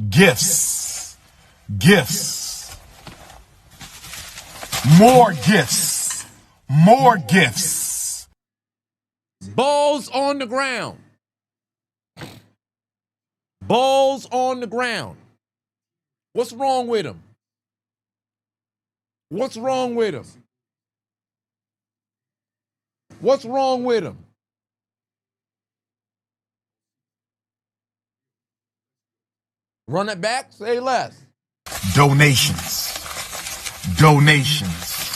Gifts. Gifts. More gifts. More gifts. balls on the ground. Balls on the ground. What's wrong with him? What's wrong with him? What's wrong with him? Run it back, say less. Donations. Donations.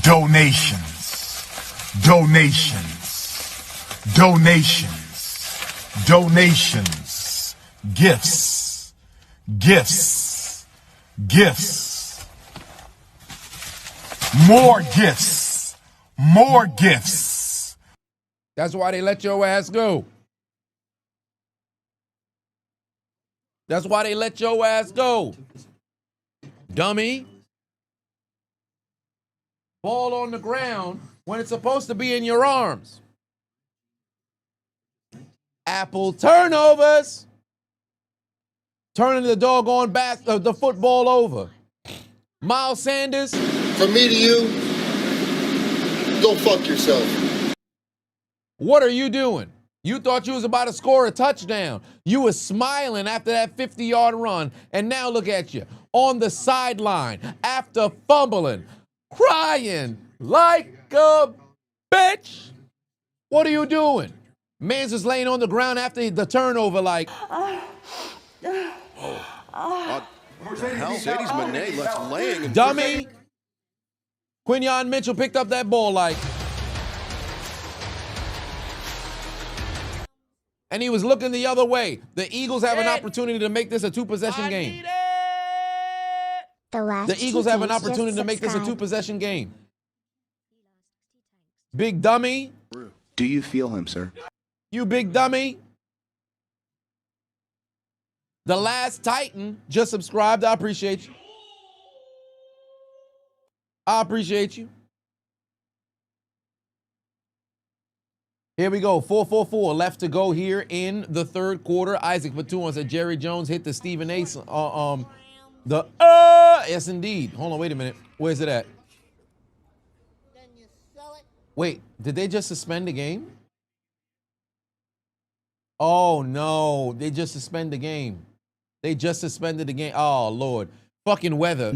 Donations. Donations. Donations. Donations. Gifts. Gifts. Gifts. More gifts. More gifts. That's why they let your ass go. That's why they let your ass go. Dummy. Ball on the ground when it's supposed to be in your arms. Apple turnovers. Turning the doggone the football over. Miles Sanders. From me to you, go fuck yourself. What are you doing? You thought you was about to score a touchdown. You were smiling after that 50-yard run, and now look at you on the sideline after fumbling, crying like a bitch. What are you doing? Man's just laying on the ground after the turnover like... Mercedes Monet left laying. Dummy. Quinyon Mitchell picked up that ball like... And he was looking the other way. The Eagles have an opportunity to make this a two-possession game. The Eagles have an opportunity to make this a two-possession game. Big dummy. Do you feel him, sir? You big dummy. The Last Titan just subscribed. I appreciate you. I appreciate you. Here we go. 4:44 left to go here in the third quarter. Isaac Fatuan said Jerry Jones hit the Stephen A. Yes, indeed. Hold on, wait a minute. Where's it at? Wait, did they just suspend the game? Oh, no. They just suspended the game. They just suspended the game. Oh, Lord. Fucking weather.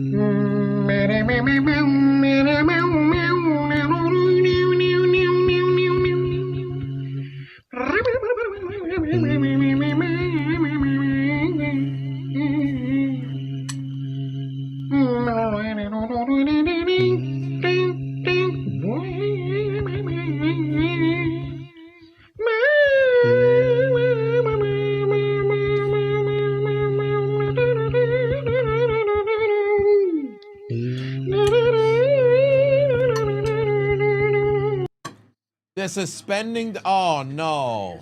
They're suspending. Oh, no.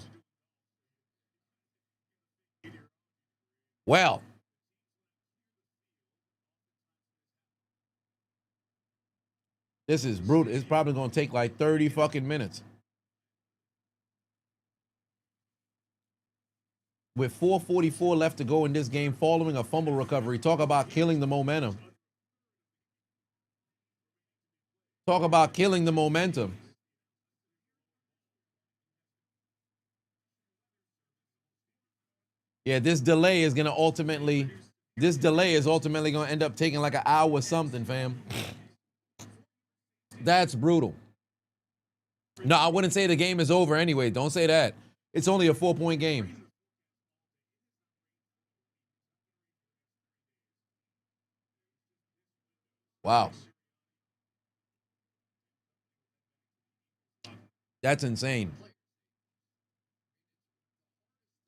Well. This is brutal. It's probably going to take like 30 fucking minutes. With 4:44 left to go in this game following a fumble recovery. Talk about killing the momentum. Talk about killing the momentum. Yeah, this delay is ultimately going to end up taking like an hour or something, fam. That's brutal. No, I wouldn't say the game is over anyway. Don't say that. It's only a 4-point game. Wow. That's insane.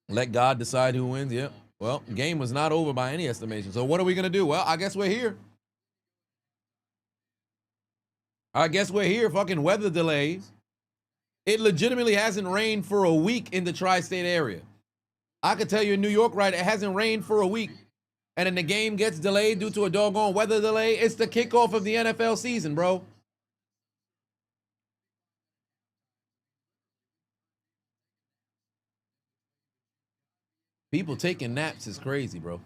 Let God decide who wins. Yeah. Well, game was not over by any estimation. So what are we going to do? Well, I guess we're here. Fucking weather delays. It legitimately hasn't rained for a week in the tri-state area. I could tell you in New York, right, it hasn't rained for a week. And then the game gets delayed due to a doggone weather delay. It's the kickoff of the NFL season, bro. People taking naps is crazy, bro.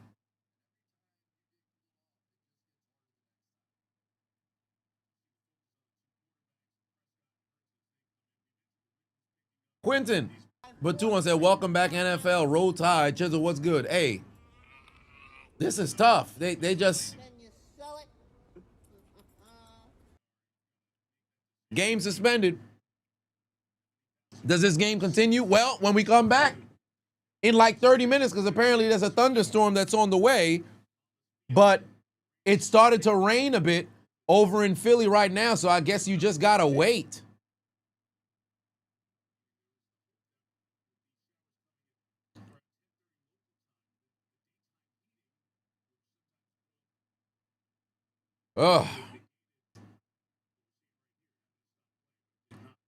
Quentin, but 2-1 said, welcome back NFL, roll tide. Chisel, what's good? Hey, This is tough. They just game suspended. Does this game continue? Well, when we come back in like 30 minutes, because apparently there's a thunderstorm that's on the way, but it started to rain a bit over in Philly right now, so I guess you just gotta wait. Ugh.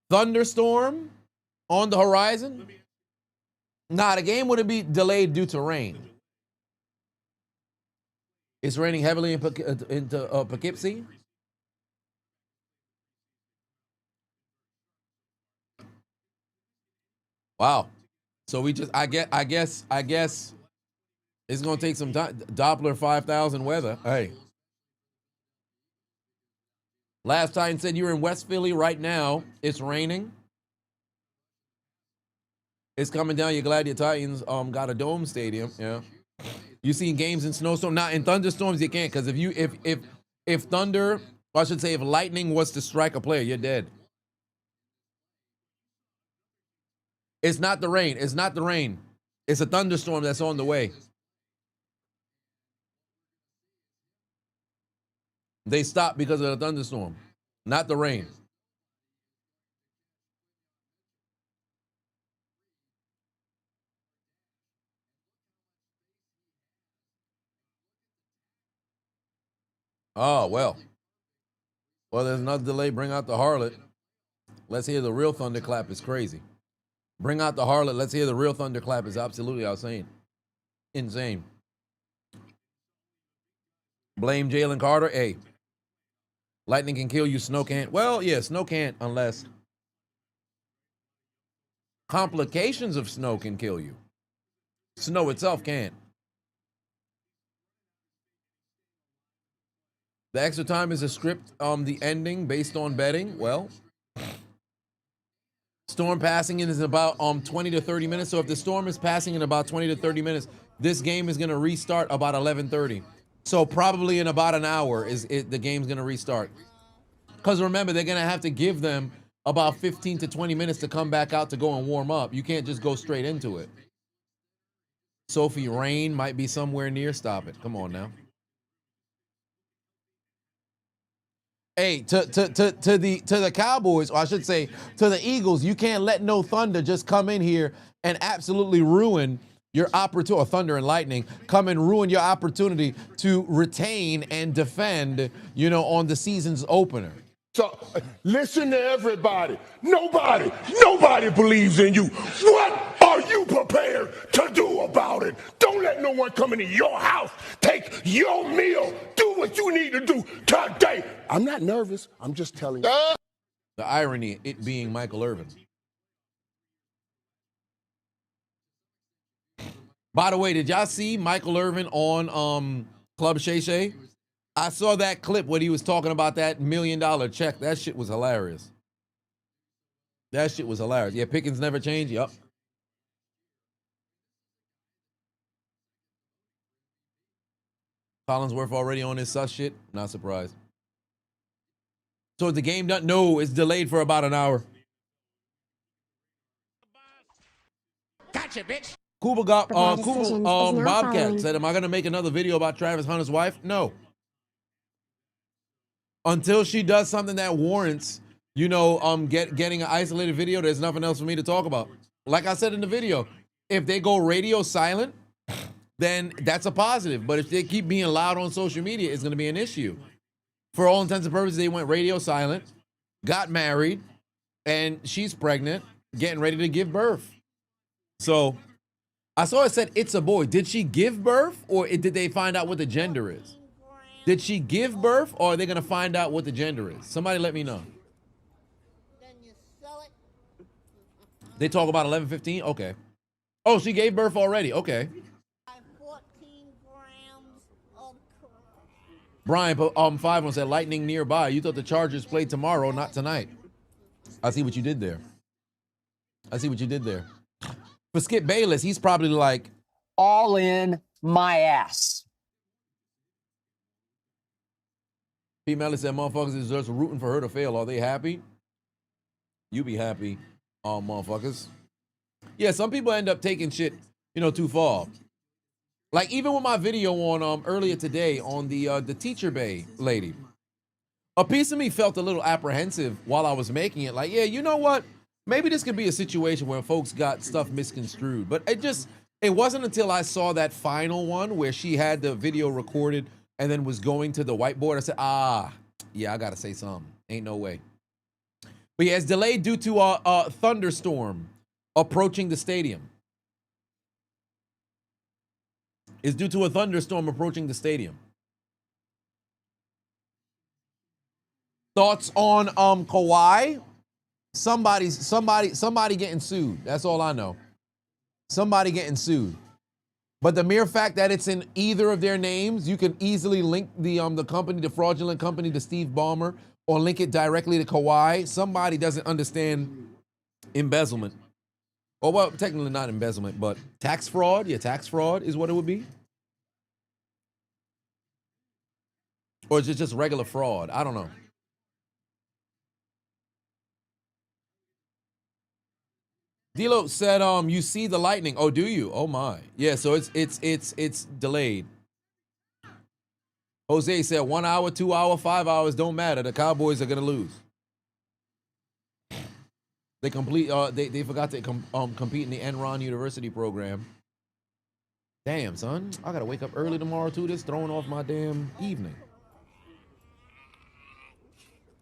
Thunderstorm on the horizon? Nah, the game wouldn't be delayed due to rain. It's raining heavily into Poughkeepsie. Wow. So we just, I guess it's gonna take some time. Doppler 5000 weather. Hey. Last time said you were in West Philly. Right now, it's raining. It's coming down. You're glad your Titans got a dome stadium. Yeah. You seen games in snowstorm? Not in thunderstorms. You can't, because if thunder, or I should say, if lightning was to strike a player, you're dead. It's not the rain. It's not the rain. It's a thunderstorm that's on the way. They stopped because of the thunderstorm, not the rain. Oh, well. Well, there's another delay. Bring out the harlot. Let's hear the real thunderclap. Is crazy. Bring out the harlot. Let's hear the real thunderclap. Is absolutely insane. Insane. Blame Jaylen Carter. Hey. Lightning can kill you, snow can't. Well, yeah, snow can't unless complications of snow can kill you. Snow itself can't. The extra time is a script, the ending based on betting. Well, storm passing in is about 20 to 30 minutes. So if the storm is passing in about 20 to 30 minutes, this game is going to restart about 11:30. So probably in about an hour the game's going to restart. Because remember, they're going to have to give them about 15 to 20 minutes to come back out to go and warm up. You can't just go straight into it. Sophie Rain might be somewhere near. Stop it. Come on now. Hey, to the Cowboys, or I should say to the Eagles, you can't let no thunder just come in here and absolutely ruin your opportunity, or thunder and lightning, come and ruin your opportunity to retain and defend, on the season's opener. So listen to everybody. Nobody believes in you. What are you prepared to do about it? Don't let no one come into your house, take your meal, do what you need to do today. I'm not nervous. I'm just telling you. The irony, it being Michael Irvin. By the way, did y'all see Michael Irvin on Club Shay Shay? I saw that clip when he was talking about that $1 million check. That shit was hilarious. That shit was hilarious. Yeah, Pickens never changed. Yup. Collinsworth already on his sus shit. Not surprised. So the game doesn't. No, it's delayed for about an hour. Gotcha, bitch. Bobcat said, "Am I gonna make another video about Travis Hunter's wife?" No. Until she does something that warrants, getting an isolated video, there's nothing else for me to talk about. Like I said in the video, if they go radio silent, then that's a positive. But if they keep being loud on social media, it's going to be an issue. For all intents and purposes, they went radio silent, got married, and she's pregnant, getting ready to give birth. So I saw it said it's a boy. Did she give birth, or did they find out what the gender is? Did she give birth, or are they going to find out what the gender is? Somebody let me know. They talk about 11:15? Okay. Oh, she gave birth already. Okay. Brian, 5-1 said, lightning nearby. You thought the Chargers played tomorrow, not tonight. I see what you did there. For Skip Bayless, he's probably like, all in my ass. P. Melly said, motherfuckers is just rooting for her to fail. Are they happy? You be happy, motherfuckers. Yeah, some people end up taking shit, too far. Like even with my video on earlier today on the teacher bay lady, a piece of me felt a little apprehensive while I was making it. Like, yeah, you know what? Maybe this could be a situation where folks got stuff misconstrued. But it wasn't until I saw that final one where she had the video recorded and then was going to the whiteboard. I said, yeah, I gotta say something. Ain't no way. But yeah, it's delayed due to a thunderstorm approaching the stadium. It's due to a thunderstorm approaching the stadium. Thoughts on Kawhi? Somebody getting sued. That's all I know. Somebody getting sued. But the mere fact that it's in either of their names, you can easily link the company, the fraudulent company, to Steve Ballmer, or link it directly to Kawhi. Somebody doesn't understand embezzlement. Or well, technically not embezzlement, but tax fraud. Yeah, tax fraud is what it would be. Or is it just regular fraud? I don't know. D-Lo said, you see the lightning. Oh, do you? Oh my. Yeah, so it's delayed. Jose said 1 hour, 2 hour, 5 hours, don't matter. The Cowboys are gonna lose. They forgot to compete in the Enron University program. Damn, son. I gotta wake up early tomorrow too. This throwing off my damn evening.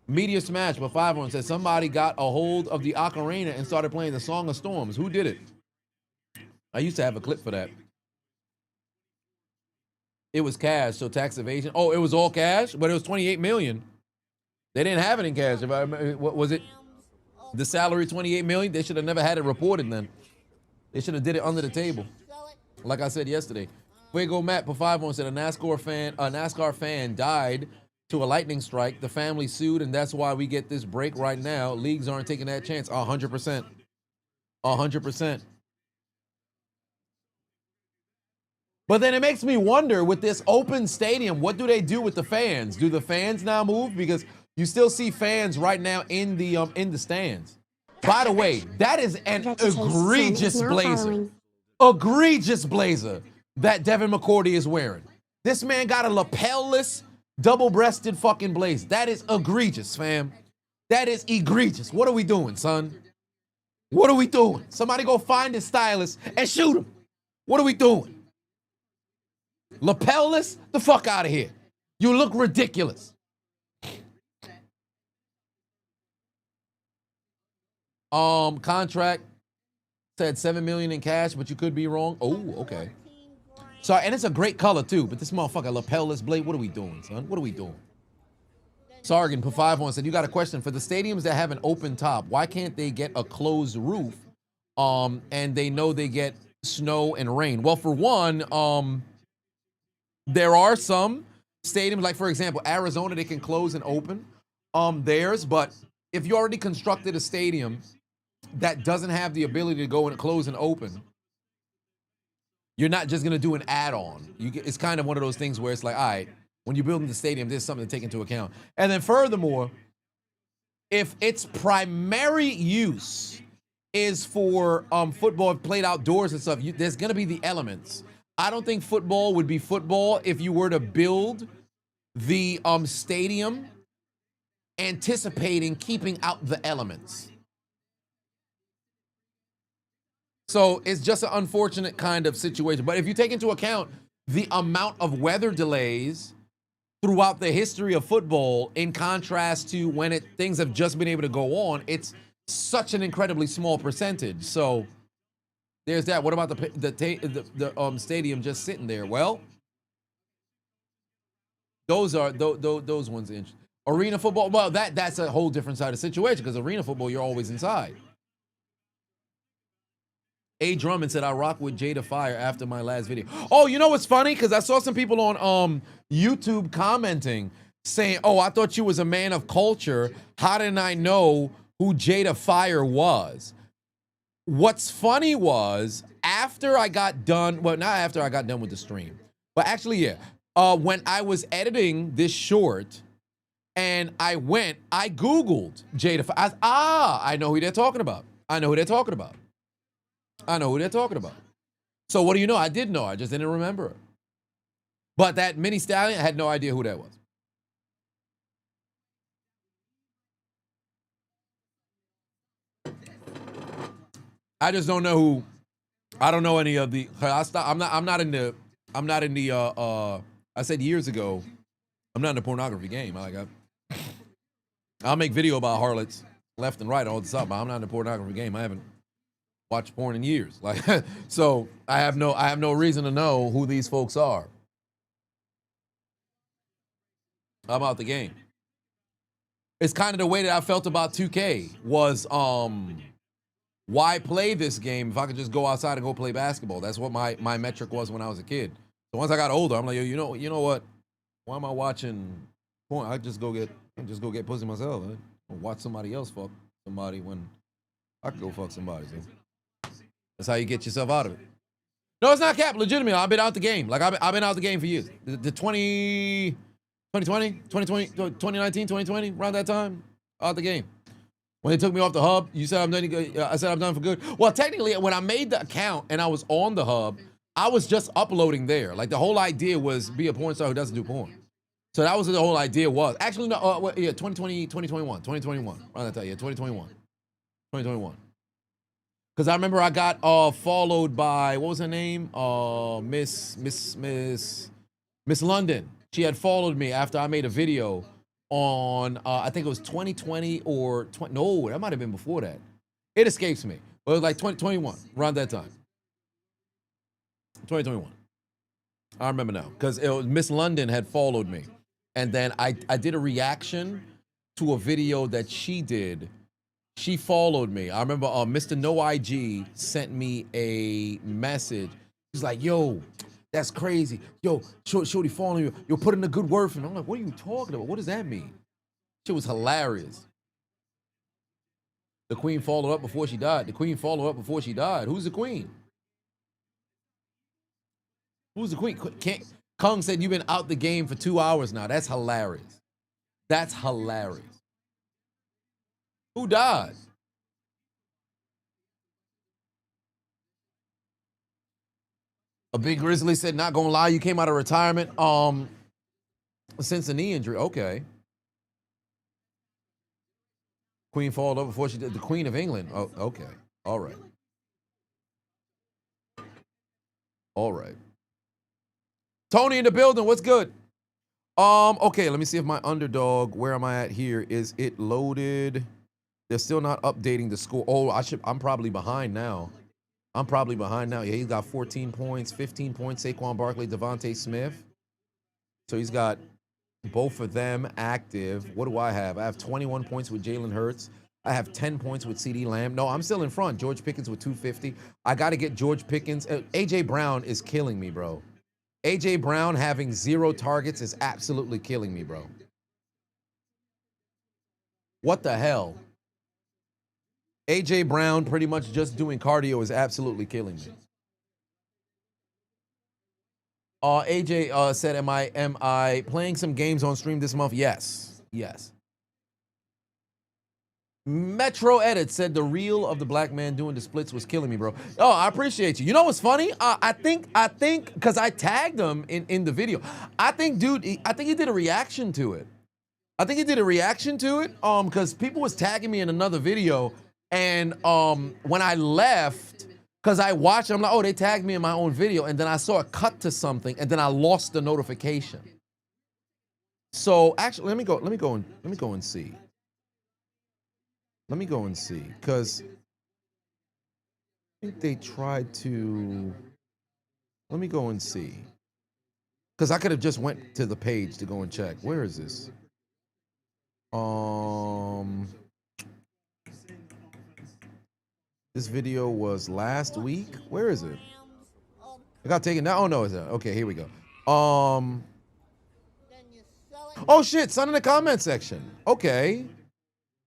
Media Smash, but 5-1 says somebody got a hold of the ocarina and started playing the Song of Storms. Who did it? I used to have a clip for that. It was cash, so tax evasion. Oh, it was all cash, but it was 28 million. They didn't have it in cash. What was it? The salary 28 million. They should have never had it reported then. They should have did it under the table, like I said yesterday. Fuego Matt for 5-1 said a NASCAR fan died to a lightning strike. The family sued, and that's why we get this break right now. Leagues aren't taking that chance. 100%. 100%. But then it makes me wonder, with this open stadium, what do they do with the fans? Do the fans now move? Because you still see fans right now in the stands. By the way, that is an egregious blazer. Egregious blazer that Devin McCourty is wearing. This man got a lapel-less, double-breasted fucking blazer. That is egregious, fam. That is egregious. What are we doing, son? What are we doing? Somebody go find his stylist and shoot him. What are we doing? Lapel-less? The fuck out of here. You look ridiculous. Contract said $7 million in cash, but you could be wrong. Oh, okay. So, and it's a great color too, but this motherfucker lapel-less blade, what are we doing, son? What are we doing? Sargon for 5-1 said, you got a question for the stadiums that have an open top. Why can't they get a closed roof? And they know they get snow and rain. Well, for one, there are some stadiums, like for example, Arizona, they can close and open theirs. But if you already constructed a stadium that doesn't have the ability to go and close and open, you're not just going to do an add-on. It's kind of one of those things where it's like, all right, when you're building the stadium, there's something to take into account. And then furthermore, if its primary use is for football played outdoors and stuff, there's going to be the elements. I don't think football would be football if you were to build the stadium anticipating keeping out the elements. So it's just an unfortunate kind of situation. But if you take into account the amount of weather delays throughout the history of football in contrast to when things have just been able to go on, it's such an incredibly small percentage. So there's that. What about the stadium just sitting there? Well, those ones. Arena football, well, that's a whole different side of the situation, because arena football, you're always inside. A. Drummond said, I rock with Jada Fire after my last video. Oh, you know what's funny? Because I saw some people on YouTube commenting saying, oh, I thought you was a man of culture. How didn't I know who Jada Fire was? What's funny was, after I got done, well, not after I got done with the stream, but actually, yeah, when I was editing this short, And I Googled Jada. I know who they're talking about. I know who they're talking about. I know who they're talking about. So what do you know? I did know. I just didn't remember her. But that mini stallion, I had no idea who that was. I just don't know who. I don't know any of the. I'm not in the. I said years ago, I'm not in the pornography game. I'll make video about harlots left and right all the time, but I'm not in the pornography game. I haven't watched porn in years. So I have no reason to know who these folks are. I'm out the game. It's kind of the way that I felt about 2K was why play this game if I could just go outside and go play basketball? That's what my metric was when I was a kid. So once I got older, I'm like, you know what? Why am I watching porn? I just go get pussy myself. I'll watch somebody else fuck somebody when I could go fuck somebody. So that's how you get yourself out of it. No, it's not cap. Legitimately, I've been out the game. I've been out the game for years. The 2020, 2019, 2020, around that time, out the game. When they took me off the hub, you said I'm done. I said I'm done for good. Well, technically, when I made the account and I was on the hub, I was just uploading there. The whole idea was be a porn star who doesn't do porn. So that was what the whole idea was. Actually, no, 2020, 2021, around that time, 2021. Because I remember I got followed by, what was her name? Miss London. She had followed me after I made a video on, I think it was 2020 or, no, that might have been before that. It escapes me. But it was like 2021, around that time. 2021. I remember now. Because Miss London had followed me. And then I did a reaction to a video that she did. She followed me. I remember Mr. No IG sent me a message. He's like, yo, that's crazy. Yo, Shorty following you. You're putting a good word for me. I'm like, what are you talking about? What does that mean? Shit was hilarious. The queen followed up before she died. Who's the queen? Who's the queen? Kung said you've been out the game for 2 hours now. That's hilarious. That's hilarious. Who died? A big grizzly said, not gonna lie, you came out of retirement since a knee injury. Okay. Queen followed up before she did. The Queen of England. Oh, okay. All right. All right. Tony in the building. What's good? Okay, let me see if my underdog, where am I at here? Is it loaded? They're still not updating the score. Oh, I'm probably behind now. Yeah, he's got 14 points, 15 points, Saquon Barkley, Devontae Smith. So he's got both of them active. What do I have? I have 21 points with Jalen Hurts. I have 10 points with CeeDee Lamb. No, I'm still in front. George Pickens with 250. I got to get George Pickens. A.J. Brown is killing me, bro. A.J. Brown having 0 targets is absolutely killing me, bro. What the hell? A.J. Brown pretty much just doing cardio is absolutely killing me. AJ said, am I playing some games on stream this month? Yes. Metro Edit said the reel of the black man doing the splits was killing me, bro. Oh, I appreciate you. You know what's funny? I think, because I tagged him in the video. I think he did a reaction to it. Because people was tagging me in another video, and when I left, because I watched it, I'm like, oh, they tagged me in my own video, and then I saw a cut to something, and then I lost the notification. So actually, let me go and see. Because I think they tried to. Let me go and see. Because I could have just went to the page to go and check. Where is this? This video was last week. Where is it? I got taken down. Oh no, it's not. Okay, here we go. Oh shit, son in the comment section. Okay.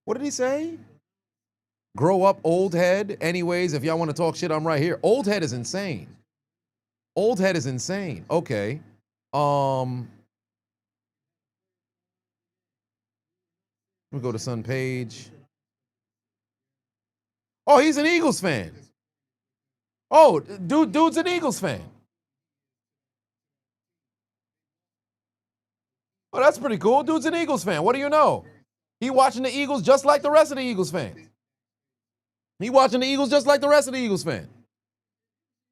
What did he say? Grow up, old head. Anyways, if y'all want to talk shit, I'm right here. Old head is insane. Okay. Let me go to Sun page. Oh, he's an Eagles fan. Oh, dude's an Eagles fan. Oh, that's pretty cool. Dude's an Eagles fan. What do you know? He watching the Eagles just like the rest of the Eagles fans. He watching the Eagles just like the rest of the Eagles fans.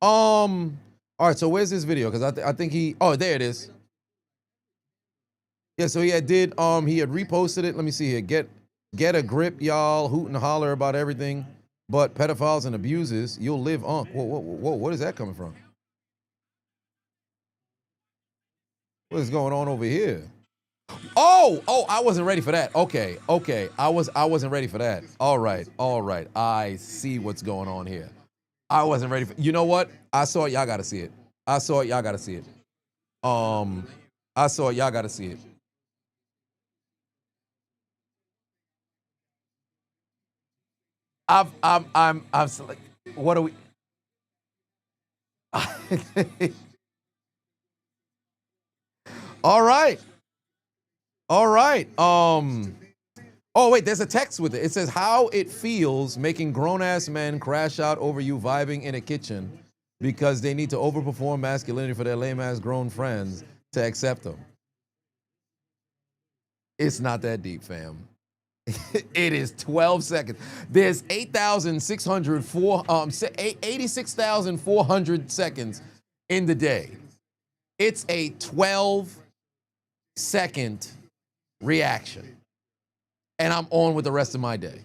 All right, so where's this video? Because I think he, oh, there it is. Yeah, so he had reposted it. Let me see here. Get a grip, y'all. Hoot and holler about everything. But pedophiles and abusers, you'll live on. Whoa, what is that coming from? What is going on over here? Oh, I wasn't ready for that. Okay. I wasn't ready for that. All right. I see what's going on here. I wasn't ready for, you know what? I saw it, y'all gotta see it. I saw it, y'all gotta see it. I'm like, what are we? All right. Oh, wait, there's a text with it. It says, how it feels making grown-ass men crash out over you vibing in a kitchen because they need to overperform masculinity for their lame-ass grown friends to accept them. It's not that deep, fam. It is 12 seconds. There's 86,400 seconds in the day. It's a 12-second reaction. And I'm on with the rest of my day.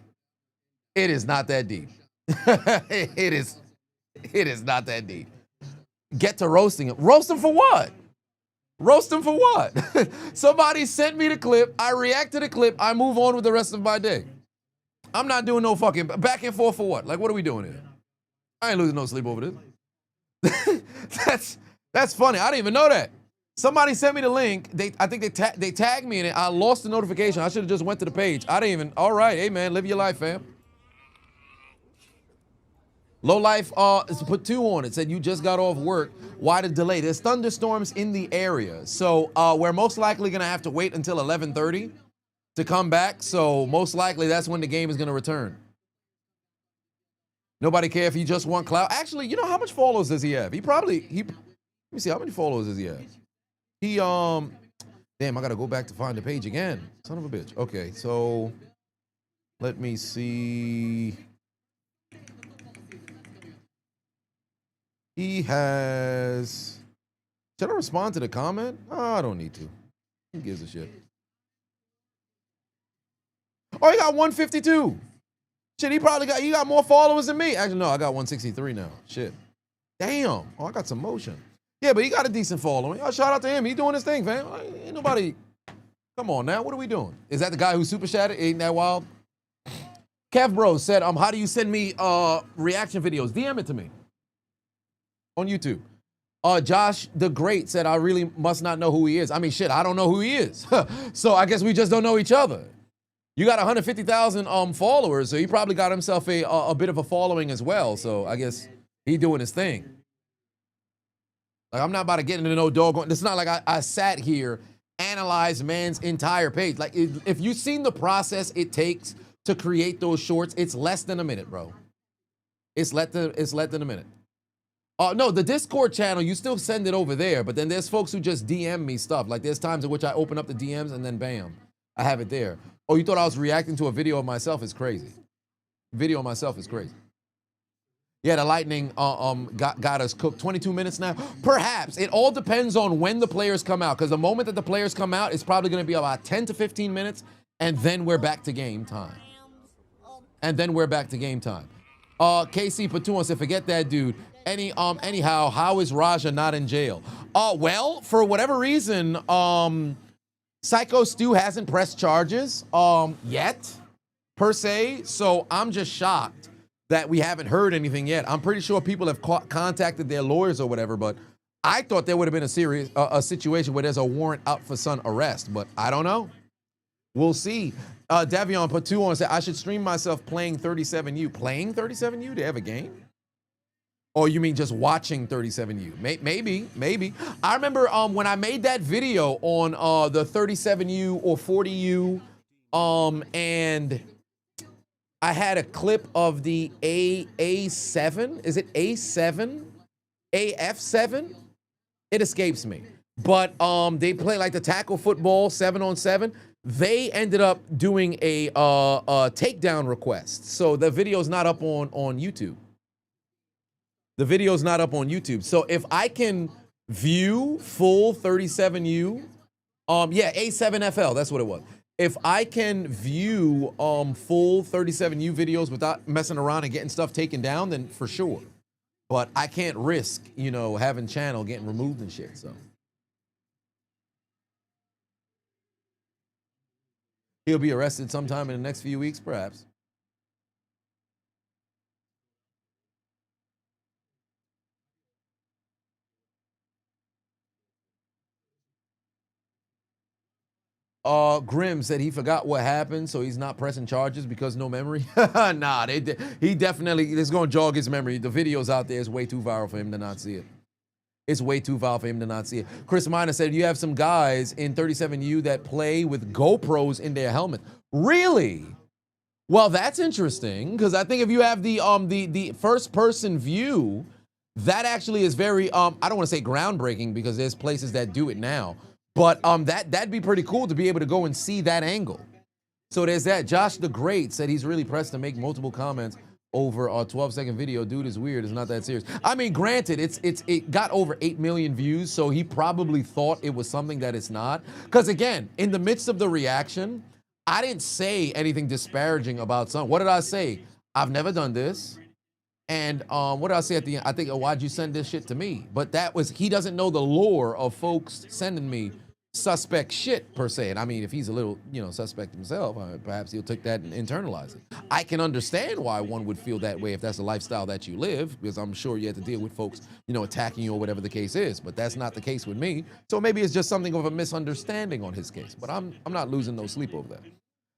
It is not that deep. It is not that deep. Get to roasting him. Roast him for what? Somebody sent me the clip. I react to the clip. I move on with the rest of my day. I'm not doing no fucking back and forth for what? Like, what are we doing here? I ain't losing no sleep over this. That's funny. I didn't even know that. Somebody sent me the link. I think they tagged me in it. I lost the notification. I should have just went to the page. I didn't even. All right, hey man, live your life, fam. Low Life put 2 on it. Said you just got off work. Why the delay? There's thunderstorms in the area, so we're most likely gonna have to wait until 11:30 to come back. So most likely that's when the game is gonna return. Nobody care if he just want clout. Actually, you know how much followers does he have? Let me see, how many followers does he have? He, damn, I gotta go back to find the page again. Son of a bitch. Okay, so let me see. He has, should I respond to the comment? Oh, I don't need to. Who gives a shit? Oh, he got 152. Shit, he got more followers than me. Actually, no, I got 163 now. Shit. Damn. Oh, I got some motion. Yeah, but he got a decent following. Oh, shout out to him. He doing his thing, fam. Ain't nobody. Come on now. What are we doing? Is that the guy who super chatted? Ain't that wild? Kev Bro said, how do you send me reaction videos? DM it to me on YouTube. Josh the Great said, I really must not know who he is. I mean, shit, I don't know who he is. So I guess we just don't know each other. You got 150,000 followers, so he probably got himself a bit of a following as well. So I guess he doing his thing. Like, I'm not about to get into no doggone. It's not like I sat here, analyzed man's entire page. Like, if you've seen the process it takes to create those shorts, it's less than a minute, bro. It's less than a minute. No, the Discord channel, you still send it over there, but then there's folks who just DM me stuff. Like, there's times in which I open up the DMs and then bam, I have it there. Oh, you thought I was reacting to a video of myself? It's crazy. Video of myself is crazy. Yeah, the Lightning got us cooked. 22 minutes now. Perhaps. It all depends on when the players come out, because the moment that the players come out, it's probably going to be about 10 to 15 minutes, and then we're back to game time. KC Patuan said, forget that dude. Anyhow, how is Raja not in jail? Well, for whatever reason, Psycho Stu hasn't pressed charges yet, per se, so I'm just shocked that we haven't heard anything yet. I'm pretty sure people have contacted their lawyers or whatever, but I thought there would have been a situation where there's a warrant out for son arrest, but I don't know. We'll see. Davion put 2 on and said, I should stream myself playing 37U. Playing 37U? They have a game? Or you mean just watching 37U? Maybe. I remember when I made that video on the 37U or 40U And I had a clip of the A7. Is it A7? AF7? It escapes me. But they play like the tackle football 7-on-7. They ended up doing a takedown request. So the video's not up on YouTube. The video's not up on YouTube. So if I can view full 37U, yeah, A7FL, that's what it was. If I can view full 37U videos without messing around and getting stuff taken down, then for sure. But I can't risk, you know, having channel getting removed and shit, so. He'll be arrested sometime in the next few weeks, perhaps. Grim said he forgot what happened, so he's not pressing charges because no memory. Nah, he definitely, it's going to jog his memory. The video's out there. It's way too viral for him to not see it. It's way too viral for him to not see it. Chris Miner said you have some guys in 37U that play with GoPros in their helmet. Really? Well, that's interesting because I think if you have the first person view, that actually is very I don't want to say groundbreaking because there's places that do it now. But that'd be pretty cool to be able to go and see that angle. So there's that. Josh the Great said he's really pressed to make multiple comments over a 12-second video. Dude is weird. It's not that serious. I mean, granted, it got over 8 million views, so he probably thought it was something that it's not. Because again, in the midst of the reaction, I didn't say anything disparaging about something. What did I say? I've never done this. And what did I say at the end? I think, oh, why'd you send this shit to me? But that was, he doesn't know the lore of folks sending me suspect shit, per se. And I mean, if he's a little, you know, suspect himself, perhaps he'll take that and internalize it. I can understand why one would feel that way if that's the lifestyle that you live, because I'm sure you have to deal with folks, you know, attacking you or whatever the case is. But that's not the case with me. So maybe it's just something of a misunderstanding on his case. But I'm not losing no sleep over that.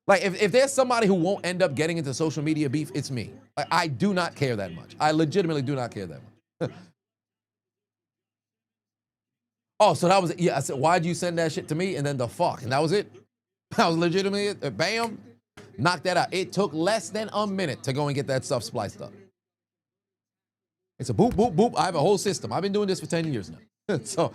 Like, if there's somebody who won't end up getting into social media beef, it's me. Like, I do not care that much. I legitimately do not care that much. Oh, so that was it. Yeah, I said, why'd you send that shit to me? And then the fuck. And that was it. That was legitimately it. Bam. Knock that out. It took less than a minute to go and get that stuff spliced up. It's a boop, boop, boop. I have a whole system. I've been doing this for 10 years now. So.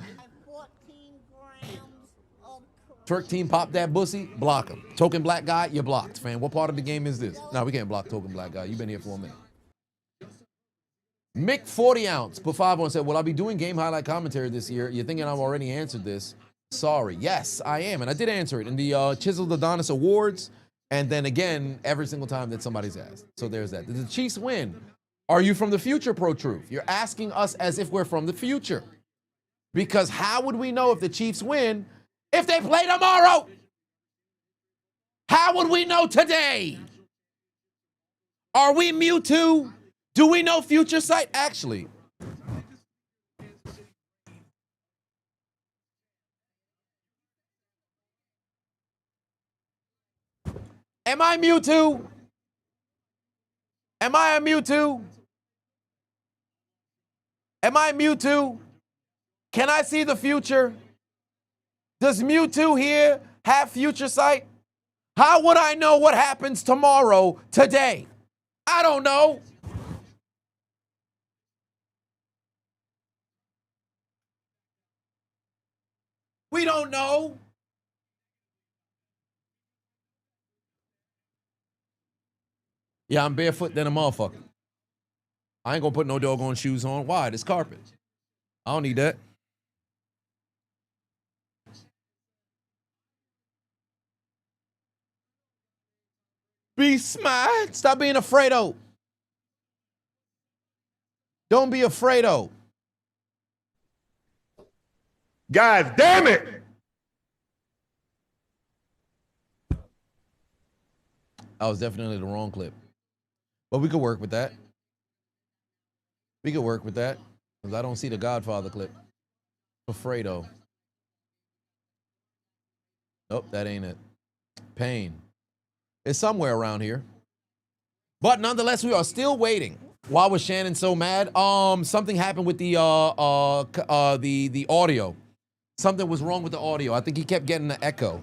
14 team pop that bussy, block him. Token black guy, you're blocked, fam. What part of the game is this? No, we can't block token black guy. You've been here for a minute. Mick 40 ounce put 5 on, said, will I be doing game highlight commentary this year? You're thinking I've already answered this. Sorry. Yes, I am. And I did answer it in the Chiseled Adonis Awards. And then again, every single time that somebody's asked. So there's that. Did the Chiefs win? Are you from the future, Pro Truth? You're asking us as if we're from the future. Because how would we know if the Chiefs win if they play tomorrow? How would we know today? Are we Mewtwo? Do we know future sight? Actually, am I Mewtwo? Am I a Mewtwo? Am I Mewtwo? Can I see the future? Does Mewtwo here have future sight? How would I know what happens tomorrow, today? I don't know. We don't know. Yeah, I'm barefoot than a motherfucker. I ain't gonna put no doggone shoes on. Why? This carpet. I don't need that. Be smart. Stop being afraid-o. Don't be afraid-o. God damn it! That was definitely the wrong clip. But we could work with that. We could work with that. Because I don't see the Godfather clip. Afraid-o. Nope, that ain't it. Pain. It's somewhere around here. But nonetheless, we are still waiting. Why was Shannon so mad? Something happened with the audio. Something was wrong with the audio. I think he kept getting the echo.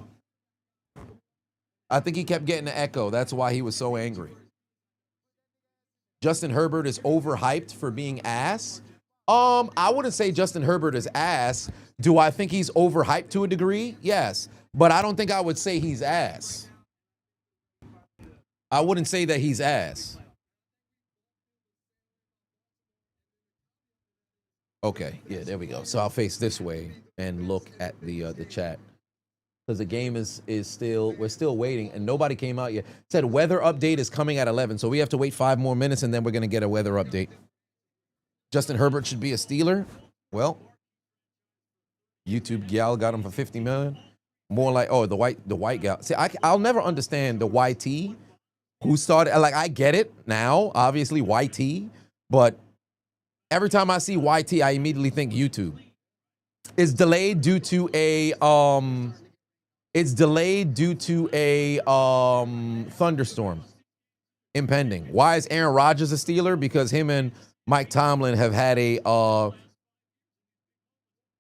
I think he kept getting the echo. That's why he was so angry. Justin Herbert is overhyped for being ass. I wouldn't say Justin Herbert is ass. Do I think he's overhyped to a degree? Yes. But I don't think I would say he's ass. I wouldn't say that he's ass. Okay, yeah, there we go. So I'll face this way and look at the chat. Because the game is still, we're still waiting, and nobody came out yet. It said weather update is coming at 11, so we have to wait 5 more minutes, and then we're going to get a weather update. Justin Herbert should be a Steeler. Well, YouTube gal got him for $50 million. More like, oh, the white gal. See, I'll never understand the YT who started. Like, I get it now, obviously YT, but every time I see YT, I immediately think YouTube. It's delayed due to a thunderstorm impending. Why is Aaron Rodgers a Steeler? Because him and Mike Tomlin have had a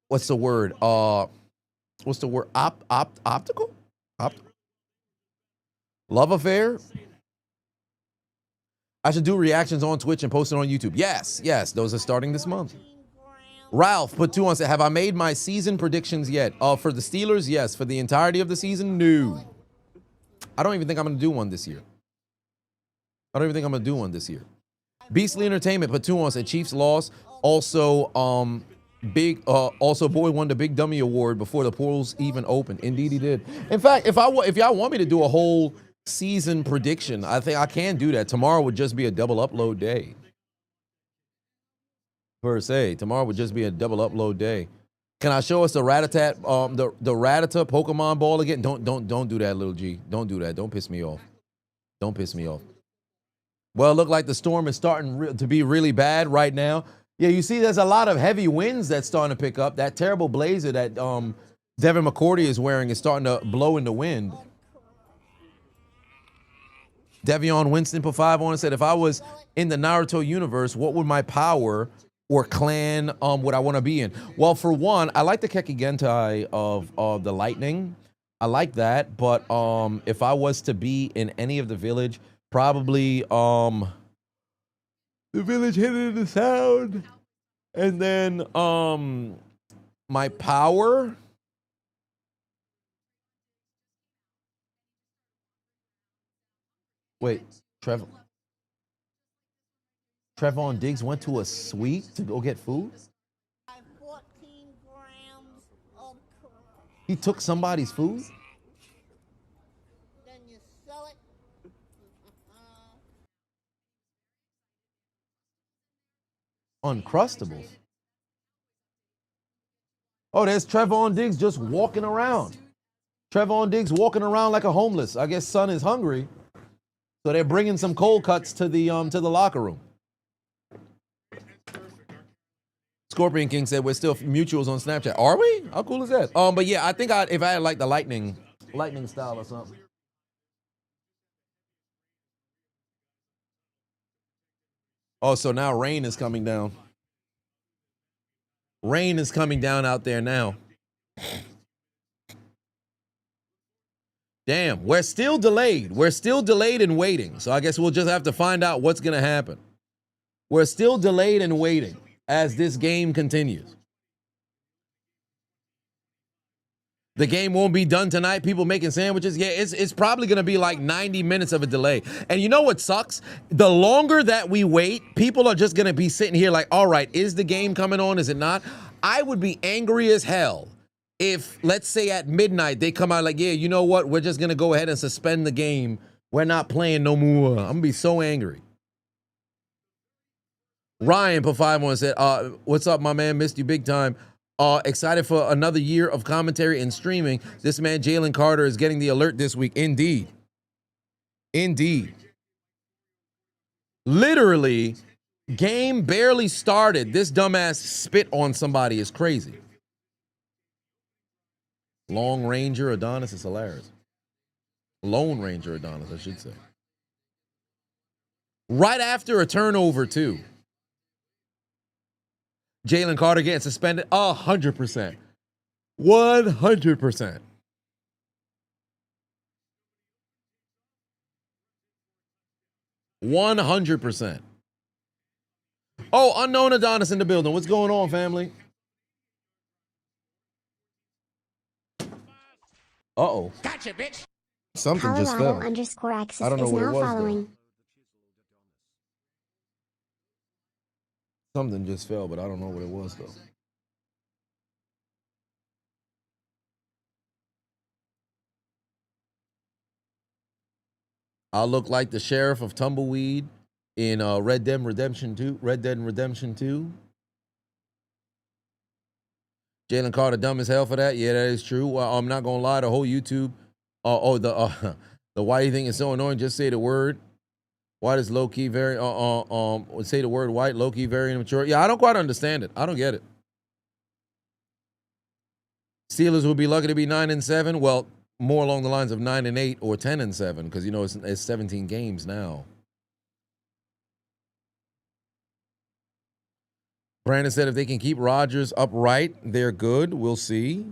what's the word? Optical? Love affair? I should do reactions on Twitch and post it on YouTube. Yes, those are starting this month. Ralph put 2 on, said, have I made my season predictions yet? For the Steelers, yes. For the entirety of the season, no. I don't even think I'm going to do one this year. Beastly Entertainment put 2 on, said Chiefs lost. Also, also Boy won the Big Dummy Award before the polls even opened. Indeed, he did. In fact, if y'all want me to do a whole season prediction, I think I can do that. Tomorrow would just be a double upload day. Per se, tomorrow would just be a double upload day. Can I show us the Ratatat, the Rattata Pokemon ball again? Don't do that, little G. Don't do that. Don't piss me off. Well, it looked like the storm is starting to be really bad right now. Yeah, you see, there's a lot of heavy winds that's starting to pick up. That terrible blazer that Devin McCourty is wearing is starting to blow in the wind. Devion Winston put 5 on and said, if I was in the Naruto universe, what would my power or clan would I want to be in? Well, for one, I like the Kekigentai of the lightning. I like that, but if I was to be in any of the village, probably the village hitting the sound, and then my power. Wait, Trevon Diggs went to a suite to go get food? 14 grams of coke. He took somebody's food? Then you sell it. Uncrustables. Oh, there's Trevon Diggs just walking around. Trevon Diggs walking around like a homeless. I guess son is hungry, so they're bringing some cold cuts to the locker room. Scorpion King said we're still mutuals on Snapchat. Are we? How cool is that? But yeah, I think if I had like the lightning style or something. Oh, so now rain is coming down. Rain is coming down out there now. Damn, we're still delayed. We're still delayed and waiting. So I guess we'll just have to find out what's going to happen. We're still delayed and waiting as this game continues. The game won't be done tonight. People making sandwiches. Yeah, it's probably going to be like 90 minutes of a delay. And you know what sucks? The longer that we wait, people are just going to be sitting here like, all right, is the game coming on? Is it not? I would be angry as hell if, let's say at midnight, they come out like, yeah, you know what? We're just going to go ahead and suspend the game. We're not playing no more. I'm going to be so angry. Ryan put 5 on and said, what's up, my man? Missed you big time. Excited for another year of commentary and streaming. This man, Jaylen Carter, is getting the alert this week. Indeed. Literally, game barely started. This dumbass spit on somebody is crazy. Long Ranger Adonis is hilarious. Lone Ranger Adonis, I should say. Right after a turnover, too. Jaylen Carter getting suspended 100%. 100%. 100%. Oh, unknown Adonis in the building. What's going on, family? Uh-oh. Gotcha, bitch. Something just fell. _Axis I don't know is what it now was, following. though. Something just fell, but I don't know what it was, though. I'll look like the sheriff of Tumbleweed in Red Dead Redemption 2. Red Dead Redemption 2. Jaylen Carter dumb as hell for that. Yeah, that is true. Well, I'm not gonna lie. The whole YouTube, the white thing is so annoying. Just say the word. White is low key very say the word white. Low key very immature. Yeah, I don't quite understand it. I don't get it. Steelers would be lucky to be 9-7. Well, more along the lines of 9-8 or 10-7 because you know it's 17 games now. Brandon said if they can keep Rodgers upright, they're good. We'll see.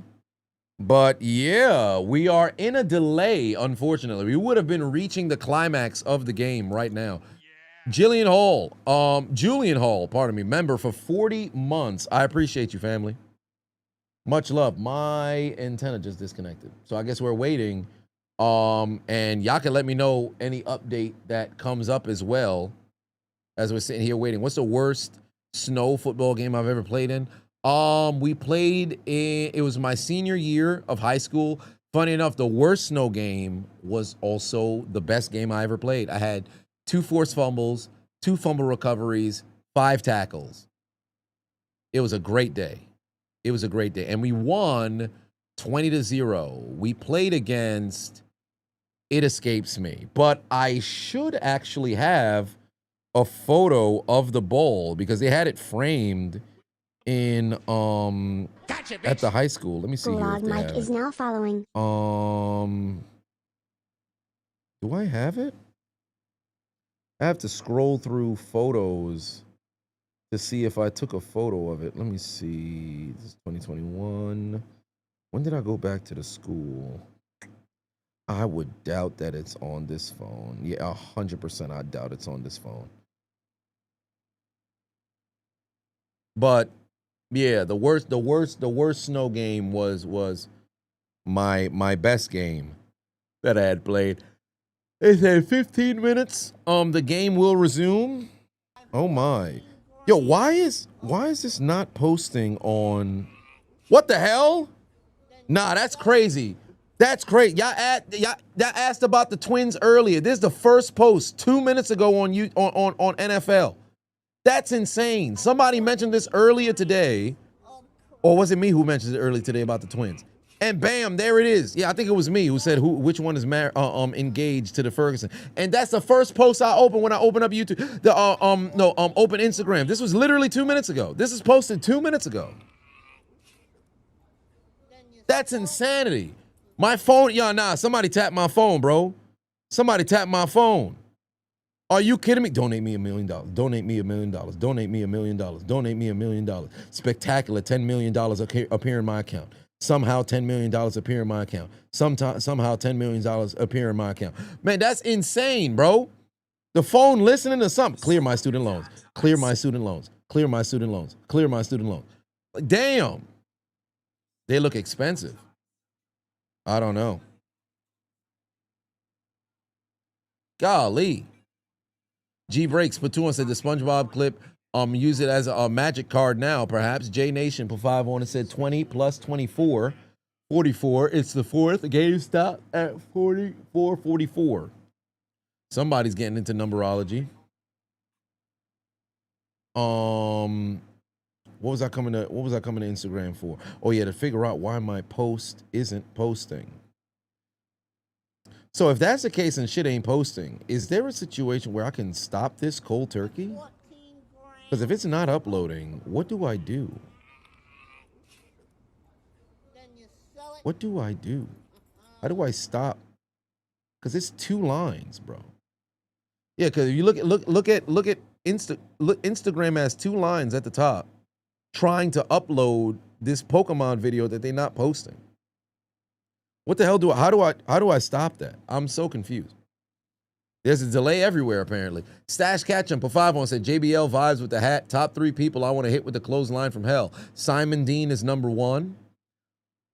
But yeah, we are in a delay, unfortunately. We would have been reaching the climax of the game right now. Julian Hall, pardon me, member for 40 months. I appreciate you, family. Much love. My antenna just disconnected. So I guess we're waiting. And y'all can let me know any update that comes up as well as we're sitting here waiting. What's the worst snow football game I've ever played in? We played in, it was my senior year of high school. Funny enough, the worst snow game was also the best game I ever played. I had 2 forced fumbles, 2 fumble recoveries, 5 tackles. It was a great day. It was a great day. And we won 20-0. We played against, it escapes me, but I should actually have a photo of the bowl because they had it framed in Gotcha, at the high school. Let me see here. Gulag Mike is now following. Do I have it? I have to scroll through photos to see if I took a photo of it. Let me see. This is 2021. When did I go back to the school? I would doubt that it's on this phone. Yeah, 100% I doubt it's on this phone. But yeah, the worst snow game was my best game that I had played. They said 15 minutes. The game will resume. Oh my. Yo, why is this not posting on? What the hell? Nah, that's crazy. That's crazy. Y'all asked about the Twins earlier. This is the first post 2 minutes ago on NFL. That's insane. Somebody mentioned this earlier today. Or was it me who mentioned it earlier today about the Twins? And bam, there it is. Yeah, I think it was me who said which one is engaged to the Ferguson. And that's the first post I opened when I opened up YouTube. Open Instagram. This was literally 2 minutes ago. This is posted 2 minutes ago. That's insanity. My phone, somebody tapped my phone, bro. Somebody tapped my phone. Are you kidding me? Donate me $1 million. Donate me $1 million. Donate me $1 million. Donate me $1 million. Spectacular. $10 million appear in my account. Somehow $10 million appear in my account. Somehow $10 million appear in my account. Man, that's insane, bro. The phone listening to something. Clear my student loans. Clear my student loans. Clear my student loans. Clear my student loans. Damn. They look expensive. I don't know. Golly. G Breaks Platoon said the SpongeBob clip. Use it as a magic card now, perhaps. J Nation put 5 on and said 20 plus 24, 44. It's the fourth. Game stop at 44. Somebody's getting into numberology. What was I coming to Instagram for? Oh yeah, to figure out why my post isn't posting. So if that's the case and shit ain't posting, is there a situation where I can stop this cold turkey? Because if it's not uploading, what do I do? What do I do? How do I stop? Because it's 2 lines, bro. Yeah, because if you look at Instagram has 2 lines at the top, trying to upload this Pokemon video that they're not posting. What the hell how do I stop that? I'm so confused. There's a delay everywhere, apparently. Stash Ketchum, for 5-1, said JBL vibes with the hat. Top 3 people I want to hit with the clothesline from hell. Simon Dean is number 1.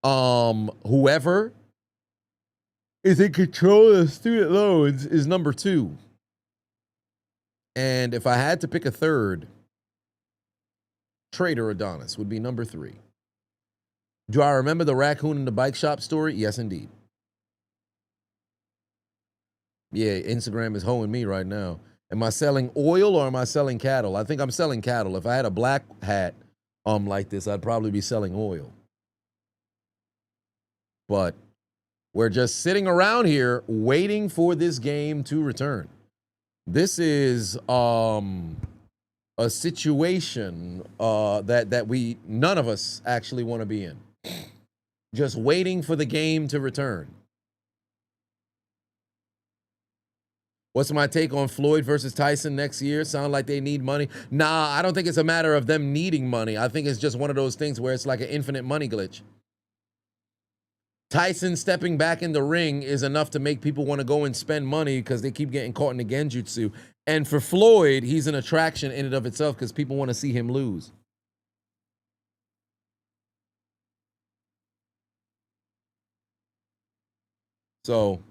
Whoever is in control of the student loans is number 2. And if I had to pick a third, Trader Adonis would be number 3. Do I remember the raccoon in the bike shop story? Yes, indeed. Yeah, Instagram is hoeing me right now. Am I selling oil or am I selling cattle? I think I'm selling cattle. If I had a black hat like this, I'd probably be selling oil. But we're just sitting around here waiting for this game to return. This is a situation that we none of us actually want to be in. Just waiting for the game to return. What's my take on Floyd versus Tyson next year? Sound like they need money? Nah, I don't think it's a matter of them needing money. I think it's just one of those things where it's like an infinite money glitch. Tyson stepping back in the ring is enough to make people want to go and spend money because they keep getting caught in the genjutsu. And for Floyd, he's an attraction in and of itself because people want to see him lose. So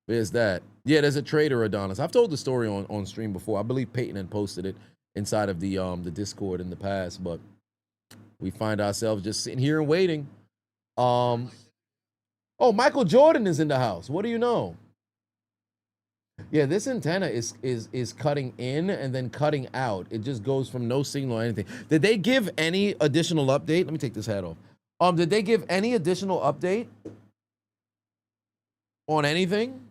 there's that. Yeah, there's a Trader Adonis. I've told the story on stream before. I believe Peyton had posted it inside of the Discord in the past, but we find ourselves just sitting here and waiting. Oh, Michael Jordan is in the house. What do you know? Yeah, this antenna is cutting in and then cutting out. It just goes from no signal or anything. Did they give any additional update? Let me take this hat off. Did they give any additional update on anything?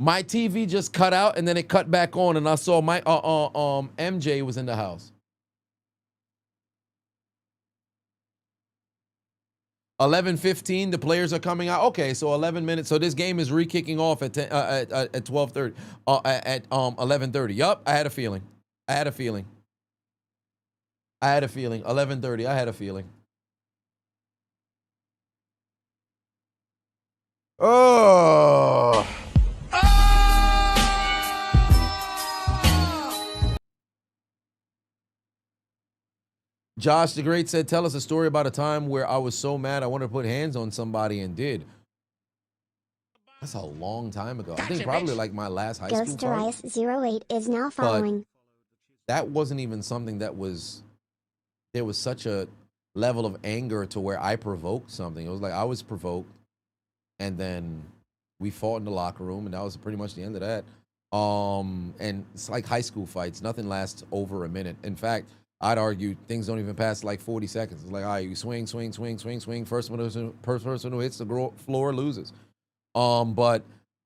My TV just cut out and then it cut back on, and I saw my MJ was in the house. 11:15, the players are coming out. Okay, so 11 minutes. So this game is re-kicking off at 12:30, at 11:30. Yup, I had a feeling. 11:30. I had a feeling. Oh. Josh the Great said, tell us a story about a time where I was so mad I wanted to put hands on somebody and did. That's a long time ago. I think probably like my last high school party. Ghost08 is now following. But that wasn't even something that was, there was such a level of anger to where I provoked something. It was like I was provoked, and then we fought in the locker room, and that was pretty much the end of that. And it's like high school fights. Nothing lasts over a minute. In fact, I'd argue things don't even pass like 40 seconds. It's like, all right, you swing. First person who hits the floor loses. But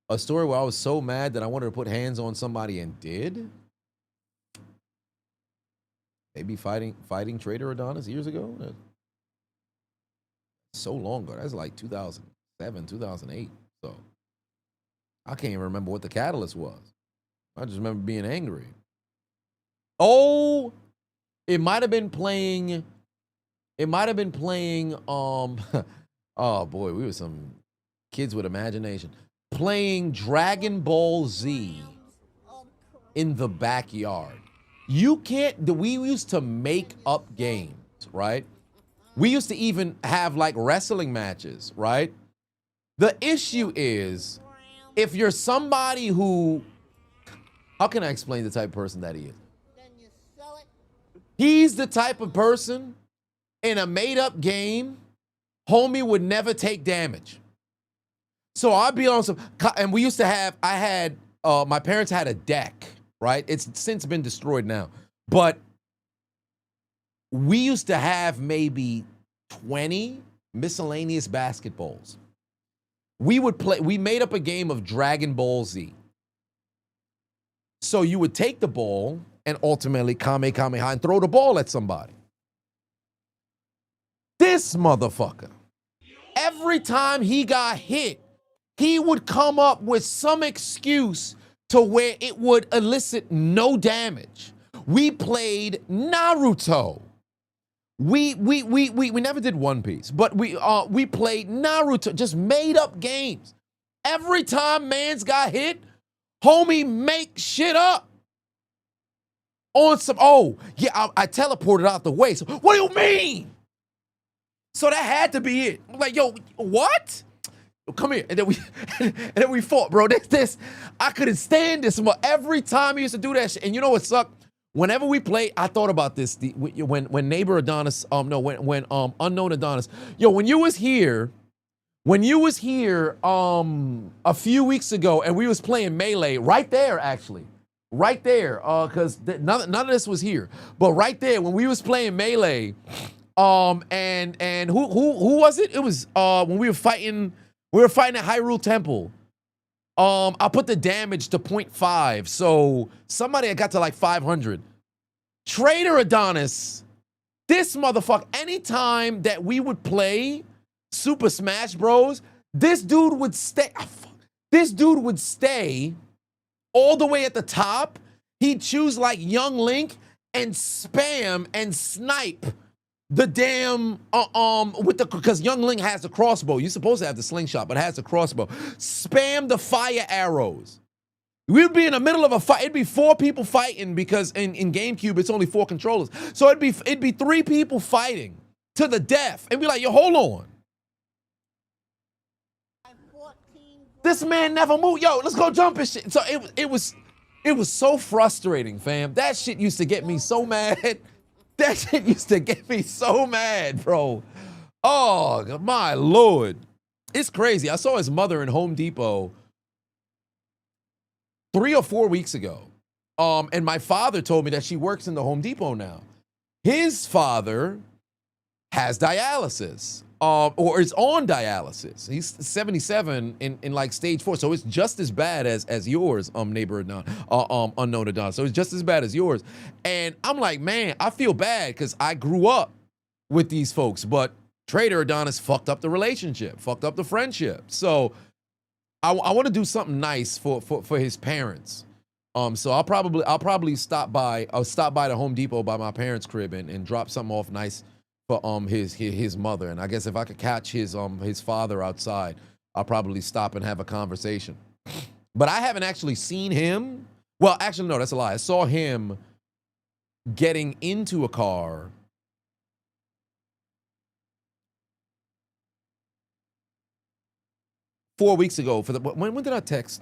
a story where I was so mad that I wanted to put hands on somebody and did. Maybe fighting Trader Adonis years ago. So long ago. That's like 2007, 2008. So I can't even remember what the catalyst was. I just remember being angry. Oh, it might have been playing. Oh boy, we were some kids with imagination. Playing Dragon Ball Z in the backyard. You can't, we used to make up games, right? We used to even have like wrestling matches, right? The issue is, if you're somebody who, how can I explain the type of person that he is? He's the type of person in a made-up game, homie would never take damage. So I'd be on some, and we used to have, my parents had a deck, right? It's since been destroyed now. But we used to have maybe 20 miscellaneous basketballs. We made up a game of Dragon Ball Z. So you would take the ball and ultimately Kamehameha and throw the ball at somebody. This motherfucker, every time he got hit, he would come up with some excuse to where it would elicit no damage. We played Naruto. We never did One Piece, but we played Naruto, just made up games. Every time mans got hit, homie make shit up. On some, oh, yeah, I teleported out the way. So what do you mean? So that had to be it. I'm like, yo, what? Come here. And then we fought, bro. This, I couldn't stand this. Every time he used to do that shit. And you know what sucked? Whenever we played, I thought about this. When neighbor Adonis, when unknown Adonis, yo, when you was here a few weeks ago and we was playing Melee right there, actually. Right there, because none of this was here. But right there, when we was playing Melee, and who was it? It was when we were fighting at Hyrule Temple. I put the damage to 0.5, so somebody had got to like 500. Trader Adonis, this motherfucker, anytime that we would play Super Smash Bros, this dude would stay. This dude would stay all the way at the top. He'd choose like Young Link and spam and snipe the damn because Young Link has the crossbow. You're supposed to have the slingshot, but it has the crossbow. Spam the fire arrows. We'd be in the middle of a fight. It'd be 4 people fighting because in GameCube it's only 4 controllers. So it'd be 3 people fighting to the death and be like, yo, hold on. This man never moved. Yo, let's go jump and shit. So it was so frustrating, fam. That shit used to get me so mad. That shit used to get me so mad, bro. Oh, my Lord. It's crazy. I saw his mother in Home Depot 3 or 4 weeks ago. And my father told me that she works in the Home Depot now. His father has dialysis. Or is on dialysis. He's 77 in like stage 4, so it's just as bad as yours, neighbor unknown Adonis. So it's just as bad as yours. And I'm like, man, I feel bad because I grew up with these folks, but Trader Adonis fucked up the relationship, fucked up the friendship. So I want to do something nice for his parents. So I'll probably stop by the Home Depot by my parents' crib and drop something off nice for his mother. And I guess if I could catch his father outside, I'll probably stop and have a conversation. But I haven't actually seen him. Well, actually, no, that's a lie. I saw him getting into a car four weeks ago. When did I text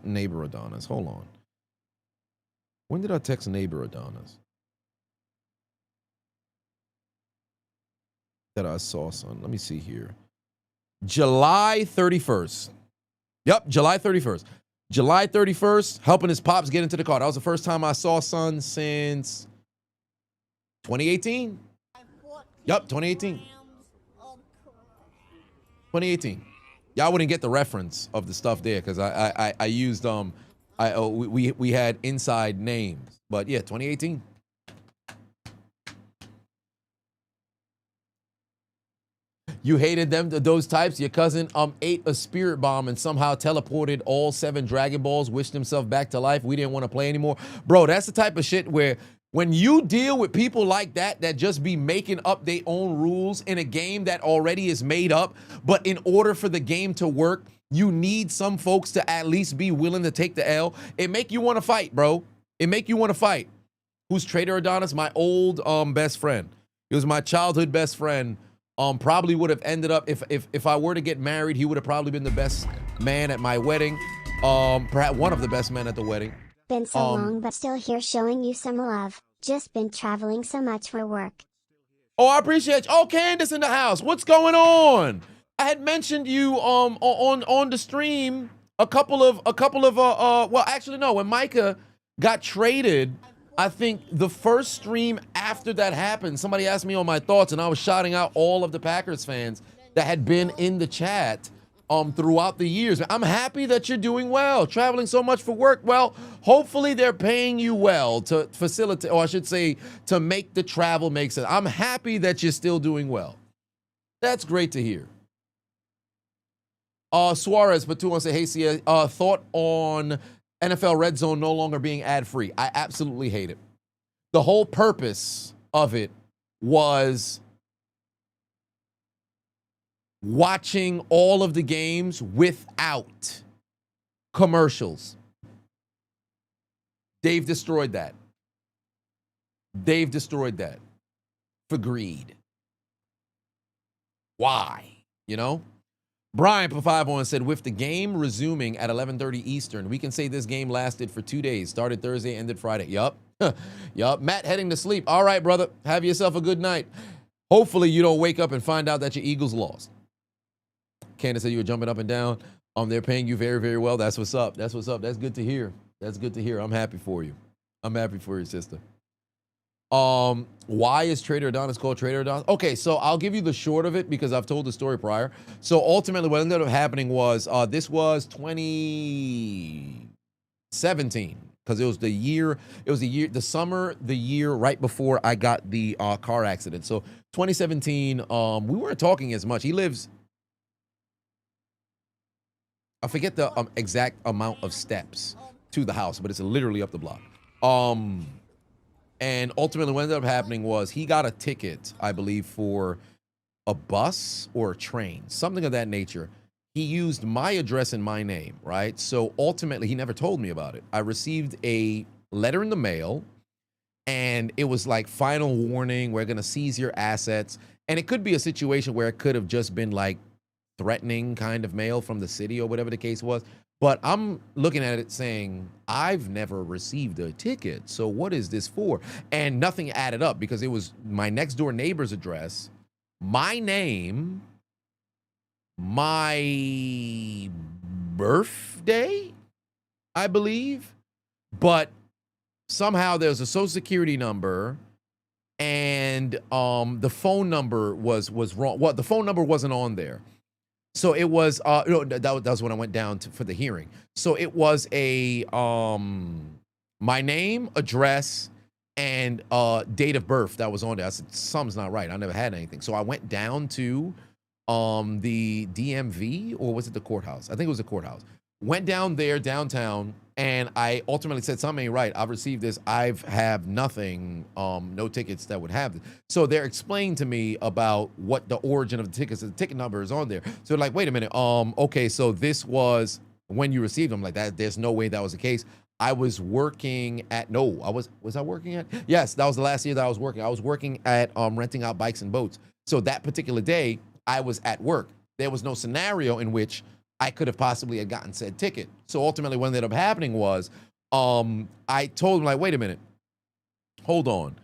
neighbor Adonis? Hold on. When did I text neighbor Adonis? That I saw, son. Let me see here. July 31st. Yep, July 31st. July 31st, helping his pops get into the car. That was the first time I saw son since 2018. Yep, 2018. 2018. Y'all wouldn't get the reference of the stuff there because I used we had inside names. But yeah, 2018. You hated them, those types. Your cousin ate a spirit bomb and somehow teleported all 7 Dragon Balls, wished himself back to life. We didn't want to play anymore. Bro, that's the type of shit where when you deal with people like that just be making up their own rules in a game that already is made up, but in order for the game to work, you need some folks to at least be willing to take the L. It make you want to fight, bro. It make you want to fight. Who's Trader Adonis? My old best friend. He was my childhood best friend. Probably would have ended up, if I were to get married, he would have probably been the best man at my wedding. Perhaps one of the best men at the wedding. Been so long, but still here showing you some love. Just been traveling so much for work. Oh, I appreciate you. Oh, Candace in the house. What's going on? I had mentioned you on the stream a couple of well, actually no, when Micah got traded, I think the first stream after that happened, somebody asked me on my thoughts, and I was shouting out all of the Packers fans that had been in the chat throughout the years. I'm happy that you're doing well, traveling so much for work. Well, hopefully they're paying you well to facilitate, or I should say, to make the travel make sense. I'm happy that you're still doing well. That's great to hear. Suarez, but wants to say, hey, see, thought on NFL Red Zone no longer being ad-free. I absolutely hate it. The whole purpose of it was watching all of the games without commercials. They've destroyed that. They've destroyed that for greed. Why? You know? Brian for 5-1 said, with the game resuming at 11:30 Eastern, we can say this game lasted for 2 days. Started Thursday, ended Friday. Yup. Yup. Matt heading to sleep. All right, brother. Have yourself a good night. Hopefully you don't wake up and find out that your Eagles lost. Candace said you were jumping up and down. They're paying you very, very well. That's what's up. That's what's up. That's good to hear. That's good to hear. I'm happy for you. I'm happy for your sister. Why is Trader Adonis called Trader Adonis? Okay, so I'll give you the short of it because I've told the story prior. So ultimately what ended up happening was this was 2017 because it was the year, the summer right before I got the car accident. So 2017, we weren't talking as much. He lives, I forget the exact amount of steps to the house, but it's literally up the block. And ultimately what ended up happening was he got a ticket, I believe, for a bus or a train, something of that nature. He used my address and my name, right? So ultimately, he never told me about it. I received a letter in the mail, and it was like, final warning, we're going to seize your assets. And it could be a situation where it could have just been like threatening kind of mail from the city or whatever the case was. But I'm looking at it saying, I've never received a ticket. So what is this for? And nothing added up because it was my next door neighbor's address, my name, my birthday, I believe. But somehow there's a social security number and the phone number was wrong. Well, the phone number wasn't on there. So it was, no, that was when I went down for the hearing. So it was a, my name, address, and date of birth that was on there. I said, something's not right. I never had anything. So I went down to the DMV, or was it the courthouse? I think it was the courthouse. Went down there, downtown, and I ultimately said, something ain't right. I've received this. Have nothing, no tickets that would have this. So they're explaining to me about what the origin of the tickets, the ticket number is on there. So they're like, wait a minute. Okay, so this was when you received them. Like that, there's no way that was the case. I was working at, was I working at? Yes, that was the last year that I was working. I was working at renting out bikes and boats. So that particular day, I was at work. There was no scenario in which I could have possibly had gotten said ticket. So ultimately what ended up happening was I told him, like, wait a minute, hold on.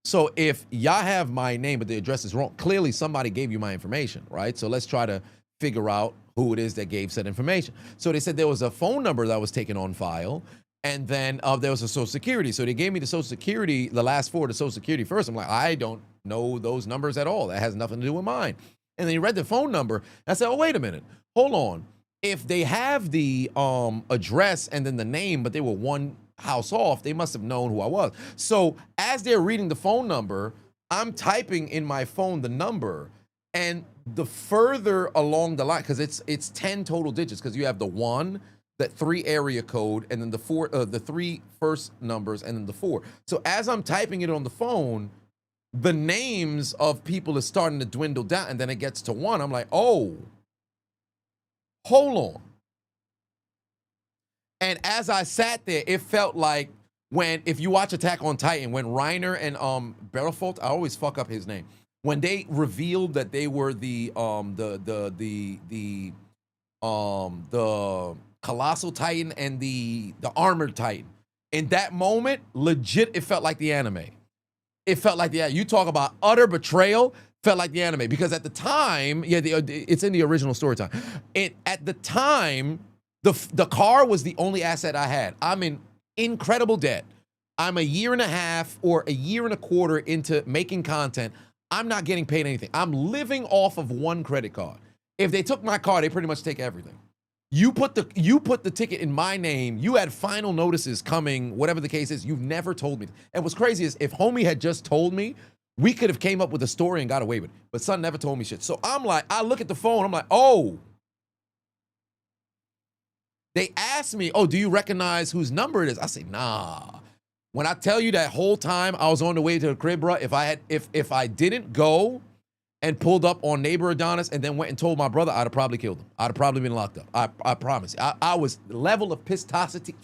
So if y'all have my name but the address is wrong, clearly somebody gave you my information, right? So let's try to figure out who it is that gave said information. So they said there was a phone number that was taken on file, and then there was a social security. So they gave me the social security, the last four of the social security first. I'm like, I don't know those numbers at all. That has nothing to do with mine. And then he read the phone number. I said, oh, wait a minute. Hold on. If they have the address and then the name, but they were one house off, they must have known who I was. So as they're reading the phone number, I'm typing in my phone the number. And the further along the line, because it's 10 total digits, because you have the 1, that 3 area code, and then the 4, the 3 first numbers, and then the 4. So as I'm typing it on the phone, the names of people is starting to dwindle down, and then it gets to 1. I'm like, oh, hold on. And as I sat there, it felt like if you watch Attack on Titan, when Reiner and Belfort, I always fuck up his name, when they revealed that they were the Colossal Titan and the Armored Titan. In that moment, legit, it felt like the anime. It felt like you talk about utter betrayal, felt like the anime. Because at the time, it's in the original story time. At the time, the car was the only asset I had. I'm in incredible debt. I'm a year and a half or a year and a quarter into making content. I'm not getting paid anything. I'm living off of one credit card. If they took my car, they pretty much take everything. You put the ticket in my name. You had final notices coming, whatever the case is. You've never told me. And what's crazy is if homie had just told me, we could have came up with a story and got away with it. But son never told me shit. So I'm like, I look at the phone. I'm like, oh. They asked me, oh, do you recognize whose number it is? I say, nah. When I tell you that whole time I was on the way to the crib, bro, if I didn't go and pulled up on neighbor Adonis and then went and told my brother, I'd have probably killed him. I'd have probably been locked up. I promise. I was level of pistosity.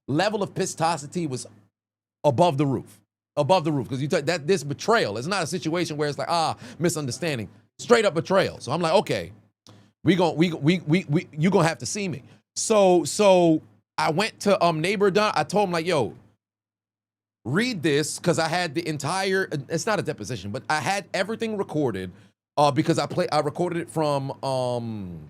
Level of pistosity was above the roof. Above the roof. Because this betrayal. It's not a situation where it's like, misunderstanding. Straight up betrayal. So I'm like, okay, you gonna have to see me. So I went to neighbor Adonis. I told him, like, yo, read this, because I had the entire, it's not a deposition, but I had everything recorded because I recorded it from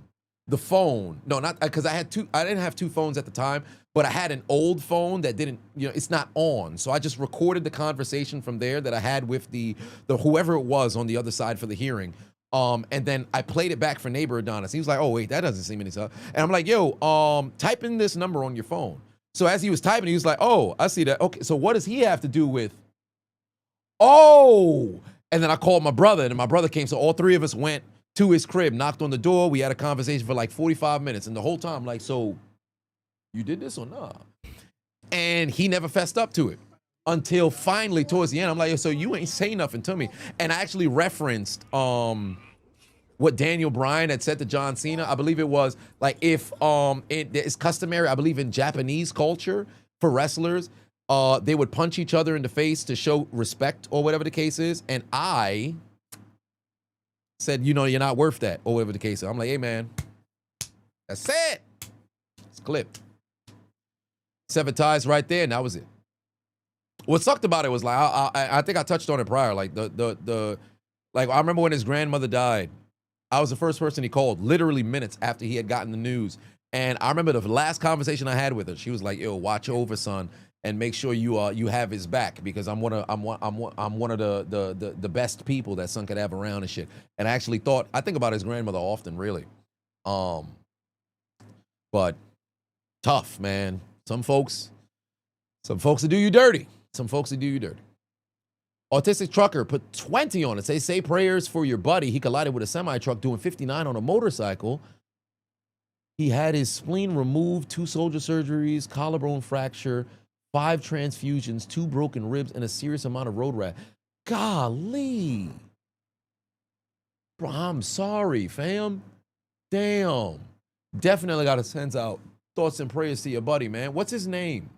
the phone. No, not because I didn't have two phones at the time, but I had an old phone that didn't, it's not on. So I just recorded the conversation from there that I had with the whoever it was on the other side for the hearing. And then I played it back for neighbor Adonis. He was like, oh, wait, that doesn't seem any stuff. And I'm like, yo, type in this number on your phone. So as he was typing, he was like, oh, I see that. Okay, so what does he have to do with? Oh, and then I called my brother, and my brother came. So all three of us went to his crib, knocked on the door. We had a conversation for like 45 minutes. And the whole time, like, so you did this or not? And he never fessed up to it until finally towards the end. I'm like, so you ain't saying nothing to me. And I actually referenced what Daniel Bryan had said to John Cena. I believe it was like, if it's customary, I believe in Japanese culture for wrestlers, they would punch each other in the face to show respect or whatever the case is. And I said, you're not worth that or whatever the case is. I'm like, hey man, that's it. It's clipped. Severed ties right there, and that was it. What sucked about it was like, I think I touched on it prior. Like like I remember when his grandmother died. I was the first person he called, literally minutes after he had gotten the news. And I remember the last conversation I had with her. She was like, "Yo, watch over, son, and make sure you have his back, because I'm one of the best people that son could have around and shit." And I think about his grandmother often, really. But tough, man. Some folks will do you dirty. Some folks will do you dirty. Autistic trucker put 20 on it. Say prayers for your buddy. He collided with a semi-truck doing 59 on a motorcycle. He had his spleen removed, 2 soldier surgeries, collarbone fracture, 5 transfusions, 2 broken ribs, and a serious amount of road rash. Golly. Bro, I'm sorry, fam. Damn. Definitely got to send out thoughts and prayers to your buddy, man. What's his name?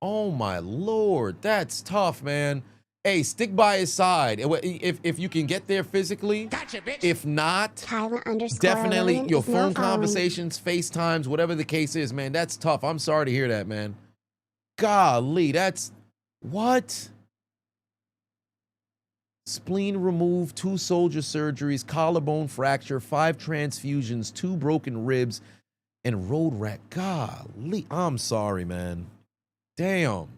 Oh, my Lord. That's tough, man. Hey, stick by his side. If you can get there physically. Gotcha, bitch. If not, definitely your phone conversations, FaceTimes, whatever the case is, man. That's tough. I'm sorry to hear that, man. Golly, that's what? Spleen removed, 2 soldier surgeries, collarbone fracture, 5 transfusions, 2 broken ribs, and road rash. Golly, I'm sorry, man. Damn.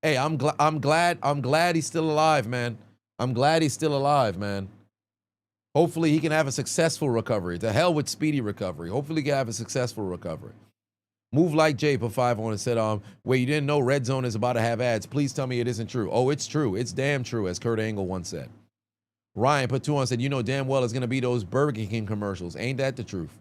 Hey, I'm glad he's still alive, man. I'm glad he's still alive, man. Hopefully he can have a successful recovery. To hell with speedy recovery. Hopefully he can have a successful recovery. Move Like Jay put 5 on and said, wait, you didn't know Red Zone is about to have ads. Please tell me it isn't true. Oh, it's true. It's damn true, as Kurt Angle once said. Ryan put 2 on and said, damn well it's going to be those Burger King commercials. Ain't that the truth?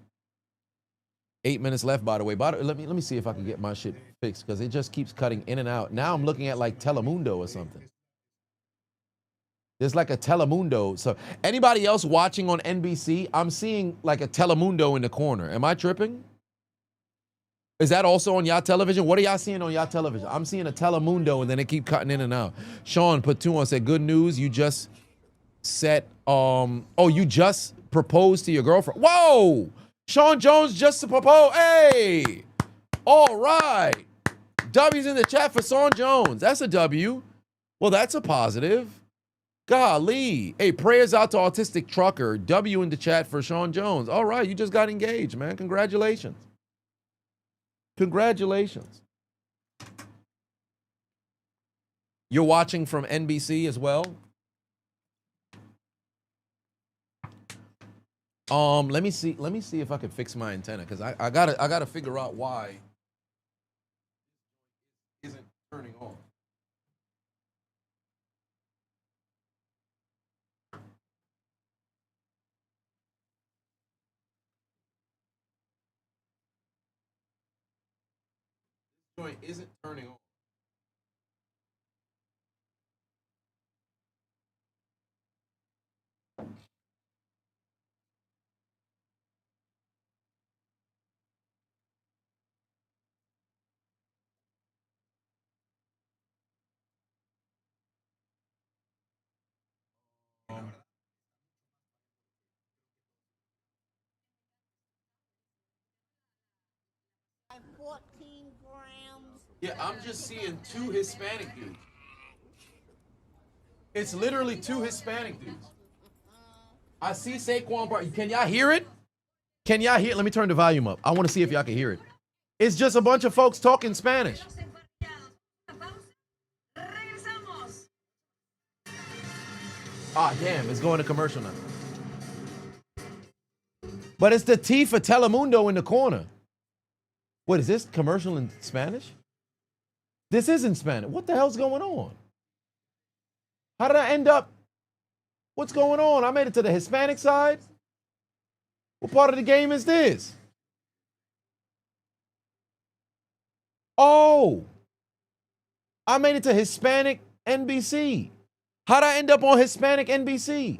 8 minutes left, by the way. Let me see if I can get my shit fixed, because it just keeps cutting in and out. Now I'm looking at like Telemundo or something. There's like a Telemundo. So anybody else watching on NBC, I'm seeing like a Telemundo in the corner. Am I tripping? Is that also on y'all television? What are y'all seeing on y'all television? I'm seeing a Telemundo, and then it keep cutting in and out. Sean put 2 on, said, good news, you just set, you just proposed to your girlfriend. Whoa! Sean Jones just proposed. Hey! All right. W's in the chat for Sean Jones. That's a W. Well, that's a positive. Golly. Hey, prayers out to Autistic Trucker. W in the chat for Sean Jones. All right, you just got engaged, man. Congratulations. Congratulations. You're watching from NBC as well? Let me see if I can fix my antenna, because I gotta figure out why it isn't turning on. This joint isn't turning on. 14 grams. Yeah, I'm just seeing 2 Hispanic dudes. It's literally 2 Hispanic dudes. I see Saquon Barkley. Can y'all hear it? Can y'all hear it? Let me turn the volume up. I want to see if y'all can hear it. It's just a bunch of folks talking Spanish. Ah, damn, it's going to commercial now. But it's the T for Telemundo in the corner. What is this commercial in Spanish? This is in Spanish. What the hell's going on? How did I end up? What's going on? I made it to the Hispanic side. What part of the game is this? Oh, I made it to Hispanic NBC. How'd I end up on Hispanic NBC?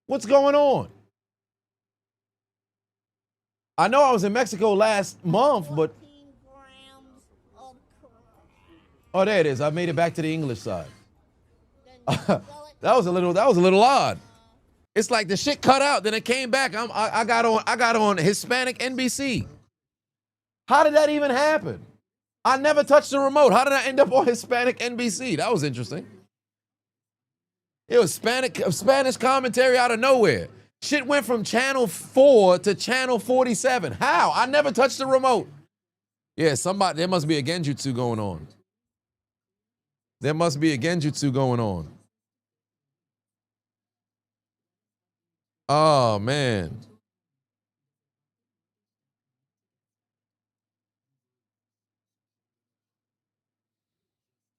What's going on? I know I was in Mexico last month, but... Oh, there it is. I made it back to the English side. that was a little odd. It's like the shit cut out, then it came back. I got on Hispanic NBC. How did that even happen? I never touched the remote. How did I end up on Hispanic NBC? That was interesting. It was Spanish commentary out of nowhere. Shit went from channel 4 to channel 47. How? I never touched the remote. Yeah, there must be a genjutsu going on. There must be a genjutsu going on. Oh, man.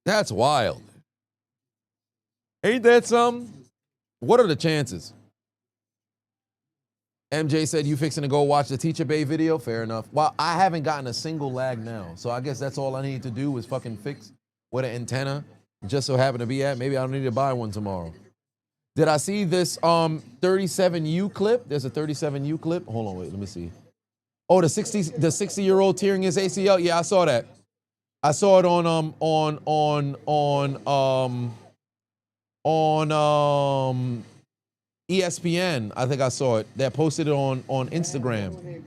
That's wild. Ain't that something? What are the chances? MJ said you fixing to go watch the Teacher Bay video? Fair enough. Well, I haven't gotten a single lag now. So I guess that's all I need to do is fucking fix what an antenna just so happen to be at. Maybe I don't need to buy one tomorrow. Did I see this 37U clip? There's a 37U clip. Hold on, wait, let me see. Oh, the 60-year-old tearing his ACL. Yeah, I saw that. I saw it on ESPN. I think I saw it. They posted it on Instagram.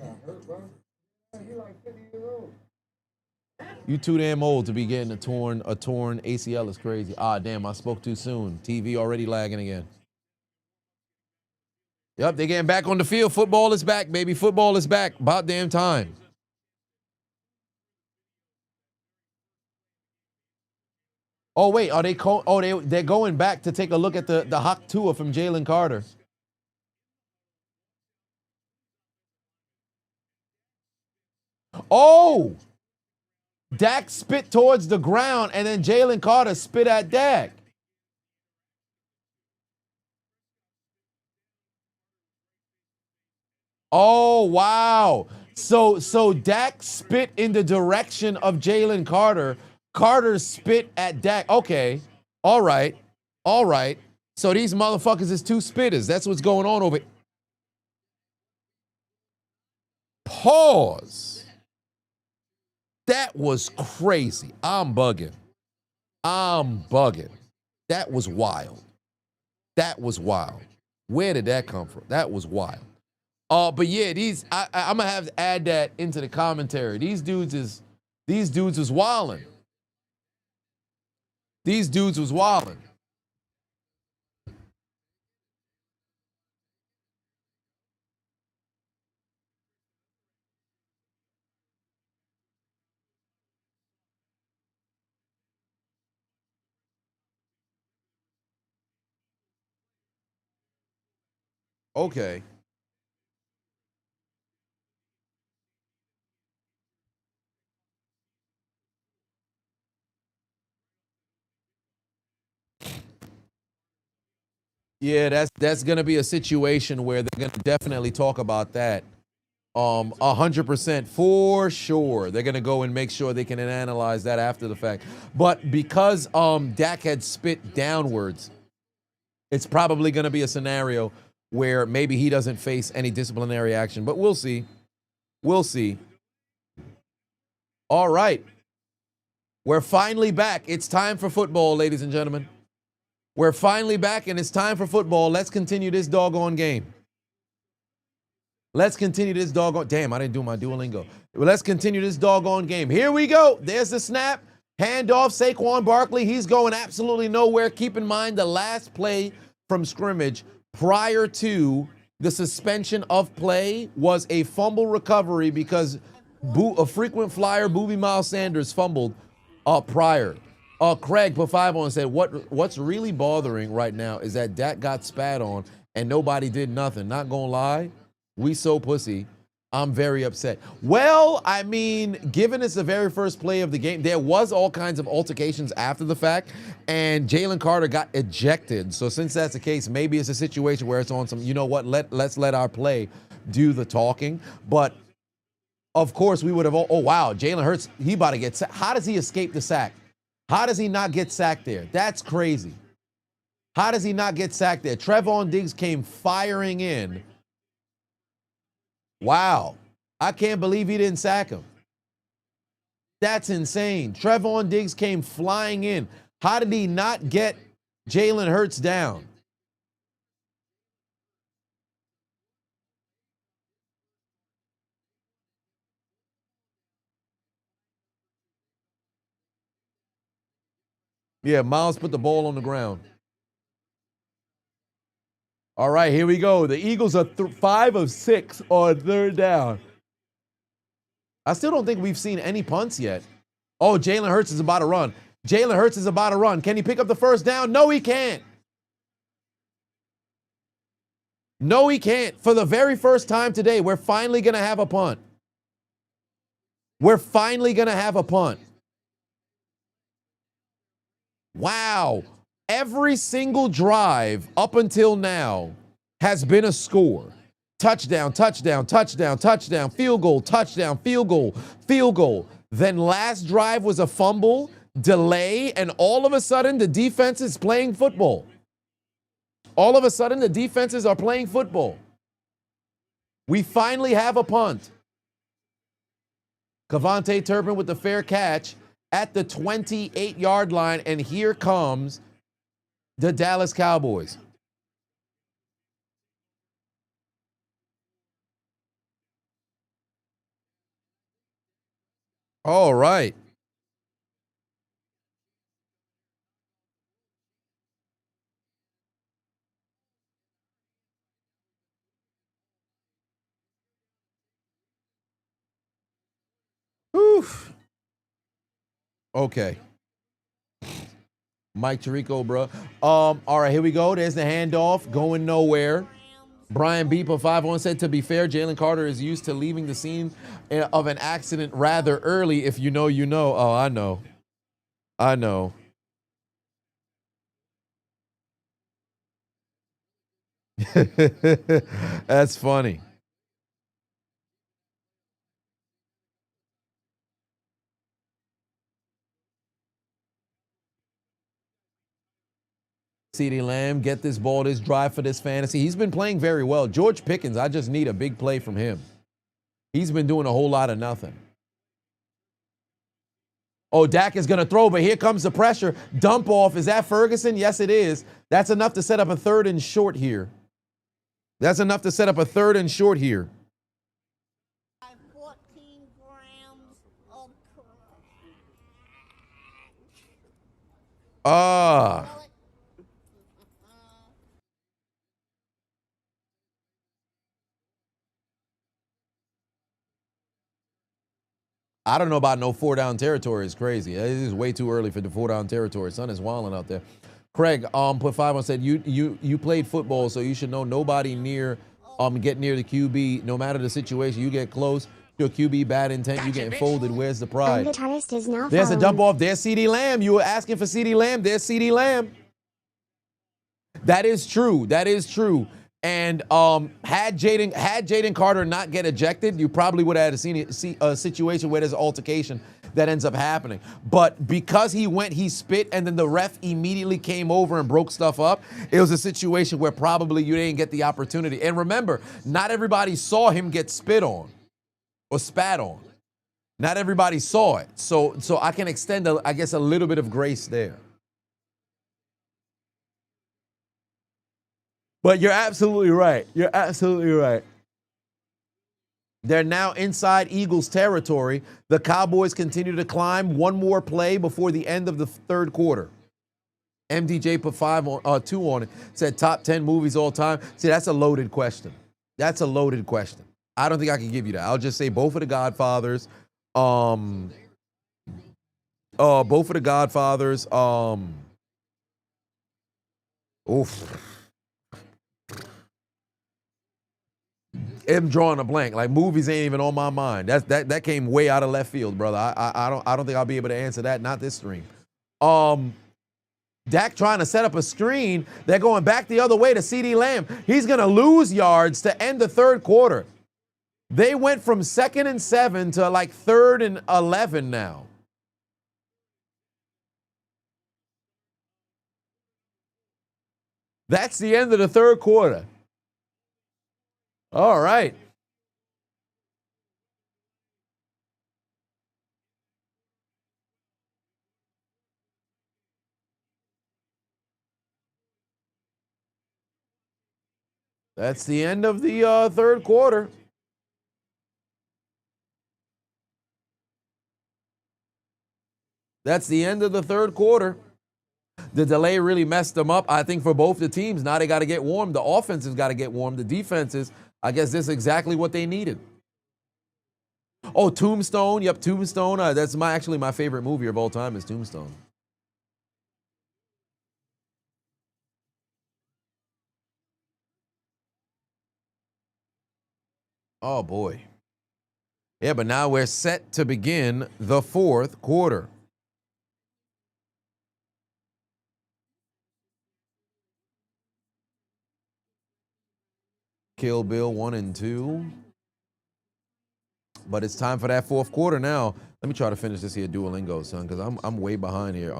You too damn old to be getting a torn ACL is crazy. Ah, damn, I spoke too soon. TV already lagging again. Yep, they're getting back on the field. Football is back, baby. Football is back. About damn time. Oh, wait, are they they're going back to take a look at the hot tour from Jaylen Carter. Oh! Dak spit towards the ground, and then Jaylen Carter spit at Dak. Oh, wow. So Dak spit in the direction of Jaylen Carter. Carter spit at Dak. Okay. All right. All right. So these motherfuckers is 2 spitters. That's what's going on over here. Pause. That was crazy. I'm bugging. That was wild. That was wild. Where did that come from? That was wild. But yeah, I'm gonna have to add that into the commentary. These dudes was wilding. These dudes was wilding. Okay. Yeah, that's gonna be a situation where they're gonna definitely talk about that. 100% for sure. They're gonna go and make sure they can analyze that after the fact. But because Dak had spit downwards, it's probably gonna be a scenario where maybe he doesn't face any disciplinary action. But we'll see. We'll see. All right. We're finally back. It's time for football, ladies and gentlemen. We're finally back, and it's time for football. Let's continue this doggone game. Let's continue this doggone. Damn, I didn't do my Duolingo. Well, let's continue this doggone game. Here we go. There's the snap. Handoff, Saquon Barkley. He's going absolutely nowhere. Keep in mind the last play from scrimmage prior to the suspension of play was a fumble recovery because a frequent flyer, Booby Miles Sanders, fumbled prior. Craig put 5 on and said, what's really bothering right now is that Dak got spat on and nobody did nothing. Not gonna lie, we so pussy. I'm very upset. Well, I mean, given it's the very first play of the game, there was all kinds of altercations after the fact, and Jaylen Carter got ejected. So since that's the case, maybe it's a situation where it's on some, you know what, let's let our play do the talking. But of course, we would have, oh wow, Jalen Hurts, he about to get sacked. How does he escape the sack? How does he not get sacked there? That's crazy. How does he not get sacked there? Trevon Diggs came firing in. Wow. I can't believe he didn't sack him. That's insane. Trevon Diggs came flying in. How did he not get Jalen Hurts down? Yeah, Miles put the ball on the ground. All right, here we go. The Eagles are 5 of 6 on third down. I still don't think we've seen any punts yet. Oh, Jalen Hurts is about to run. Jalen Hurts is about to run. Can he pick up the first down? No, he can't. No, he can't. For the very first time today, we're finally going to have a punt. We're finally going to have a punt. Wow. Every single drive up until now has been a score. Touchdown, touchdown, touchdown, touchdown, field goal, touchdown, field goal, field goal. Then last drive was a fumble, delay, and all of a sudden the defense is playing football. All of a sudden the defenses are playing football. We finally have a punt. Cavante Turpin with the fair catch at the 28-yard line, and here comes the Dallas Cowboys. All right. Oof. Okay. Mike Tirico, bro. All right, here we go. There's the handoff going nowhere. Brian Beeper 5-1 said, to be fair, Jaylen Carter is used to leaving the scene of an accident rather early. If you know, you know. Oh, I know. I know. That's funny. CeeDee Lamb, get this ball, this drive for this fantasy. He's been playing very well. George Pickens, I just need a big play from him. He's been doing a whole lot of nothing. Oh, Dak is going to throw, but here comes the pressure. Dump off. Is that Ferguson? Yes, it is. That's enough to set up a 3rd and short here. That's enough to set up a 3rd and short here. 14 grams of I don't know about no 4-down territory. It's crazy. It is way too early for the 4-down territory. Sun is wilding out there. Craig put 5 on, said you played football, so you should know nobody get near the QB. No matter the situation, you get close. Your QB bad intent, you getting folded. Where's the pride? There's a dump off. There's CeeDee Lamb. You were asking for CeeDee Lamb. There's CeeDee Lamb. That is true. That is true. And had Jaylen Carter not get ejected, you probably would have had a situation where there's an altercation that ends up happening. But because he spit, and then the ref immediately came over and broke stuff up, it was a situation where probably you didn't get the opportunity. And remember, not everybody saw him get spit on or spat on. Not everybody saw it. So I can extend, I guess, a little bit of grace there. But you're absolutely right. You're absolutely right. They're now inside Eagles territory. The Cowboys continue to climb. One more play before the end of the third quarter. MDJ put 2 on it. Said top 10 movies all time. See, that's a loaded question. That's a loaded question. I don't think I can give you that. I'll just say both of the Godfathers. Both of the Godfathers. Oof. I'm drawing a blank. Like, movies ain't even on my mind. That came way out of left field, brother. I don't think I'll be able to answer that. Not this stream. Dak trying to set up a screen. They're going back the other way to CeeDee Lamb. He's going to lose yards to end the third quarter. They went from 2nd and 7 to like 3rd and 11 now. That's the end of the third quarter. All right. That's the end of the third quarter. That's the end of the third quarter. The delay really messed them up, I think, for both the teams. Now they got to get warm. The offense has got to get warm. The defenses, I guess this is exactly what they needed. Oh, Tombstone. Yep, Tombstone. That's actually my favorite movie of all time is Tombstone. Oh, boy. Yeah, but now we're set to begin the fourth quarter. Kill Bill 1 and 2. But it's time for that fourth quarter now. Let me try to finish this here Duolingo, son, because I'm way behind here.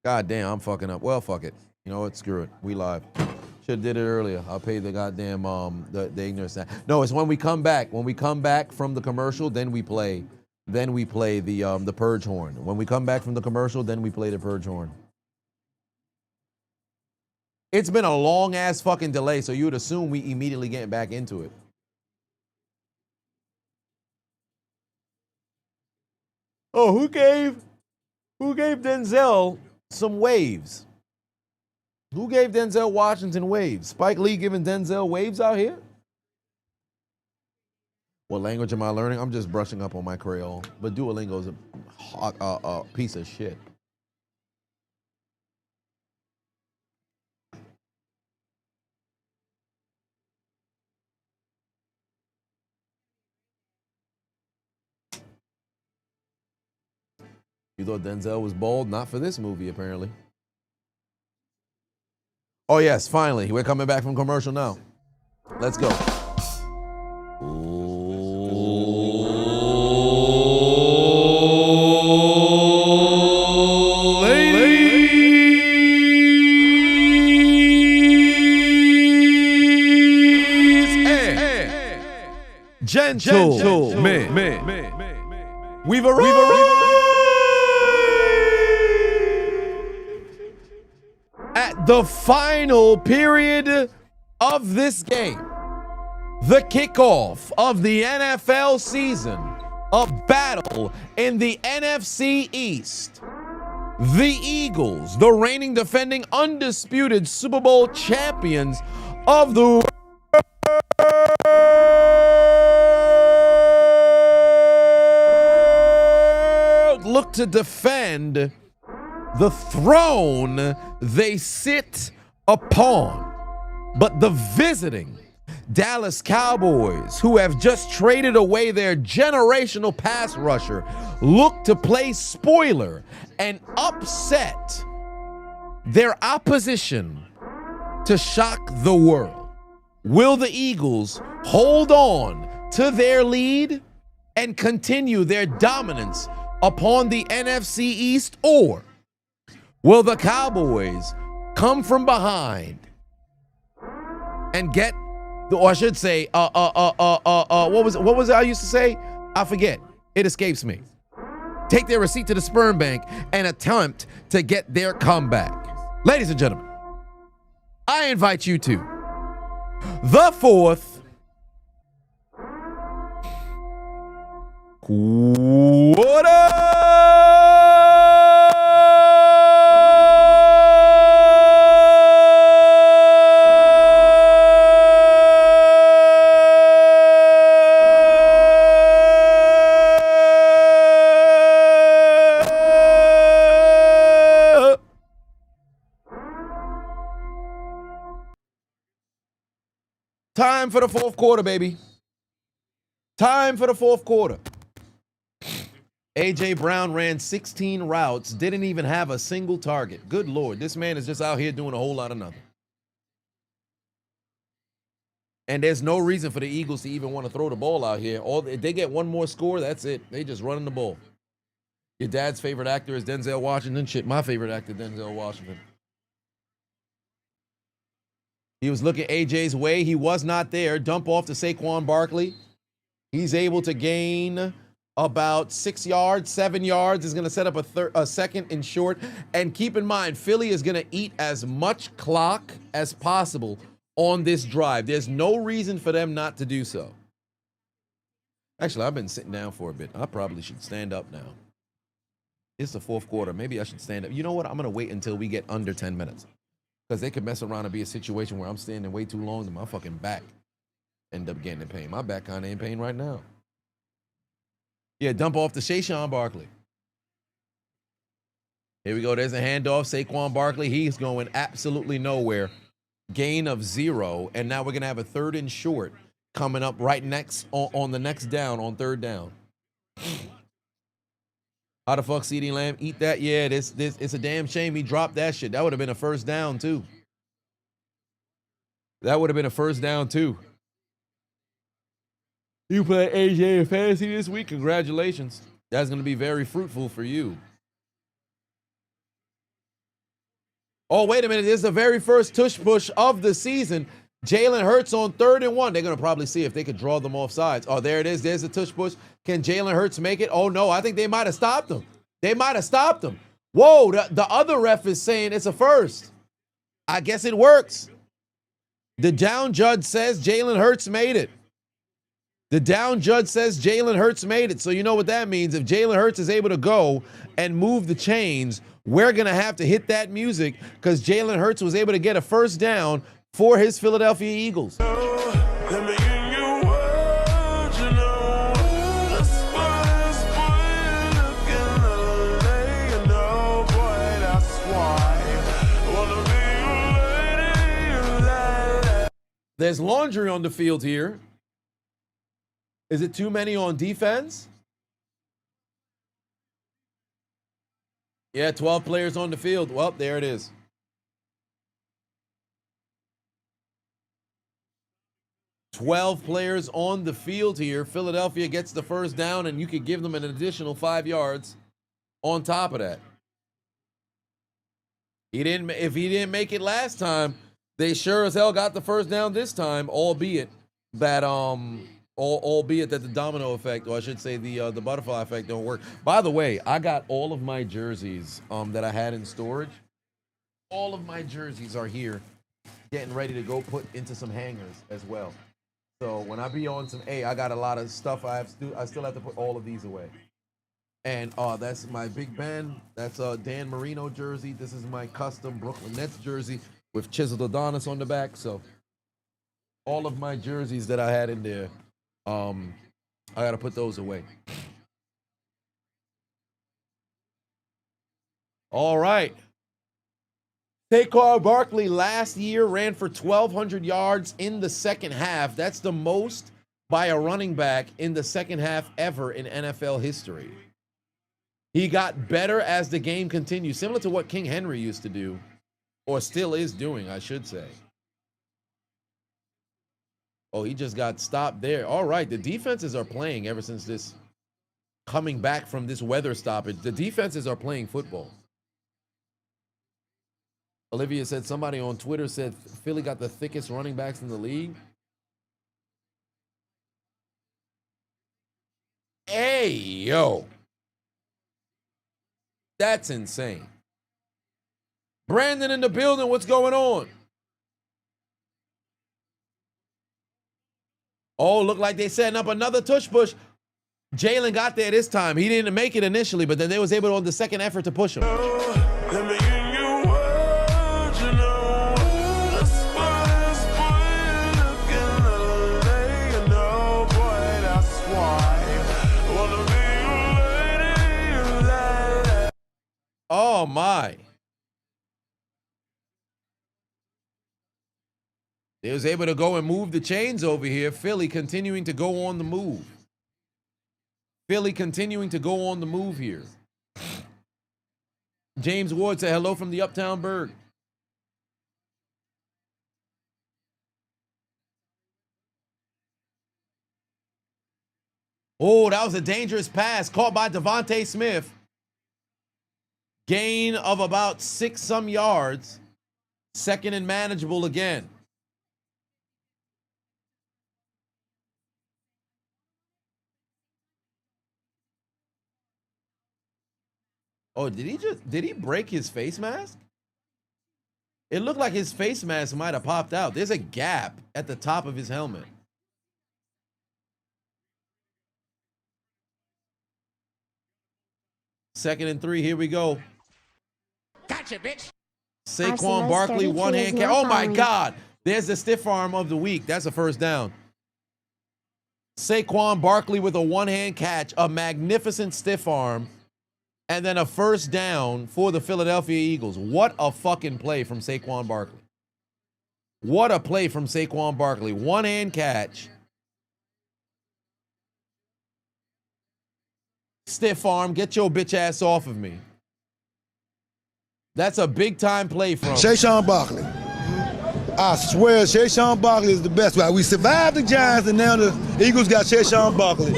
God damn, I'm fucking up. Well, fuck it. You know what? Screw it. We live. Should have did it earlier. I'll pay the goddamn the ignorance. No, it's when we come back. When we come back from the commercial, then we play. Then we play the purge horn. When we come back from the commercial, then we play the purge horn. It's been a long ass fucking delay, so you would assume we immediately get back into it. Oh, who gave Denzel some waves? Who gave Denzel Washington waves? Spike Lee giving Denzel waves out here? What language am I learning? I'm just brushing up on my Creole. But Duolingo's a piece of shit. You thought Denzel was bald? Not for this movie, apparently. Oh, yes, finally. We're coming back from commercial now. Let's go. Ladies and gentlemen, we've arrived at the final period of this game. The kickoff of the NFL season. A battle in the NFC East. The Eagles, the reigning, defending, undisputed Super Bowl champions of the world, look to defend the throne they sit upon. But the visiting Dallas Cowboys, who have just traded away their generational pass rusher, look to play spoiler and upset their opposition to shock the world. Will the Eagles hold on to their lead and continue their dominance upon the NFC East, or will the Cowboys come from behind and get, or I should say, what was it I used to say? I forget. It escapes me. take their receipt to the sperm bank, and attempt to get their comeback. Ladies and gentlemen, I invite you to the fourth quarter. Time for the fourth quarter, baby. Time for the fourth quarter. A.J. Brown ran 16 routes, didn't even have a single target. Good Lord, this man is just out here doing a whole lot of nothing. And there's no reason for the Eagles to even want to throw the ball out here. If they get one more score, that's it. They just running the ball. Your dad's favorite actor is Denzel Washington. Shit, my favorite actor, Denzel Washington. He was looking AJ's way. He was not there. Dump off to Saquon Barkley. He's able to gain about 6 yards, 7 yards. Is going to set up a second and short. And keep in mind, Philly is going to eat as much clock as possible on this drive. There's no reason for them not to do so. Actually, I've been sitting down for a bit. I probably should stand up now. It's the fourth quarter. Maybe I should stand up. You know what? I'm going to wait until we get under 10 minutes. Because they could mess around and be a situation where I'm standing way too long and my fucking back end up getting in pain. My back kind of in pain right now. Yeah, dump off to Saquon Barkley. Here we go. There's a handoff. Saquon Barkley. He's going absolutely nowhere. Gain of 0. And now we're going to have a third and short coming up right next on the next down on third down. How the fuck CeeDee Lamb eat that? Yeah, it's a damn shame he dropped that shit. That would have been a first down too. That would have been a first down too. You play AJ in fantasy this week? Congratulations. That's going to be very fruitful for you. Oh, wait a minute. This is the very first tush push of the season. Jalen Hurts on 3rd and 1. They're going to probably see if they could draw them off sides. Oh, there it is. There's the tush push. Can Jalen Hurts make it? Oh, no. I think they might have stopped him. They might have stopped him. Whoa, the other ref is saying it's a first. I guess it works. The down judge says Jalen Hurts made it. The down judge says Jalen Hurts made it. So you know what that means. If Jalen Hurts is able to go and move the chains, we're going to have to hit that music because Jalen Hurts was able to get a first down for his Philadelphia Eagles. There's laundry on the field here. Is it too many on defense? Yeah, 12 players on the field. Well, there it is. "12 players on the field here. Philadelphia gets the first down, and you could give them an additional 5 yards on top of that. If he didn't make it last time, they sure as hell got the first down this time, albeit that the domino effect, or I should say the butterfly effect, don't work. By the way, I got all of my jerseys that I had in storage. All of my jerseys are here, getting ready to go put into some hangers as well. So when I be on some I got a lot of stuff I still have to put all of these away. And that's my Big Ben. That's a Dan Marino jersey. This is my custom Brooklyn Nets jersey with chiseled Adonis on the back. So all of my jerseys that I had in there, I got to put those away. All right. Saquon Barkley last year ran for 1,200 yards in the second half. That's the most by a running back in the second half ever in NFL history. He got better as the game continued, similar to what King Henry used to do, or still is doing, I should say. Oh, he just got stopped there. All right, the defenses are playing ever since this, coming back from this weather stoppage. The defenses are playing football. Olivia said, somebody on Twitter said Philly got the thickest running backs in the league. Hey, yo. That's insane. Brandon in the building. What's going on? Oh, look like they setting up another tush push. Jaylen got there this time. He didn't make it initially, but then they was able on the second effort to push him. Oh my. They was able to go and move the chains over here. Philly continuing to go on the move. Philly continuing to go on the move here. James Ward said hello from the Uptown Berg. Oh, that was a dangerous pass caught by Devontae Smith. Gain of about 6 some yards. Second and manageable again. Oh, did he break his face mask? It looked like his face mask might have popped out. There's a gap at the top of his helmet. Second and 3, here we go. Gotcha, bitch. Saquon Barkley, one hand catch. Oh my God. There's the stiff arm of the week. That's a first down. Saquon Barkley with a one-hand catch, a magnificent stiff arm, and then a first down for the Philadelphia Eagles. What a fucking play from Saquon Barkley. What a play from Saquon Barkley. One-hand catch. Stiff arm. Get your bitch ass off of me. That's a big-time play from Saquon Barkley. I swear, Saquon Barkley is the best. Right? We survived the Giants, and now the Eagles got Saquon Barkley.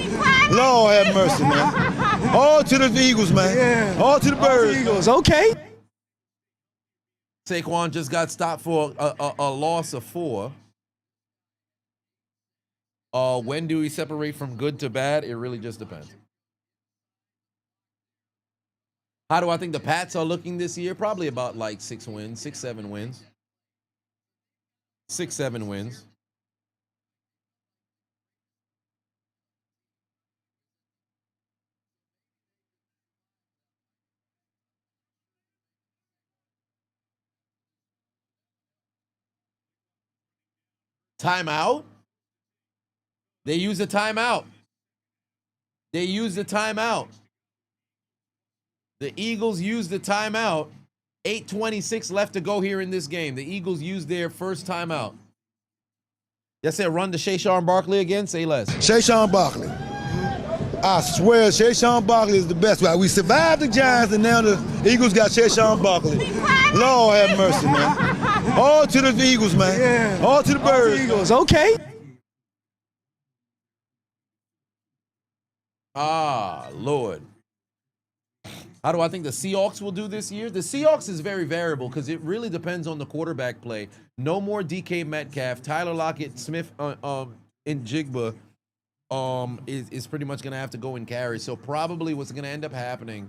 Lord have mercy, man. All to the Eagles, man. Yeah. All to the Birds. Eagles, okay. Saquon just got stopped for a loss of 4. When do we separate from good to bad? It really just depends. How do I think the Pats are looking this year? Probably about like 6 wins, 6, 7 wins. 6, 7 wins. Timeout? They use a timeout. They use the timeout. The Eagles use the timeout. 8:26 left to go here in this game. The Eagles used their first timeout. That's it. Run to Saquon Barkley again. Say less. Saquon Barkley. I swear, Saquon Barkley is the best. Right? We survived the Giants, and now the Eagles got Saquon Barkley. Lord have mercy, man. All to the Eagles, man. Yeah. All to the Birds. Eagles, okay. Ah, Lord. How do I think the Seahawks will do this year? The Seahawks is very variable because it really depends on the quarterback play. No more DK Metcalf. Tyler Lockett, Smith, and Jigba is pretty much going to have to go and carry. So probably what's going to end up happening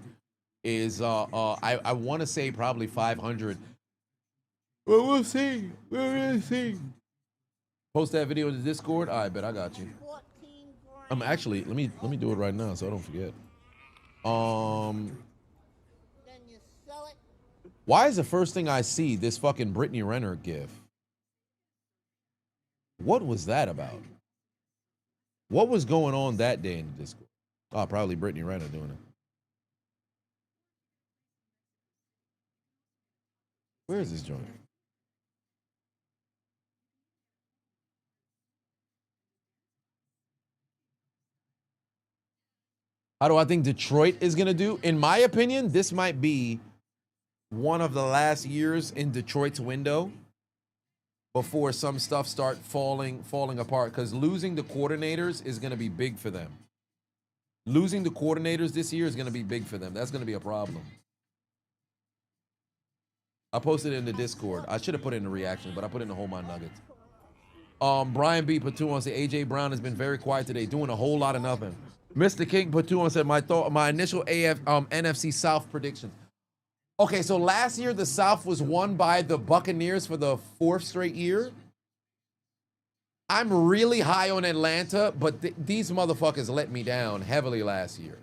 is I want to say probably 500. Well, we'll see. We'll see. Post that video in the Discord. I bet I got you. Actually, let me do it right now so I don't forget. Why is the first thing I see this fucking Brittany Renner gif? What was that about? What was going on that day in the Discord? Oh, probably Brittany Renner doing it. Where is this joint? How do I think Detroit is going to do? In my opinion, this might be one of the last years in Detroit's window before some stuff start falling apart, because losing the coordinators is going to be big for them. Losing the coordinators this year is going to be big for them. That's going to be a problem. I posted it in the Discord. I should have put it in the reaction, but I put it in the Hold My Nuggets. Brian B. Patuan said, AJ Brown has been very quiet today, doing a whole lot of nothing. Mr. King put 2 on, said my initial NFC South predictions. Okay, so last year the South was won by the Buccaneers for the 4th straight year. I'm really high on Atlanta, but these motherfuckers let me down heavily last year.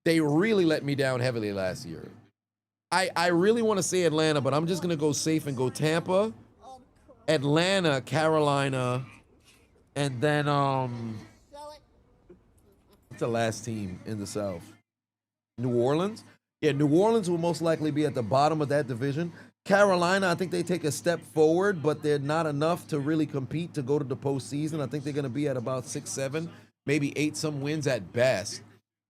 They really let me down heavily last year. I really want to say Atlanta, but I'm just going to go safe and go Tampa, Atlanta, Carolina, and then what's the last team in the South? New Orleans? Yeah, New Orleans will most likely be at the bottom of that division. Carolina, I think they take a step forward, but they're not enough to really compete to go to the postseason. I think they're going to be at about 6, 7, maybe 8 some wins at best.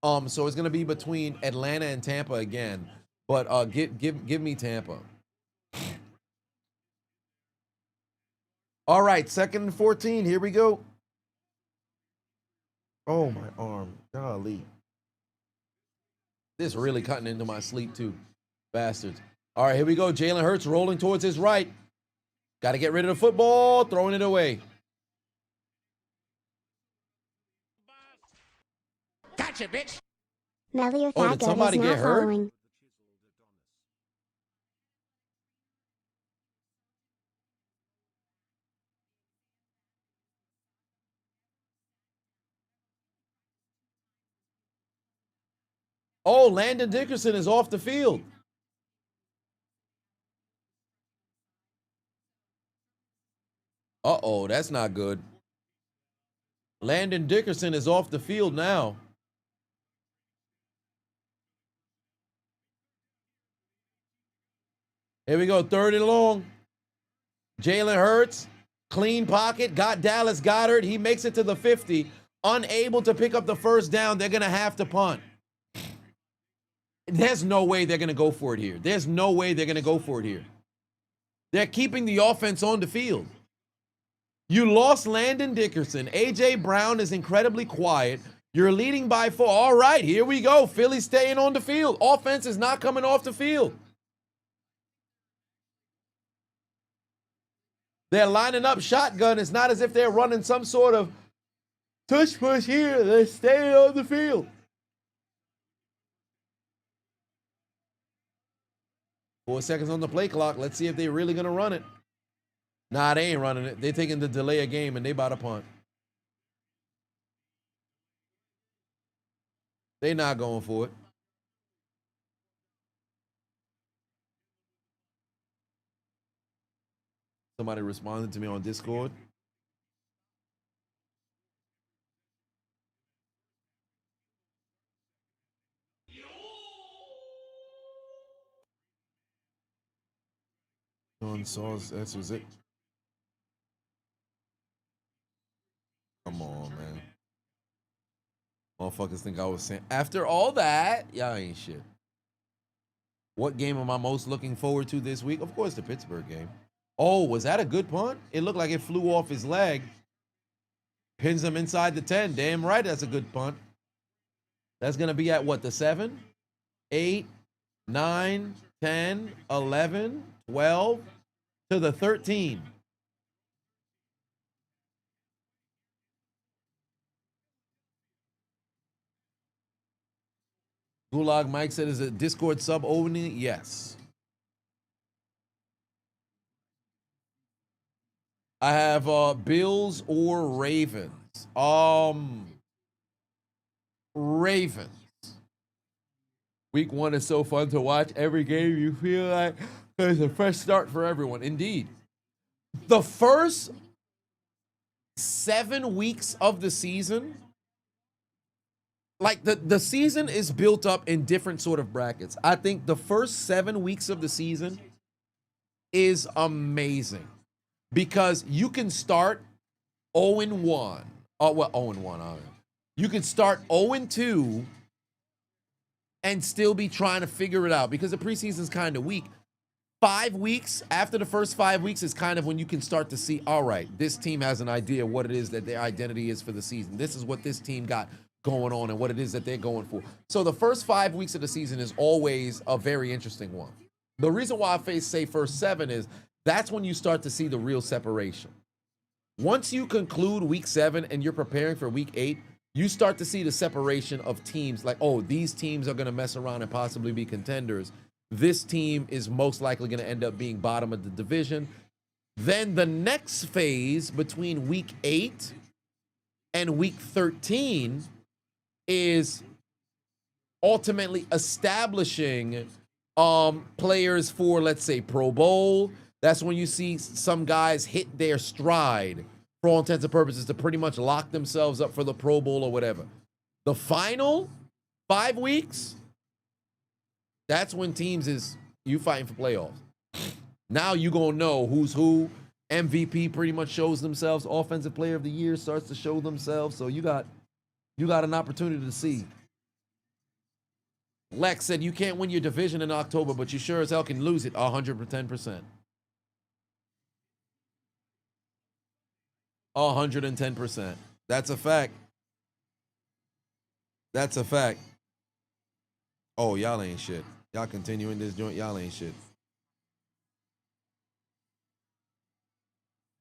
So it's going to be between Atlanta and Tampa again. But give me Tampa. All right, 2nd and 14. Here we go. Oh, my arm. Golly. This really cutting into my sleep, too. Bastards. All right, here we go. Jalen Hurts rolling towards his right. Got to get rid of the football. Throwing it away. Gotcha, bitch. Melly or Oh, did somebody get hurt? Following. Oh, Landon Dickerson is off the field. Uh-oh, that's not good. Landon Dickerson is off the field now. Here we go, 3rd and long. Jalen Hurts, clean pocket, got Dallas Goedert. He makes it to the 50. Unable to pick up the 1st down. They're going to have to punt. There's no way they're going to go for it here. There's no way they're going to go for it here. They're keeping the offense on the field. You lost Landon Dickerson. A.J. Brown is incredibly quiet. You're leading by 4. All right, here we go. Philly staying on the field. Offense is not coming off the field. They're lining up shotgun. It's not as if they're running some sort of tush push here. They're staying on the field. 4 seconds on the play clock. Let's see if they're really going to run it. Nah, they ain't running it. They're taking the delay of game, and they about to punt. They not going for it. Somebody responded to me on Discord. That was it. Come on, man. Motherfuckers think I was saying. After all that, y'all ain't shit. What game am I most looking forward to this week? Of course, the Pittsburgh game. Oh, was that a good punt? It looked like it flew off his leg. Pins him inside the 10. Damn right, that's a good punt. That's going to be at what, the 7, 8, 9, 10, 11, 12, to the 13. Gulag Mike said, is a Discord sub opening? Yes. I have Bills or Ravens. Ravens. Week 1 is so fun to watch. Every game you feel like there's a fresh start for everyone. Indeed. The first 7 weeks of the season, like the season is built up in different sort of brackets. I think the first 7 weeks of the season is amazing because you can start 0-1. Oh, well, 0-1. You can start 0-2 and still be trying to figure it out because the preseason is kind of weak. 5 weeks, after the first 5 weeks is kind of when you can start to see, all right, this team has an idea what it is that their identity is for the season. This is what this team got going on and what it is that they're going for. So the first 5 weeks of the season is always a very interesting one. The reason why I say first 7 is that's when you start to see the real separation. Once you conclude week 7 and you're preparing for week 8, you start to see the separation of teams. Like, oh, these teams are going to mess around and possibly be contenders. This team is most likely going to end up being bottom of the division. Then the next phase between week 8 and week 13 is ultimately establishing players for, let's say, Pro Bowl. That's when you see some guys hit their stride for all intents and purposes to pretty much lock themselves up for the Pro Bowl or whatever. The final 5 weeks, that's when teams is you fighting for playoffs. Now you gonna know who's who. MVP pretty much shows themselves. Offensive Player of the Year starts to show themselves. So you got an opportunity to see. Lex said you can't win your division in October, but you sure as hell can lose it 110%. 110%. That's a fact. That's a fact. Oh, y'all ain't shit. Y'all continuing this joint. Y'all ain't shit.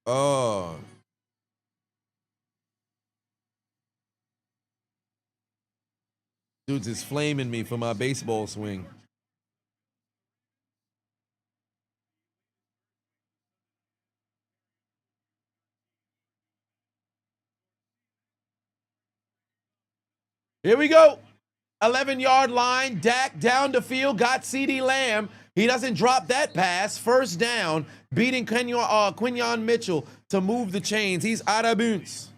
Oh. Dudes is flaming me for my baseball swing. Here we go. 11-yard line. Dak down the field. Got CeeDee Lamb. He doesn't drop that pass. First down. Beating Quinyon Mitchell to move the chains. He's out of bounds.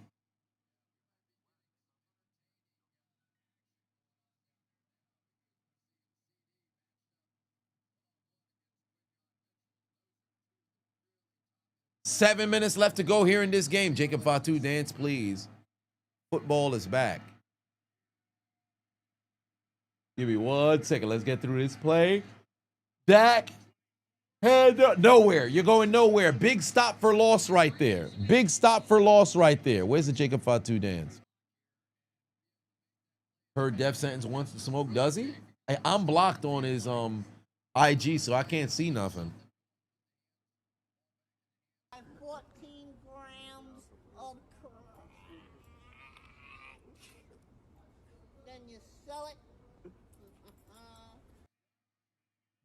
Seven minutes left to go here in this game. Jacob Fatu, dance, please. Football is back. Give me 1 second. Let's get through this play. Dak, head up. Nowhere. You're going nowhere. Big stop for loss right there. Big stop for loss right there. Where's the Jacob Fatu dance? Heard death sentence wants to smoke. Does he? Hey, I'm blocked on his IG, so I can't see nothing. 14 grams of crack. Then you sell it.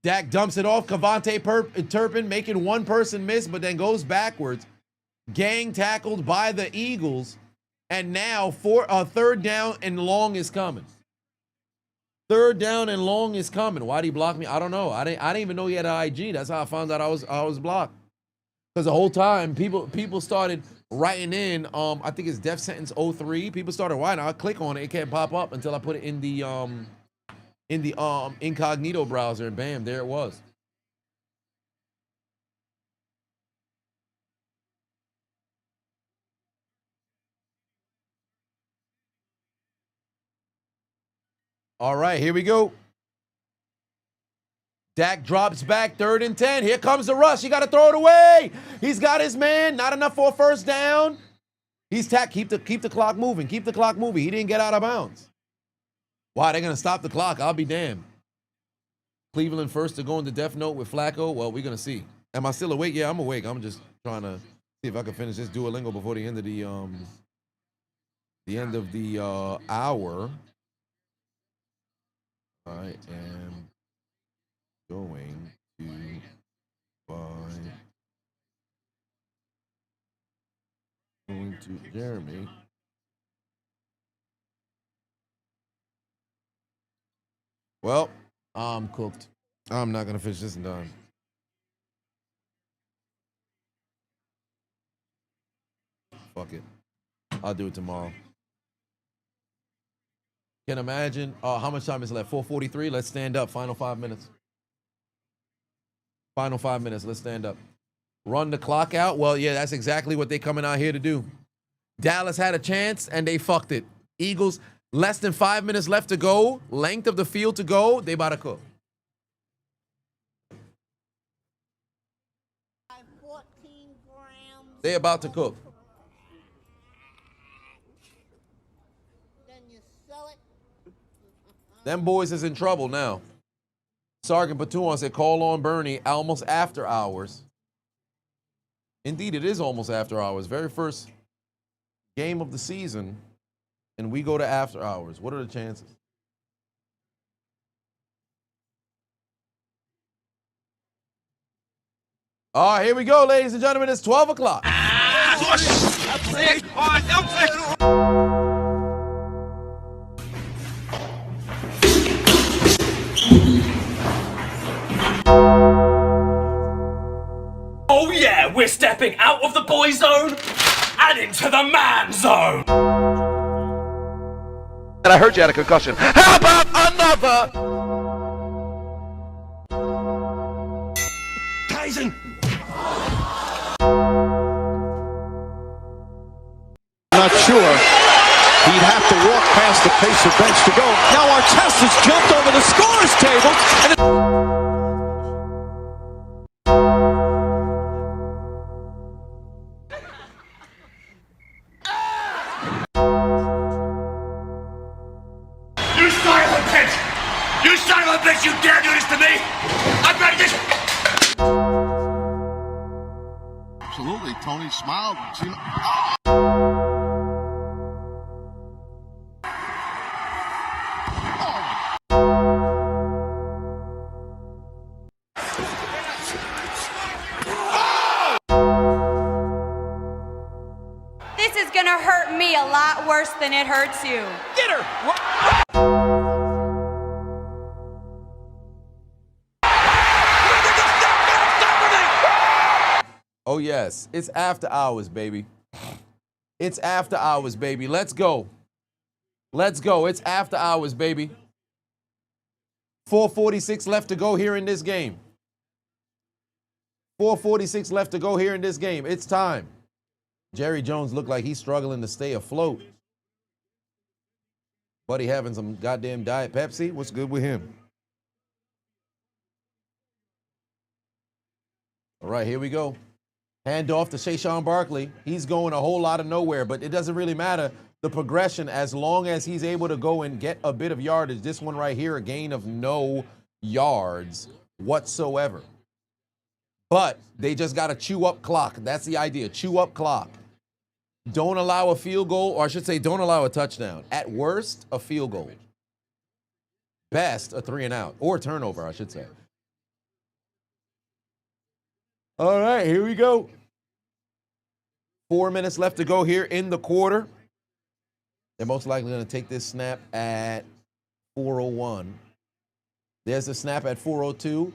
Dak dumps it off. Cavante Turpin making one person miss, but then goes backwards. Gang tackled by the Eagles. And now third down and long is coming. Third down and long is coming. Why'd he block me? I don't know. I didn't even know he had an IG. That's how I found out I was blocked. Because the whole time people started writing in. I think it's death sentence 03. People started writing. I click on it. It can't pop up until I put it in the incognito browser, and bam, there it was. All right, here we go. Dak drops back, 3rd and 10. Here comes the rush. You got to throw it away. He's got his man. Not enough for a first down. He's keep the clock moving. Keep the clock moving. He didn't get out of bounds. Why? They're going to stop the clock. I'll be damned. Cleveland first to go into Death Note with Flacco. Well, we're going to see. Am I still awake? Yeah, I'm awake. I'm just trying to see if I can finish this Duolingo before the end of the hour. I am going to find going to Jeremy. Well, I'm cooked. I'm not gonna finish this in time. Fuck it. I'll do it tomorrow. Can imagine how much time is left? 4:43. Let's stand up. Final 5 minutes. Final 5 minutes. Let's stand up. Run the clock out. Well, yeah, that's exactly what they're coming out here to do. Dallas had a chance and they fucked it. Eagles, less than 5 minutes left to go. Length of the field to go. They about to cook. 14 grams. They about to cook. Then you sell it. Them boys is in trouble now. Sergeant Patuan said, call on Bernie almost after hours. Indeed, it is almost after hours. Very first game of the season. and we go to after hours, what are the chances? All right, here we go, ladies and gentlemen. It's 12 o'clock. Oh yeah, we're stepping out of the boy zone and into the man zone. And I heard you had a concussion. How about another? Tyson. Not sure. He'd have to walk past the Pacer bench to go. Now Artest has jumped over the scorer's table. You son of a bitch! You son of a bitch! You dare do this to me? I'm ready to... Absolutely. Tony smiled. This is gonna hurt me a lot worse than it hurts you. Get her! Oh, yes. It's after hours, baby. It's after hours, baby. Let's go. Let's go. It's after hours, baby. 4:46 left to go here in this game. 4:46 left to go here in this game. It's time. Jerry Jones looked like he's struggling to stay afloat. Buddy having some goddamn Diet Pepsi. What's good with him? All right, here we go. Hand off to Saquon Barkley. He's going a whole lot of nowhere, but it doesn't really matter the progression as long as he's able to go and get a bit of yardage. This one right here, a gain of no yards whatsoever. But they just got to chew up clock. That's the idea. Chew up clock. Don't allow a field goal, or I should say don't allow a touchdown. At worst, a field goal. Best, a 3 and out, or a turnover, I should say. All right, here we go. 4 minutes left to go here in the quarter. They're most likely going to take this snap at 4:01. There's a snap at 4:02.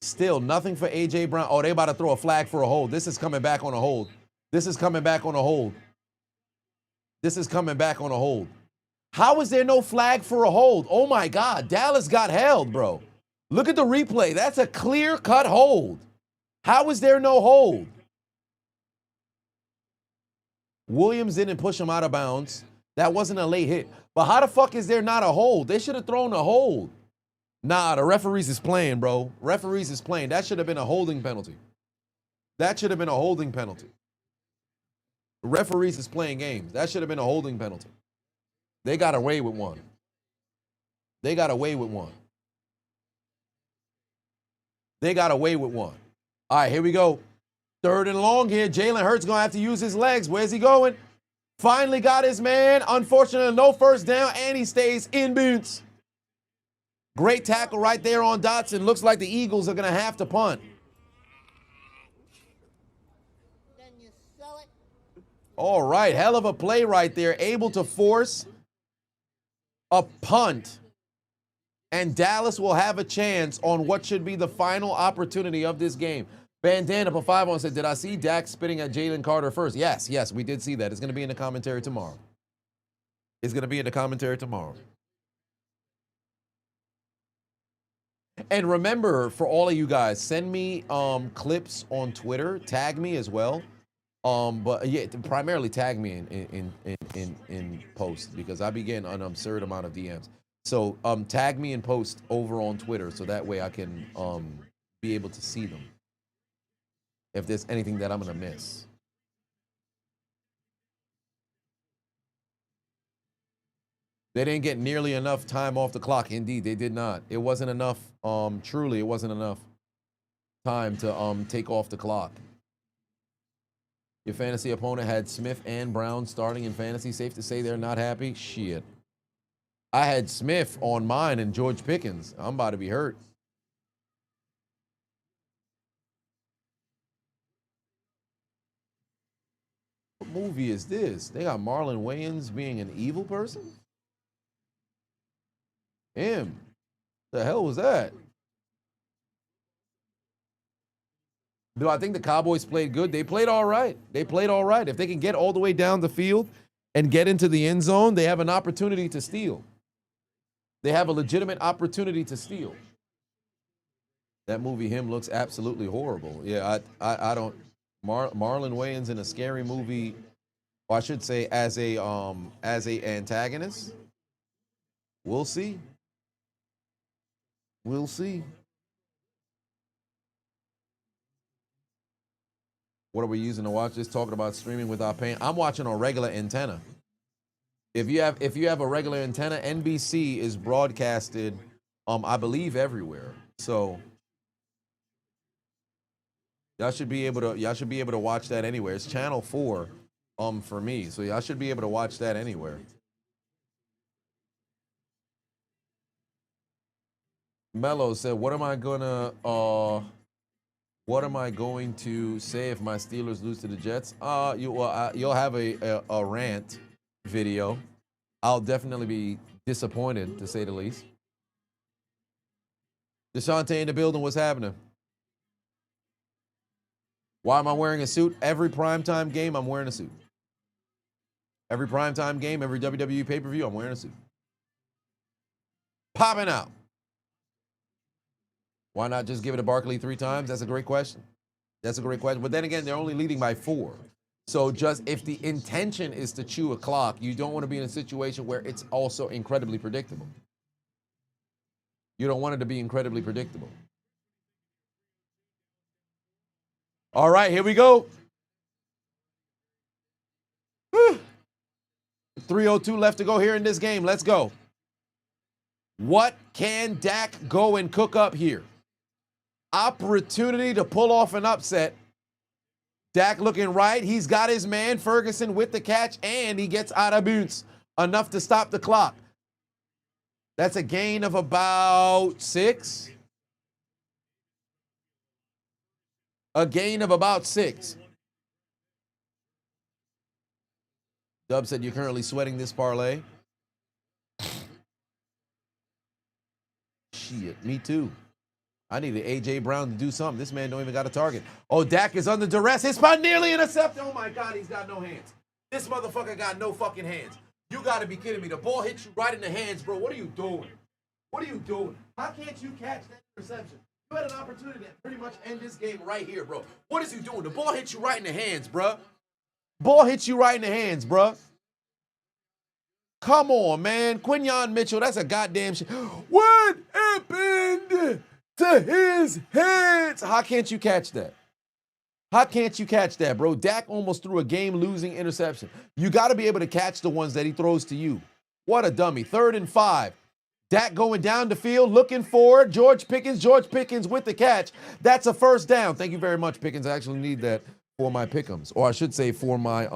Still nothing for A.J. Brown. Oh, they about to throw a flag for a hold. This is coming back on a hold. This is coming back on a hold. This is coming back on a hold. How is there no flag for a hold? Oh, my God. Dallas got held, bro. Look at the replay. That's a clear-cut hold. How is there no hold? Williams didn't push him out of bounds. That wasn't a late hit. But how the fuck is there not a hold? They should have thrown a hold. Nah, the referees is playing, bro. Referees is playing. That should have been a holding penalty. That should have been a holding penalty. The referees is playing games. That should have been a holding penalty. They got away with one. They got away with one. They got away with one. All right, here we go. 3rd and long here. Jalen Hurts going to have to use his legs. Where's he going? Finally got his man. Unfortunately, no first down, and he stays in bounds. Great tackle right there on Dotson. Looks like the Eagles are going to have to punt. Then you sell it. All right, hell of a play right there. Able to force a punt. And Dallas will have a chance on what should be the final opportunity of this game. Bandana for 5-1 said, did I see Dak spitting at Jaylen Carter first? Yes, we did see that. It's going to be in the commentary tomorrow. It's going to be in the commentary tomorrow. And remember, for all of you guys, send me clips on Twitter. Tag me as well. But yeah, primarily tag me in post, because I be getting an absurd amount of DMs. So tag me in post over on Twitter, so that way I can be able to see them if there's anything that I'm going to miss. They didn't get nearly enough time off the clock. Indeed, they did not. It wasn't enough. Truly, it wasn't enough time to take off the clock. Your fantasy opponent had Smith and Brown starting in fantasy. Safe to say they're not happy? Shit. I had Smith on mine and George Pickens. I'm about to be hurt. What movie is this? They got Marlon Wayans being an evil person? Him. The hell was that? Do I think the Cowboys played good? They played all right. They played all right. If they can get all the way down the field and get into the end zone, they have an opportunity to steal. They have a legitimate opportunity to steal. That movie, Him, looks absolutely horrible. Yeah, I don't. Marlon Wayans in a scary movie, or I should say, as a antagonist. We'll see. We'll see. What are we using to watch this? Talking about streaming without paying. I'm watching on regular antenna. If you have a regular antenna, NBC is broadcasted, I believe everywhere. So y'all should be able to watch that anywhere. It's channel 4, for me. So y'all should be able to watch that anywhere. Mello said, "What am I going to say if my Steelers lose to the Jets?" You'll have a rant video. I'll definitely be disappointed, to say the least. DeShante in the building. What's happening? Why am I wearing a suit? Every primetime game, I'm wearing a suit. Every primetime game, every WWE pay-per-view, I'm wearing a suit. Popping out. Why not just give it to Barkley 3 times? That's a great question. That's a great question. But then again, they're only leading by 4. So just if the intention is to chew a clock, you don't want to be in a situation where it's also incredibly predictable. You don't want it to be incredibly predictable. All right, here we go. 3:02 left to go here in this game. Let's go. What can Dak go and cook up here? Opportunity to pull off an upset. Dak looking right. He's got his man Ferguson with the catch, and he gets out of bounds. Enough to stop the clock. That's a gain of about 6. A gain of about 6. Dub said you're currently sweating this parlay. Shit, me too. I needed A.J. Brown to do something. This man don't even got a target. Oh, Dak is under duress. His spot nearly intercepted. Oh, my God, he's got no hands. This motherfucker got no fucking hands. You got to be kidding me. The ball hits you right in the hands, bro. What are you doing? What are you doing? How can't you catch that interception? You had an opportunity to pretty much end this game right here, bro. What is you doing? The ball hits you right in the hands, bro. Ball hits you right in the hands, bro. Come on, man. Quinyon Mitchell, that's a goddamn shit. What happened to his hands? How can't you catch that? How can't you catch that, bro? Dak almost threw a game-losing interception. You got to be able to catch the ones that he throws to you. What a dummy. 3rd and 5. Dak going down the field, looking for George Pickens. George Pickens with the catch. That's a first down. Thank you very much, Pickens. I actually need that for my pick'ems, or I should say for my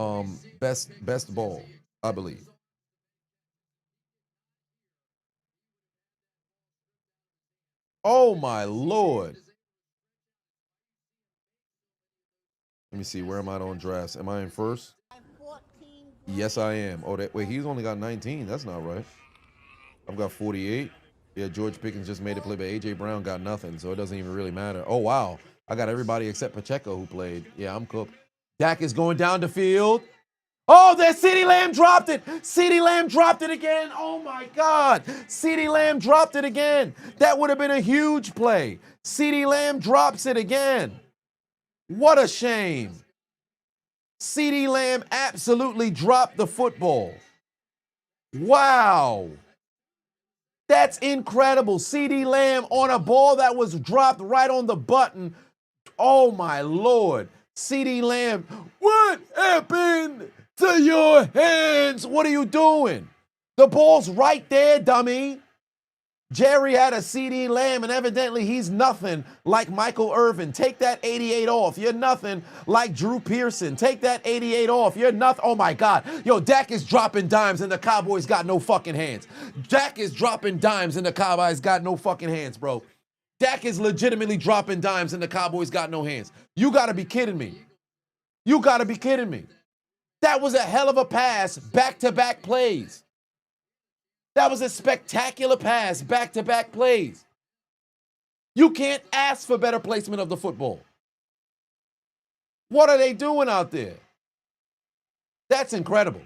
best ball, I believe. Oh, my Lord. Let me see. Where am I on drafts? Am I in first? Yes, I am. Oh, wait, he's only got 19. That's not right. I've got 48. Yeah, George Pickens just made a play, but A.J. Brown got nothing, so it doesn't even really matter. Oh, wow. I got everybody except Pacheco who played. Yeah, I'm cooked. Dak is going down the field. Oh, that CeeDee Lamb dropped it. CeeDee Lamb dropped it again. Oh, my God. CeeDee Lamb dropped it again. That would have been a huge play. CeeDee Lamb drops it again. What a shame. CeeDee Lamb absolutely dropped the football. Wow. That's incredible. CeeDee Lamb on a ball that was dropped right on the button. Oh, my Lord. CeeDee Lamb, what happened to your hands? What are you doing? The ball's right there, dummy. Jerry had a CD Lamb, and evidently he's nothing like Michael Irvin. Take that 88 off. You're nothing like Drew Pearson. Take that 88 off. You're nothing. Oh, my God. Yo, Dak is dropping dimes, and the Cowboys got no fucking hands. Dak is dropping dimes, and the Cowboys got no fucking hands, bro. Dak is legitimately dropping dimes, and the Cowboys got no hands. You got to be kidding me. You got to be kidding me. That was a hell of a pass, back-to-back plays. That was a spectacular pass, back-to-back plays. You can't ask for better placement of the football. What are they doing out there? That's incredible.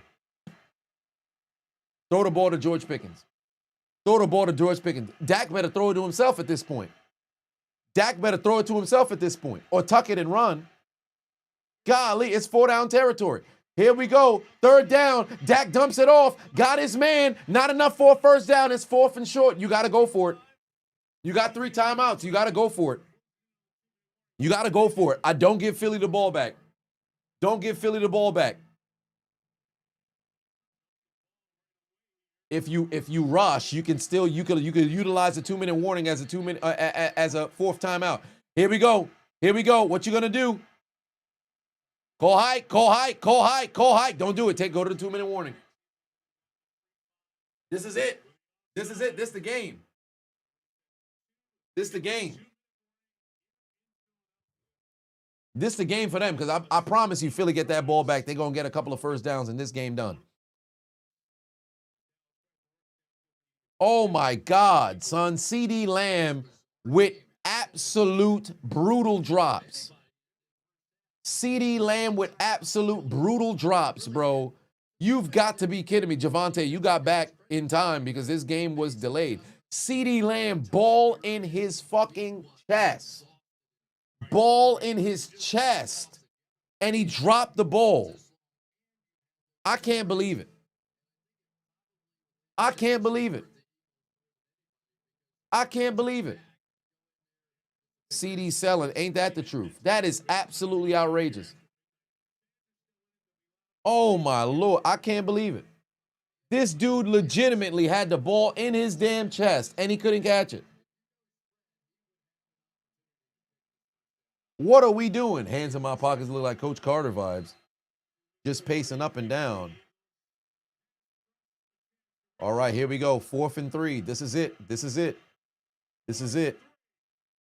Throw the ball to George Pickens. Throw the ball to George Pickens. Dak better throw it to himself at this point. Dak better throw it to himself at this point, or tuck it and run. Golly, it's 4-down territory. Here we go. 3rd down. Dak dumps it off. Got his man. Not enough for a first down. It's 4th and short. You got to go for it. You got 3 timeouts. You got to go for it. You got to go for it. I don't give Philly the ball back. Don't give Philly the ball back. If you rush, you can utilize the 2-minute warning as a 2-minute as a 4th timeout. Here we go. Here we go. What you gonna do? Call hike, call hike, call hike, call hike. Don't do it. Go to the 2-minute warning. This is it. This is it. This is the game. This is the game. This is the game for them, because I promise you, Philly get that ball back. They're going to get a couple of first downs and this game done. Oh, my God, son. CD Lamb with absolute brutal drops. CD Lamb with absolute brutal drops, bro. You've got to be kidding me. Javonte, you got back in time because this game was delayed. CD Lamb, ball in his fucking chest. Ball in his chest. And he dropped the ball. I can't believe it. I can't believe it. I can't believe it. CD selling, ain't that the truth? That is absolutely outrageous. Oh, my Lord. I can't believe it. This dude legitimately had the ball in his damn chest, and he couldn't catch it. What are we doing? Hands in my pockets look like Coach Carter vibes. Just pacing up and down. All right, here we go. 4th and 3. This is it. This is it. This is it.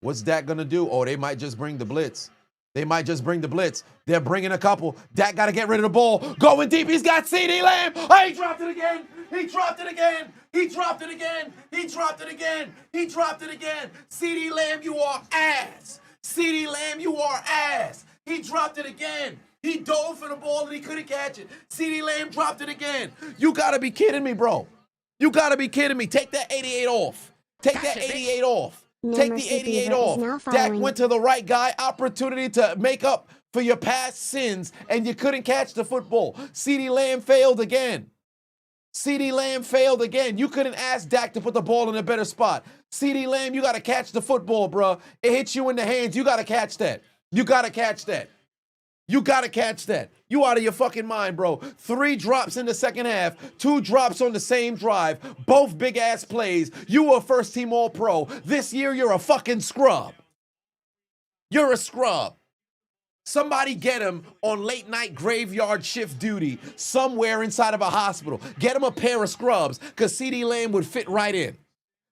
What's Dak going to do? Oh, they might just bring the blitz. They might just bring the blitz. They're bringing a couple. Dak got to get rid of the ball. Going deep. He's got CD Lamb. Oh, he dropped it again. He dropped it again. He dropped it again. He dropped it again. He dropped it again. CD Lamb, you are ass. CD Lamb, you are ass. He dropped it again. He dove for the ball and he couldn't catch it. CD Lamb dropped it again. You got to be kidding me, bro. You got to be kidding me. Take that 88 off. Take that 88 off. Take the 88 off. Dak went to the right guy. Opportunity to make up for your past sins, and you couldn't catch the football. CD Lamb failed again. CD Lamb failed again. You couldn't ask Dak to put the ball in a better spot. CD Lamb, you got to catch the football, bro. It hits you in the hands. You got to catch that. You got to catch that. You got to catch that. You out of your fucking mind, bro. 3 drops in the second half, 2 drops on the same drive, both big-ass plays. You were first-team All-Pro. This year, you're a fucking scrub. You're a scrub. Somebody get him on late-night graveyard shift duty somewhere inside of a hospital. Get him a pair of scrubs, because CD Lamb would fit right in.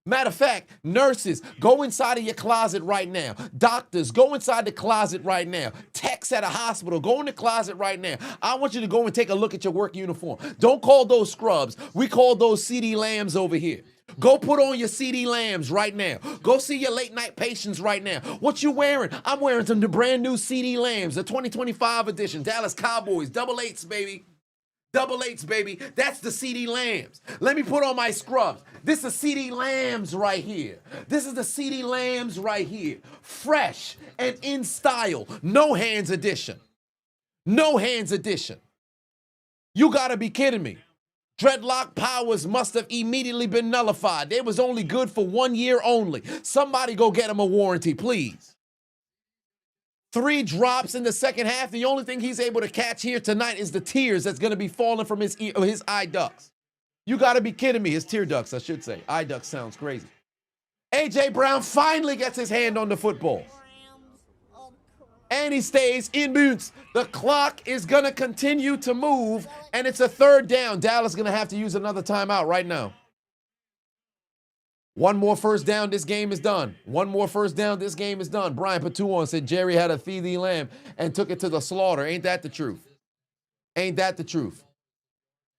Matter of fact, nurses, go inside of your closet right now. Doctors, go inside the closet right now. Techs at a hospital, go in the closet right now. I want you to go and take a look at your work uniform. Don't call those scrubs. We call those CD Lambs over here. Go put on your CD Lambs right now. Go see your late night patients right now. What you wearing? I'm wearing some brand new CD Lambs, the 2025 edition. Dallas Cowboys, double eights, baby. Double eights, baby. That's the CD Lambs. Let me put on my scrubs. This is CD Lambs right here. This is the CD Lambs right here. Fresh and in style. No hands edition. No hands edition. You gotta be kidding me. Dreadlock powers must have immediately been nullified. They was only good for 1 year only. Somebody go get him a warranty, please. 3 drops in the second half. The only thing he's able to catch here tonight is the tears that's going to be falling from his eye ducts. You got to be kidding me. His tear ducts, I should say. Eye ducts sounds crazy. A.J. Brown finally gets his hand on the football. And he stays in boots. The clock is going to continue to move, and it's a 3rd down. Dallas going to have to use another timeout right now. One more first down, this game is done. One more first down, this game is done. Brian Patuon said Jerry had a CD Lamb and took it to the slaughter. Ain't that the truth? Ain't that the truth?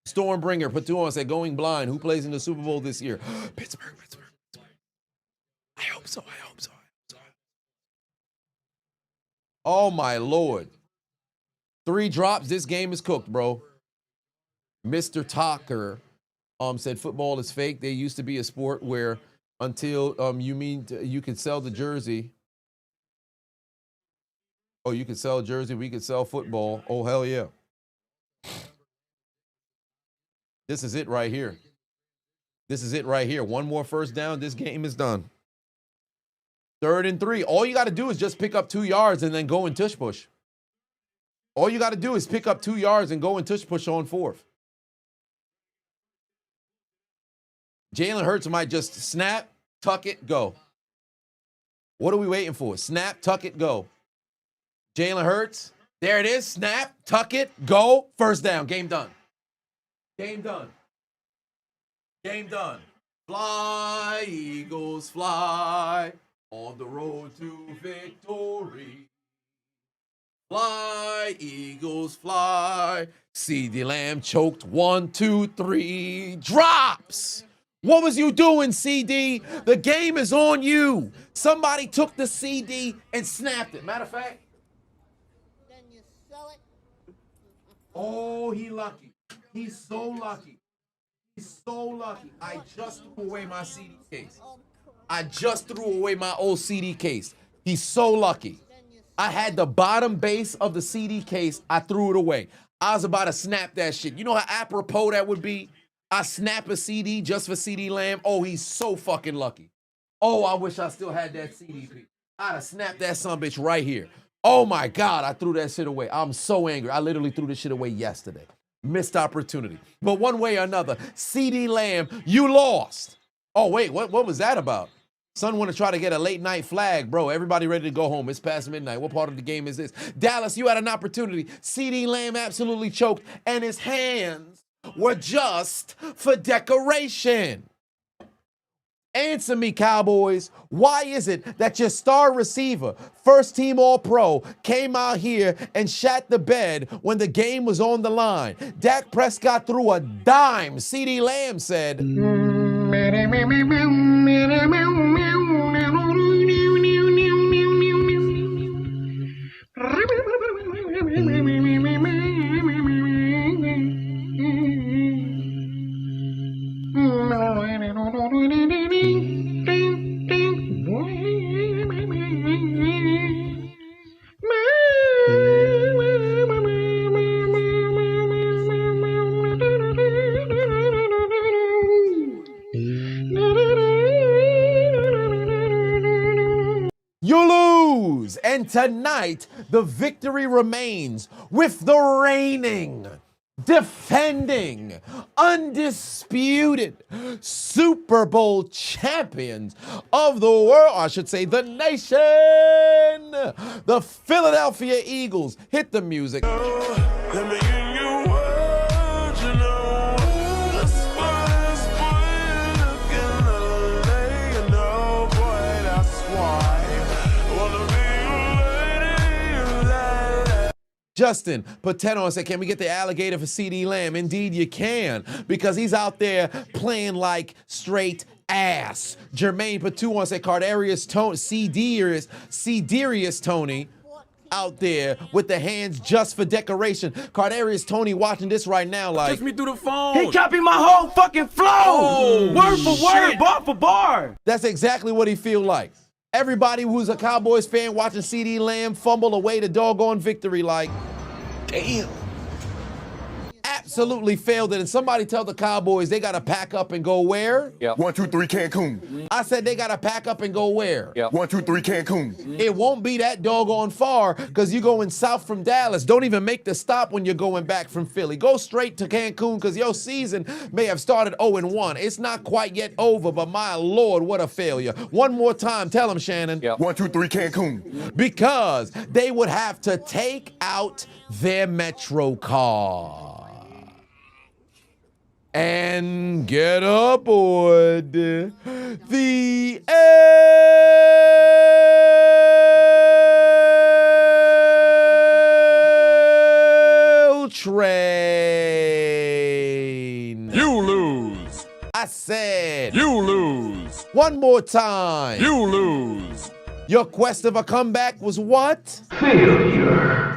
Stormbringer, Patuon said, going blind. Who plays in the Super Bowl this year? Pittsburgh. I hope so. Oh, my Lord. 3 drops. This game is cooked, bro. Mr. Talker said football is fake. There used to be a sport where until you could sell the jersey. Oh, you could sell a jersey. We could sell football. Oh, hell yeah. This is it right here. This is it right here. One more first down. This game is done. 3rd and 3. All you got to do is just pick up 2 yards and then go and tush push. All you got to do is pick up 2 yards and go and tush push on 4th. Jalen Hurts might just snap, tuck it, go. What are we waiting for? Snap, tuck it, go. Jalen Hurts. There it is. Snap, tuck it, go. First down. Game done. Game done. Game done. Fly, Eagles, fly. On the road to victory. Fly, Eagles, fly. CeeDee Lamb choked 1, 2, 3. Drops. What was you doing, CD? The game is on you. Somebody took the CD and snapped it. Matter of fact. Then you sell it. Oh, he lucky. He's so lucky. He's so lucky. I just threw away my CD case. I just threw away my old CD case. He's so lucky. I had the bottom base of the CD case. I threw it away. I was about to snap that shit. You know how apropos that would be? I snap a CD just for CeeDee Lamb. Oh, he's so fucking lucky. Oh, I wish I still had that CDP. I'd have snapped that sumbitch right here. Oh my God, I threw that shit away. I'm so angry. I literally threw this shit away yesterday. Missed opportunity. But one way or another, CeeDee Lamb, you lost. Oh, wait, what was that about? Son want to try to get a late night flag. Bro, everybody ready to go home. It's past midnight. What part of the game is this? Dallas, you had an opportunity. CeeDee Lamb absolutely choked, and his hands were just for decoration. Answer me, Cowboys. Why is it that your star receiver, first team All-Pro, came out here and shat the bed when the game was on the line? Dak Prescott threw a dime. CeeDee Lamb said, you lose. And tonight, the victory remains with the reigning, defending, undisputed Super Bowl champions of the world, I should say the nation, the Philadelphia Eagles. Hit the music. Justin Pateno said, can we get the alligator for CeeDee Lamb? Indeed, you can, because he's out there playing like straight ass. Jermaine Patuon said, Cedarius Tony out there with the hands just for decoration. Cardarius Tony watching this right now like, Kiss me through the phone. He copied my whole fucking flow. Oh, word for word, shit. bar for bar. That's exactly what he feel like. Everybody who's a Cowboys fan watching CeeDee Lamb fumble away the doggone victory like, damn. absolutely failed it. And somebody tell the Cowboys they got to pack up and go where? Yep. 1, 2, 3, Cancun. I said they got to pack up and go where? Yep. 1, 2, 3, Cancun. It won't be that doggone far because you're going south from Dallas. Don't even make the stop when you're going back from Philly. Go straight to Cancun because your season may have started 0-1. It's not quite yet over, but my Lord, what a failure. One more time. Tell them, Shannon. Yep. 1, 2, 3, Cancun. Because they would have to take out their Metro car and get aboard the L train. You lose. I said. You lose. One more time. You lose. Your quest of a comeback was what? Failure.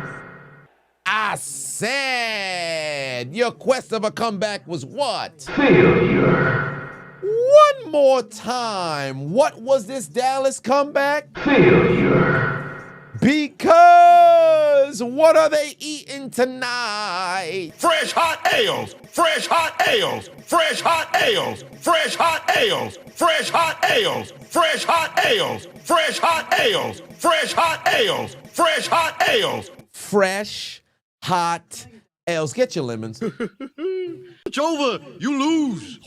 I said your quest of a comeback was what? Failure. One more time. What was this Dallas comeback? Failure. Because what are they eating tonight? Fresh hot ales. Fresh hot ales. Fresh hot ales. Fresh hot ales. Fresh hot ales. Fresh hot ales. Fresh hot ales. Fresh hot ales. Fresh hot ales. Fresh hot ales. Get your lemons. It's over. You lose.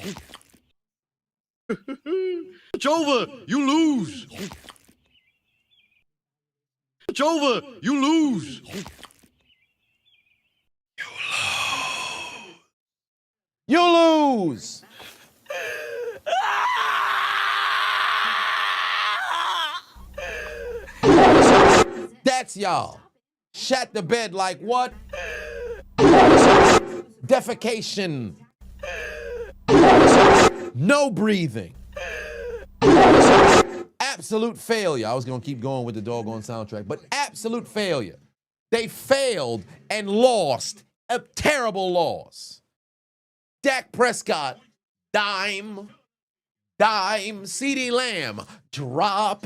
It's over. You lose. It's over. You lose. You lose. That's y'all. Shat the bed like what? Defecation. No breathing. Absolute failure. I was going to keep going with the doggone soundtrack, but absolute failure. They failed and lost. A terrible loss. Dak Prescott, dime. CeeDee Lamb, drop.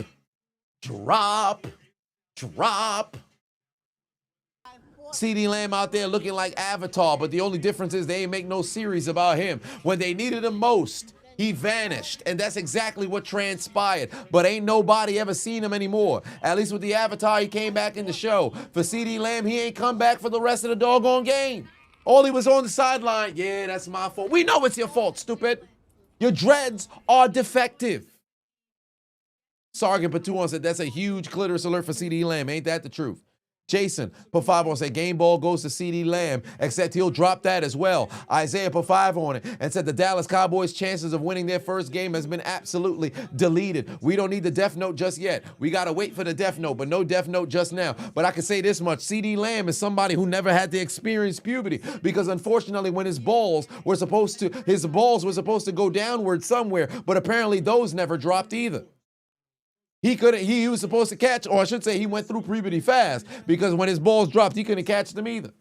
CeeDee Lamb out there looking like Avatar, but the only difference is they ain't make no series about him. When they needed him most, he vanished, and that's exactly what transpired. But ain't nobody ever seen him anymore. At least with the Avatar, he came back in the show. For CeeDee Lamb, he ain't come back for the rest of the doggone game. All he was on the sideline, yeah, that's my fault. We know it's your fault, stupid. Your dreads are defective. Sargent Patuan said that's a huge clitoris alert for CeeDee Lamb. Ain't that the truth? Jason put 5 on, said game ball goes to CeeDee Lamb, except he'll drop that as well. Isaiah put 5 on it and said the Dallas Cowboys' chances of winning their first game has been absolutely deleted. We don't need the death note just yet. We got to wait for the death note, but no death note just now. But I can say this much. CeeDee Lamb is somebody who never had to experience puberty because unfortunately when his balls were supposed to go downward somewhere, but apparently those never dropped either. He was supposed to catch, or I should say he went through puberty fast because when his balls dropped, he couldn't catch them either.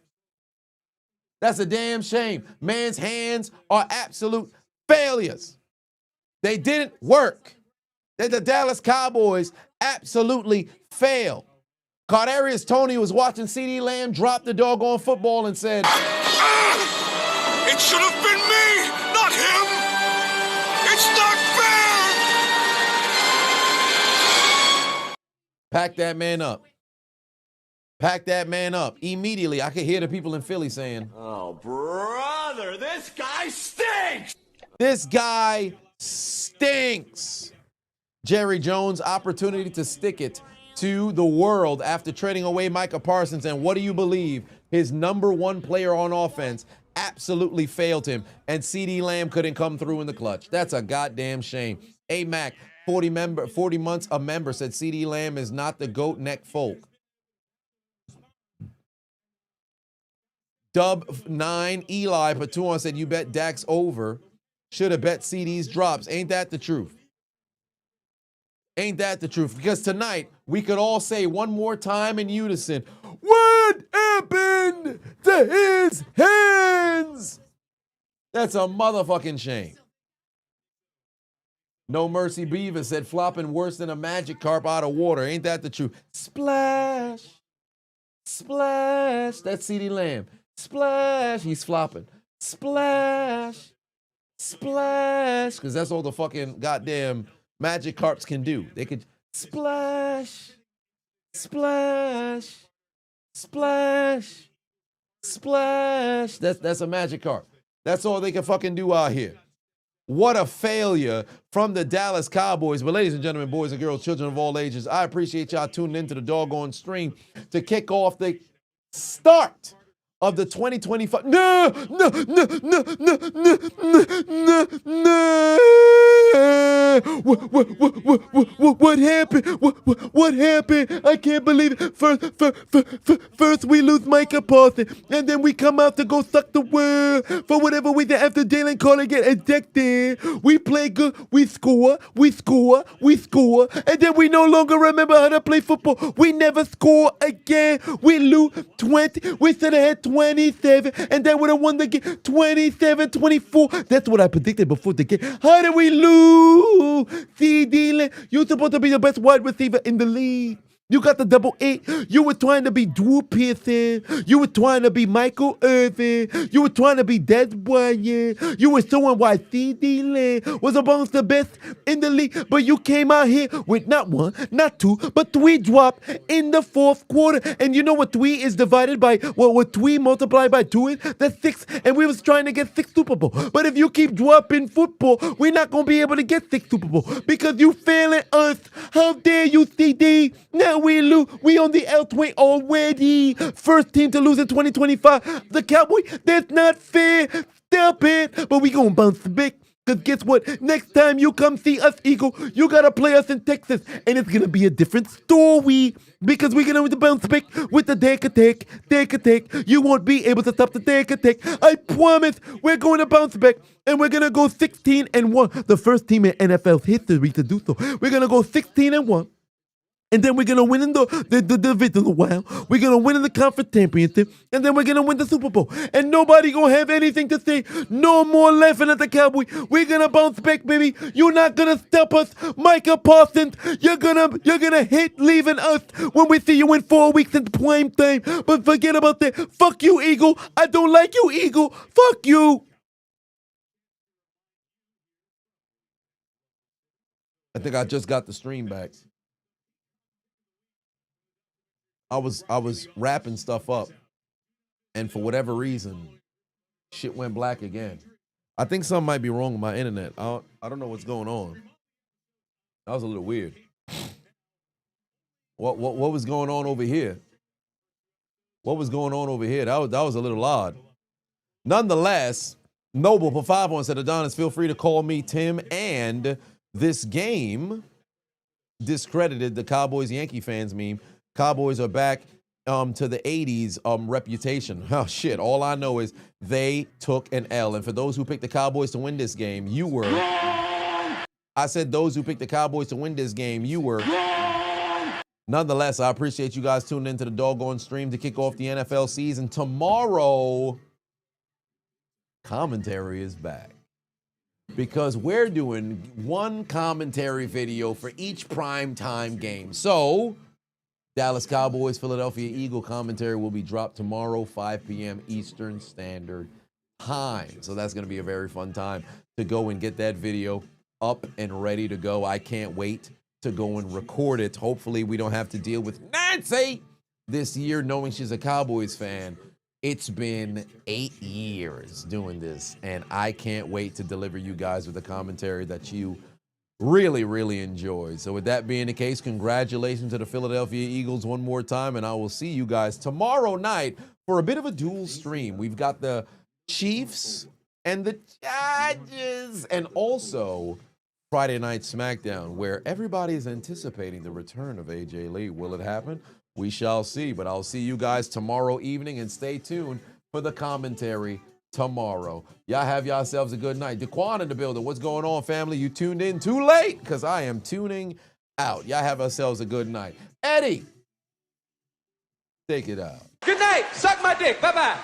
That's a damn shame. Man's hands are absolute failures. They didn't work. The Dallas Cowboys absolutely failed. Cardarius Toney was watching CeeDee Lamb drop the doggone football and said, It should have been me, not him. It's not fair. pack that man up. Pack that man up. Immediately, I could hear the people in Philly saying, Oh, brother, this guy stinks. This guy stinks. Jerry Jones' opportunity to stick it to the world after trading away Micah Parsons. And what do you believe? His number one player on offense absolutely failed him. And CeeDee Lamb couldn't come through in the clutch. That's a goddamn shame. A-Mac, 40 months a member, said CeeDee Lamb is not the GOAT neck folk. Dub 9 Eli Patuan said, you bet Dak's over. Should have bet CD's drops. Ain't that the truth? Ain't that the truth? Because tonight, we could all say one more time in unison, what happened to his hands? That's a motherfucking shame. No Mercy Beaver said, flopping worse than a magic carp out of water. Ain't that the truth? Splash. Splash. That's CeeDee Lamb. Splash. He's flopping. Splash. Splash. Because that's all the fucking goddamn magic carps can do. They could splash. Splash. Splash. Splash. That's a magic carp. That's all they can fucking do out here. What a failure from the Dallas Cowboys. But ladies and gentlemen, boys and girls, children of all ages, I appreciate y'all tuning into the doggone stream to kick off the start of the 2025. No. What happened? What happened? I can't believe it. First we lose Micah Parsons, and then we come out to go suck the world for whatever we did after Jaylen Carter get ejected. We play good, we score, and then we no longer remember how to play football. We never score again. We lose 20. We should have had 27, and then would have won the game 27-24. That's what I predicted before the game. How did we lose? CD, you're supposed to be the best wide receiver in the league. You got the double 8. You were trying to be Drew Pearson. You were trying to be Michael Irvin. You were trying to be Des Bryant. You were showing why CD Lamb was amongst the best in the league. But you came out here with not 1, not 2, but 3 drop in the fourth quarter. And you know what 3 is divided by, well, what 3 multiplied by 2 is? That's 6. And we was trying to get 6 Super Bowl. But if you keep dropping football, we're not going to be able to get 6 Super Bowl because you failing us. How dare you, CD? Now we lose. We on the L-way already. First team to lose in 2025. The Cowboys, that's not fair. Stop it. But we gonna bounce back. Because guess what? Next time you come see us, Eagle, you gotta play us in Texas. And it's gonna be a different story. Because we're gonna bounce back with the Deck Attack. You won't be able to stop the Deck Attack. I promise we're going to bounce back. And we're gonna go 16-1. The first team in NFL's history to do so. We're gonna go 16-1. And then we're going to win in the divisional round. We're going to win in the conference championship. And then we're going to win the Super Bowl. And nobody going to have anything to say. No more laughing at the Cowboys. We're going to bounce back, baby. You're not going to stop us. Micah Parsons, you're gonna hate leaving us when we see you in 4 weeks in prime time. But forget about that. Fuck you, Eagle. I don't like you, Eagle. Fuck you. I think I just got the stream back. I was wrapping stuff up, and for whatever reason, shit went black again. I think something might be wrong with my internet. I don't know what's going on. That was a little weird. What was going on over here? What was going on over here? That was a little odd. Nonetheless, Noble for 5-1 said, Adonis, feel free to call me Tim, and this game discredited the Cowboys-Yankee fans meme. Cowboys are back to the 80s reputation. Oh, shit. All I know is they took an L. And for those who picked the Cowboys to win this game, you were. Wrong! I said those who picked the Cowboys to win this game, you were. Wrong! Nonetheless, I appreciate you guys tuning into the doggone stream to kick off the NFL season. Tomorrow, commentary is back. Because we're doing one commentary video for each primetime game. So, Dallas Cowboys, Philadelphia Eagle commentary will be dropped tomorrow, 5 p.m. Eastern Standard Time. So that's going to be a very fun time to go and get that video up and ready to go. I can't wait to go and record it. Hopefully we don't have to deal with Nancy this year, knowing she's a Cowboys fan. It's been 8 years doing this, and I can't wait to deliver you guys with a commentary that you really, really enjoyed. So with that being the case, congratulations to the Philadelphia Eagles one more time, and I will see you guys tomorrow night for a bit of a dual stream. We've got the Chiefs and the Chargers, and also Friday Night SmackDown, where everybody is anticipating the return of AJ Lee. Will it happen? We shall see, but I'll see you guys tomorrow evening, and stay tuned for the commentary tomorrow. Y'all have yourselves a good night. Daquan in the building. What's going on, family? You tuned in too late because I am tuning out. Y'all have yourselves a good night. Eddie, take it out. Good night. Suck my dick. Bye-bye.